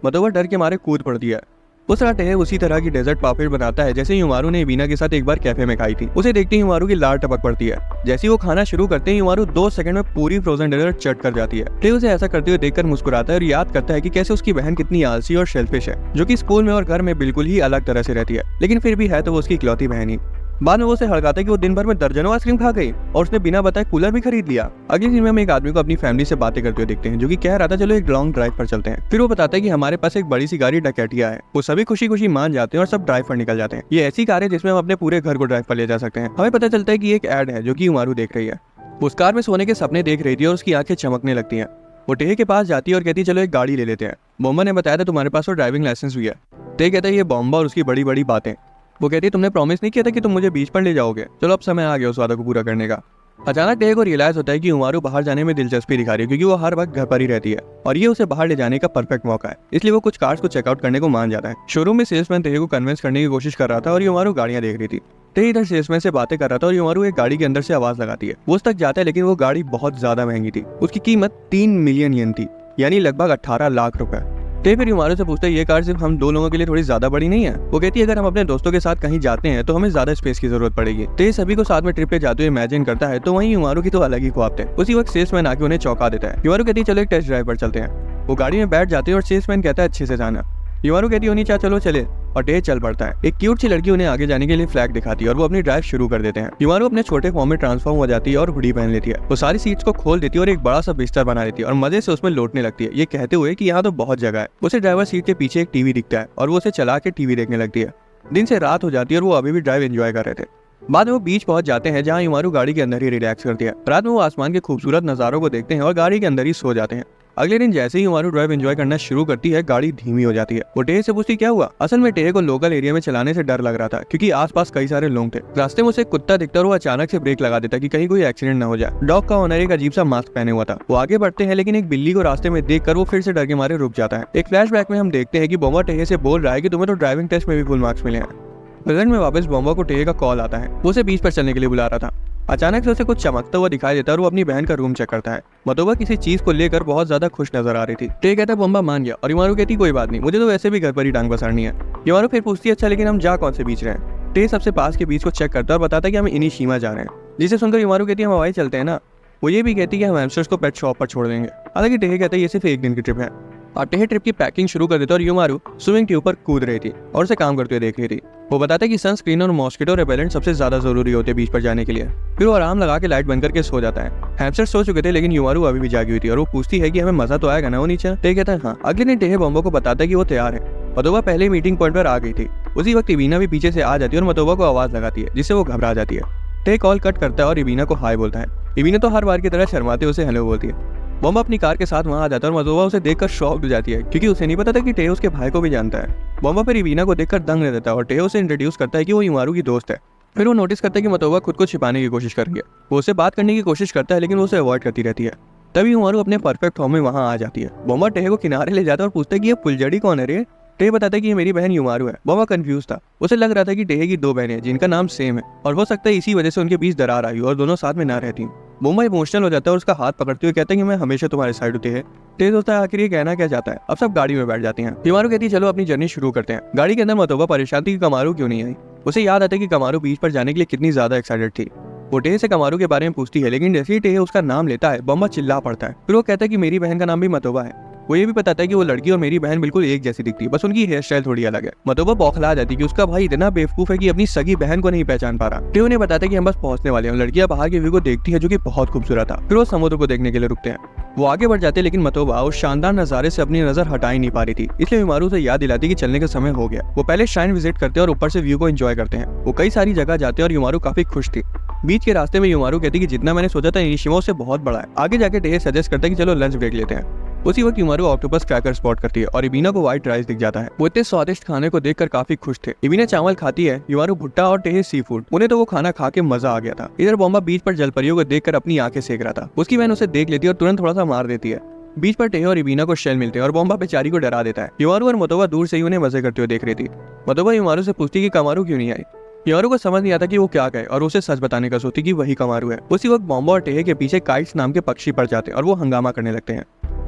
मतोबा डर के मारे कूद पड़ती है। उस रात टे उसी तरह की डेजर्ट पापड़ बनाता है जैसे हिमारू ने एबीना के साथ एक बार कैफे में खाई थी। उसे देखते ही हिमारू की लार टपक पड़ती है। जैसे ही वो खाना शुरू करते हैं हिमारू 2 सेकंड में पूरी फ्रोजन डेजर्ट चट कर जाती है। टे उसे ऐसा करते हुए देखकर मुस्कुराता है और याद करता है कि कैसे उसकी बहन कितनी आलसी और शेल्फिश है, जो कि स्कूल में और घर में बिल्कुल ही अलग तरह से रहती है, लेकिन फिर भी है तो वो उसकी इकलौती बहन ही। बाद में वो उसे हड़काता है कि वो दिन भर में दर्जनों आइसक्रीम खा गई और उसने बिना बताए कूलर भी खरीद लिया। अगले दिन में हम एक आदमी को अपनी फैमिली से बातें करते हुए देखते हैं जो कि कह रहा था चलो एक लॉन्ग ड्राइव पर चलते हैं। फिर वो बताता है कि हमारे पास एक बड़ी सी गाड़ी डकैतिया है। वो सभी खुशी खुशी मान जाते हैं और सब ड्राइव पर निकल जाते हैं। ये ऐसी कार है जिसमें हम अपने पूरे घर को ड्राइव पर ले जा सकते हैं। हमें पता चलता है कि एक एड है जो कि हिमारू देख रही है। उस कार में सोने के सपने देख रही थी और उसकी आंखें चमकने लगती हैं। वो टे के पास जाती है और कहती है चलो एक गाड़ी ले लेते हैं। बोम्बा ने बताया था तुम्हारे पास वो ड्राइविंग लाइसेंस भी है। टे कहता है ये बोम्बा और उसकी बड़ी बड़ी बातें। वो कहती है तुमने प्रॉमिस नहीं किया था कि तुम मुझे बीच पर ले जाओगे, चलो अब समय आ गया उस वादा को पूरा करने का। अचानक टे को रियलाइज होता है कि हिमारू बाहर जाने में दिलचस्पी दिखा रही है क्योंकि वो हर वक्त घर पर ही रहती है और ये उसे बाहर ले जाने का परफेक्ट मौका है। इसलिए वो कुछ कार्स को चेकआउट करने को मान जाता है। शोरूम में सेल्समैन टे को कन्विंस करने की कोशिश कर रहा था और हिमारू गाड़ियां देख रही थी। टे इधर सेल्समैन से बातें कर रहा था और हिमारू एक गाड़ी के अंदर से आवाज लगाती है। वो उस तक जाता है लेकिन वो गाड़ी बहुत ज्यादा महंगी थी। उसकी कीमत 3 मिलियन येन थी, यानी लगभग 18 लाख रुपए। टे फिर हिमारू से पूछता है ये कार सिर्फ हम 2 लोगों के लिए थोड़ी ज्यादा बड़ी नहीं है। वो कहती है अगर हम अपने दोस्तों के साथ कहीं जाते हैं तो हमें ज्यादा स्पेस की जरूरत पड़ेगी। टे सभी को साथ में ट्रिप पे जाते हुए इमेजिन करता है तो वहीं हिमारू की तो अलग ही ख्वाब थे। उसी वक्त सेल्समैन आके उन्हें चौंका देता है। हिमारू कहती है चलो एक टेस्ट ड्राइव पर चलते हैं। वो गाड़ी में बैठ जाते हैं और सेल्समैन कहता है अच्छे से जाना। हिमारू कहती है ओनीचा चलो चले, और टे चल पड़ता है। एक क्यूट सी लड़की उन्हें आगे जाने के लिए फ्लैग दिखाती है और वो अपनी ड्राइव शुरू कर देते हैं। हिमारू अपने छोटे फॉर्म में ट्रांसफॉर्म हो जाती है और हुडी पहन लेती है। वो सारी सीट्स को खोल देती है और एक बड़ा सा बिस्तर बना लेती है और मजे से उसमें लौटने लगती है, ये कहते हुए कि यहाँ तो बहुत जगह है। उसे ड्राइवर सीट के पीछे एक टीवी दिखता है और वो उसे चला के टीवी देखने लगती है। दिन से रात हो जाती है और वो अभी भी ड्राइव एंजॉय कर रहे थे। बाद में वो बीच पहुंच जाते हैं जहाँ हिमारू गाड़ी के अंदर ही रिलैक्स करती है। रात में वो आसमान के खूबसूरत नजारों को देखते हैं और गाड़ी के अंदर ही सो जाते हैं। अगले दिन जैसे ही हिमारू ड्राइव एंजॉय करना शुरू करती है गाड़ी धीमी हो जाती है। वो टे से पूछती क्या हुआ। असल में टे को लोकल एरिया में चलाने से डर लग रहा था क्योंकि आसपास कई सारे लोग थे। रास्ते में उसे कुत्ता दिखता और वो अचानक से ब्रेक लगा देता कि कहीं कोई एक्सीडेंट न हो जाए। डॉग का ओनर एक अजीब सा मास्क पहने हुआ था। वो आगे बढ़ते हैं लेकिन एक बिल्ली को रास्ते में देखकर वो फिर से डर के मारे रुक जाता है। एक फ्लैशबैक में हम देखते हैं कि बोम्बा टे से बोल रहा है कि तुम्हें तो ड्राइविंग टेस्ट में भी फुल मार्क्स मिले हैं। प्रेजेंट में वापस बोम्बा को टे का कॉल आता है। वो उसे बीच पर चलने के लिए बुला रहा था। अचानक से उसे कुछ चमकता हुआ दिखाई देता है और वो अपनी बहन का रूम चेक करता है। मतोबा किसी चीज को लेकर बहुत ज्यादा खुश नजर आ रही थी। टे कहता है बोम्बा मान गया और हिमारू कहती कोई बात नहीं, मुझे तो वैसे भी घर पर ही टांग पसारनी है। हिमारू फिर पूछती है अच्छा लेकिन हम जा कौन से बीच रहे हैं। टे सबसे पास के बीच को चेक करता है और बताता है कि हम इनिशीमा जा रहे हैं। जिसे सुनकर हिमारू कहती है हम हवाई चलते हैं ना। वो ये भी कहती है कि हम हैमस्टर्स को पेट शॉप पर छोड़ देंगे। हालांकि टे कहता है ये सिर्फ एक दिन की ट्रिप है। और टेहे ट्रिप की पैकिंग शुरू कर देता और युमारू स्विमिंग ट्यूब पर कूद रही थी और उसे काम करते हुए देख रही थी। वो बताता है कि सनस्क्रीन और मॉस्किटो रेपेलेंट सबसे ज्यादा जरूरी होते हैं बीच पर जाने के लिए। फिर वो आराम लगा के लाइट बंद करके सो जाता है। हैमस्टर सो चुके थे लेकिन युमारू अभी भी जागी हुई थी और वो पूछती है कि हमें मजा तो आएगा ना वो नीचे। टे कहता है हाँ। अगले दिन टेहे बॉम्बो को बताता है कि वो तैयार है। मतोबा पहले मीटिंग पॉइंट पर आ गई थी। उसी वक्त इवीना भी पीछे से आ जाती है और मतोबा को आवाज लगाती है जिससे वो घबरा जाती है। टे कॉल कट करता है और इवीना को हाय बोलता है। इवीना तो हर बार की तरह शर्माते उसे हेलो बोलती है। बॉम्बा अपनी कार के साथ वहां आ जाता है और मतोबा उसे देखकर शॉक्ड हो जाती है क्योंकि उसे नहीं पता था कि टेह उसके भाई को भी जानता है। बॉम्बा फिर इवीना को देखकर दंग रह जाता है और टेह उसे इंट्रोड्यूस करता है कि वो युमारू की दोस्त है। फिर वो नोटिस करता है कि मतोबा खुद को छिपाने की कोशिश कर रही है। वो उससे बात करने की कोशिश करता है लेकिन वो उसे अवॉइड करती रहती है। तभी युमारू अपने परफेक्ट फॉर्म में वहां आ जाती है। बॉम्बा टेह को किनारे ले जाता है और पूछता है कि ये फुलझड़ी कौन है रे। टेह बताता है कि ये मेरी बहन युमारू है। बॉम्बा कंफ्यूज था। उसे लग रहा था कि टेह की 2 बहनें हैं जिनका नाम सेम है और हो सकता है इसी वजह से उनके बीच दरार आई और दोनों साथ में ना रहती। बॉम्बा इमोशनल हो जाता है और उसका हाथ पकड़ते हुए कहता है कि मैं हमेशा तुम्हारे साइड होती है। टेह सोचता है आखिर ये कहना क्या चाहता है। अब सब गाड़ी में बैठ जाते हैं। युमारू कहती है चलो अपनी जर्नी शुरू करते हैं। गाड़ी के अंदर मतोबा परेशान थी कि कमारू क्यों नहीं आई। उसे याद आता है कि कमारू बीच पर जाने के लिए कितनी ज्यादा एक्साइटेड थी। वो टेह से कमारू के बारे में पूछती है लेकिन जैसे ही टेह उसका नाम लेता है बॉम्बा चिल्ला पड़ता है। फिर वो कहता है कि मेरी बहन का नाम भी मतोबा है। वो ये भी बताता है कि वो लड़की और मेरी बहन बिल्कुल एक जैसी दिखती है, बस उनकी हेयर स्टाइल थोड़ी अलग है। मतोबा बौखला जाती है कि उसका भाई इतना बेवकूफ है कि अपनी सगी बहन को नहीं पहचान पा रहा। टेह ने बताता है कि हम बस पहुंचने वाले हैं। लड़कियां बाहर के व्यू को देखती है जो कि बहुत खूबसूरत था। फिर वो समुद्र को देखने के लिए रुकते हैं। वो आगे बढ़ जाते हैं लेकिन मतोबा उस शानदार नजारे से अपनी नजर हटा ही नहीं पा रही थी, इसलिए युमारू से याद दिलाती कि चलने का समय हो गया। वो पहले श्राइन विजिट करते हैं और ऊपर से व्यू को एंजॉय करते हैं। वो कई सारी जगह जाते हैं और युमारू काफी खुश थी। बीच के रास्ते में युमारू कहती कि जितना मैंने सोचा था इनिशिमा उससे बहुत बड़ा है। आगे जाके टेह सजेस्ट करता है कि चलो लंच ब्रेक लेते हैं। उसी वक्त युमारू ऑक्टोपस क्रैकर स्पॉट करती है और इवीना को व्हाइट राइस दिख जाता है। वो इतने स्वादिष्ट खाने को देखकर काफी खुश थे। इवीना चावल खाती है, युमारू भुट्टा और टेह सी फूड। उन्हें तो वो खाना खा के मजा आ गया था। इधर बॉम्बा बीच पर जलपरियों को देखकर अपनी आंखें सेक रहा था। उसकी बहन उसे देख लेती है और तुरंत थोड़ा सा मार देती है। बीच पर टेह और इवीना को शेल मिलते हैं और बॉम्बा बेचारी को डरा देता है। युमारू और मतोबा दूर से ही उन्हें मजे करते हुए देख रही थी। मतोबा युमारू से पूछती कि कमारू क्यों नहीं आई। युमारू को समझ नहीं आता कि वो क्या कहे और उसे सच बताने का सोचती कि वही कमारू है। उसी वक्त बॉम्बा और टेह के पीछे काइट्स नाम के पक्षी पड़ जाते हैं और वो हंगामा करने लगते हैं।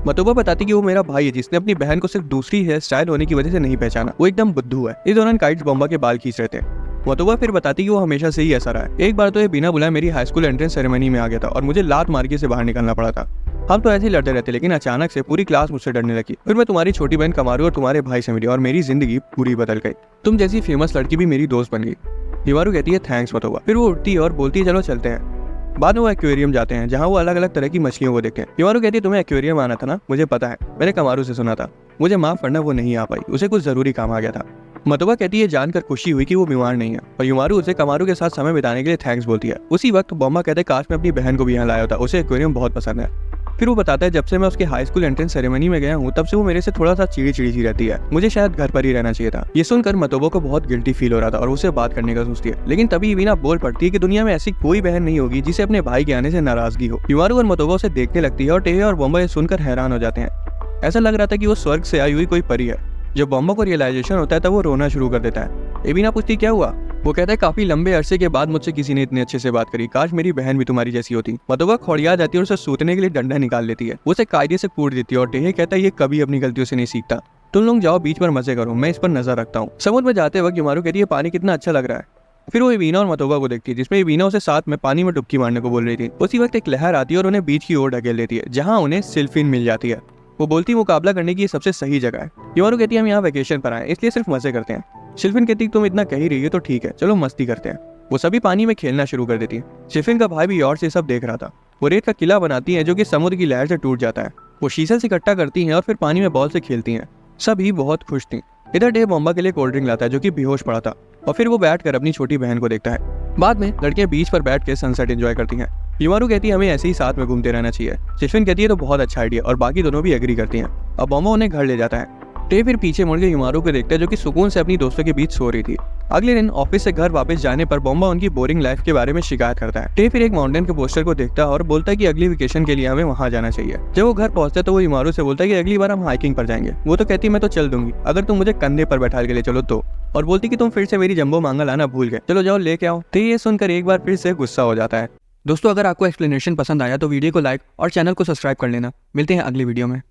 मतोबा बताती कि वो मेरा भाई है जिसने अपनी बहन को सिर्फ दूसरी हेयर स्टाइल होने की वजह से नहीं पहचाना। वो एकदम बुद्धू है। इस दौरान काइट्स बॉम्बा के बाल खींच रहे थे। मतोबा फिर बताती कि वो हमेशा से ही ऐसा रहा है। एक बार तो ये बिना बुलाए मेरी हाई स्कूल एंट्रेंस सेरेमनी में आ गया था और मुझे लात मार के से बाहर निकलना पड़ा था। हम तो ऐसे ही लड़ते रहते लेकिन अचानक से पूरी क्लास मुझसे डरने लगी। फिर मैं तुम्हारी छोटी बहन कमारू और तुम्हारे भाई से मिली और मेरी जिंदगी पूरी बदल गई। तुम जैसी फेमस लड़की भी मेरी दोस्त बन गई। युमारू कहती है थैंक्स मतोबा। फिर वो उठती है और बोलती है चलो चलते हैं। बाद में वो एक्वेरियम जाते हैं जहाँ वो अलग अलग तरह की मछलियों को देखते हैं। युमारू कहती है तुम्हें एक्वेरियम आना था ना, मुझे पता है, मैंने कमारू से सुना था। मुझे माफ करना वो नहीं आ पाई, उसे कुछ जरूरी काम आ गया था। मतोबा कहती है जानकर खुशी हुई कि वो बीमार नहीं है और युमारू उसे कमारू के साथ समय बिताने के लिए थैंक्स बोलती है। उसी वक्त बॉम्बा कहते काश मैं अपनी बहन को भी यहाँ लाया होता, उसे एक्वेरियम बहुत पसंद है। फिर वो बताता है जब से मैं उसके हाई स्कूल एंट्रेंस सेरेमनी में गया हूँ तब से वो मेरे से थोड़ा सा चिड़ी सी रहती है। मुझे शायद घर पर ही रहना चाहिए था। ये सुनकर मतोबा को बहुत गिल्टी फील हो रहा था और उसे बात करने का सोचती है लेकिन तभी इवीना बोल पड़ती है कि दुनिया में ऐसी कोई बहन नहीं होगी जिसे अपने भाई के आने से नाराजगी हो। युमारू और मतोबा उसे देखने लगती है और टेह और बॉम्बा ये सुनकर हैरान हो जाते हैं। ऐसा लग रहा था कि वो स्वर्ग से आई हुई कोई परी है। जब बॉम्बा को रियलाइजेशन होता है तब वो रोना शुरू कर देता है। इवीना पूछती क्या हुआ। वो कहता है काफी लंबे अरसे के बाद मुझसे किसी ने इतने अच्छे से बात करी, काश मेरी बहन भी तुम्हारी जैसी होती। मतोबा खौड़िया जाती है और उसे सूतने के लिए डंडा निकाल लेती है। उसे कायदे से कूट देती है और टेह कहता है ये कभी अपनी गलतियों से नहीं सीखता। तुम लोग जाओ बीच पर मजे करो, मैं इस पर नजर रखता हूँ। समुद्र में जाते वक्त युमारू कहती है पानी कितना अच्छा लग रहा है। फिर वो इवीना और मतोबा को देखती है जिसमें इवीना उसे साथ में पानी में डुबकी मारने को बोल रही थी। उसी वक्त एक लहर आती है और उन्हें बीच की ओर ढकेल देती है जहाँ उन्हें सिल्फिन मिल जाती है। वो बोलती मुकाबला करने की ये सबसे सही जगह है। युमारू कहती है हम यहाँ वेकेशन पर आए इसलिए सिर्फ मजे करते हैं। शिल्फिन कहती तुम इतना कह ही रही हो तो ठीक है चलो मस्ती करते हैं। वो सभी पानी में खेलना शुरू कर देती है। शिल्फिन का भाई भी और से सब देख रहा था। वो रेत का किला बनाती है जो कि समुद्र की लहर से टूट जाता है। वो शीशल से इकट्ठा करती हैं और फिर पानी में बॉल से खेलती हैं। सभी बहुत खुश थी। इधर टेह बॉम्बा के लिए कोल्ड ड्रिंक लाता है जो कि बेहोश पड़ा था और फिर वो बैठकर अपनी छोटी बहन को देखता है। बाद में लड़कियां बीच पर बैठ के सनसेट एंजॉय करती हैं। युमारू कहती है हमें ऐसे ही साथ में घूमते रहना चाहिए। शिल्फिन कहती है तो बहुत अच्छा आइडिया और बाकी दोनों भी एग्री करती हैं। अब बॉम्बा उन्हें घर ले जाता है। टे फिर पीछे मुड़ के युमारू को देखता है जो कि सुकून से अपनी दोस्तों के बीच सो रही थी। अगले दिन ऑफिस से घर वापस जाने पर बॉम्बा उनकी बोरिंग लाइफ के बारे में शिकायत करता है। टे फिर एक माउंटेन के पोस्टर को देखता है और बोलता है कि अगली वेकेशन के लिए हमें वहाँ जाना चाहिए। जब वो घर पहुंचता है तो वो युमारू से बोलता है कि अगली बार हम हाइकिंग पर जाएंगे। वो तो कहती मैं तो चल दूंगी अगर तुम मुझे कंधे पर बैठा के ले चलो तो, और बोलती कि तुम फिर से मेरी जंबो मांगा लाना भूल गए, चलो जाओ लेके आओ। तो ये सुनकर एक बार फिर से गुस्सा हो जाता है। दोस्तों अगर आपको एक्सप्लेनेशन पसंद आया तो वीडियो को लाइक और चैनल को सब्सक्राइब कर लेना। मिलते हैं अगली वीडियो में।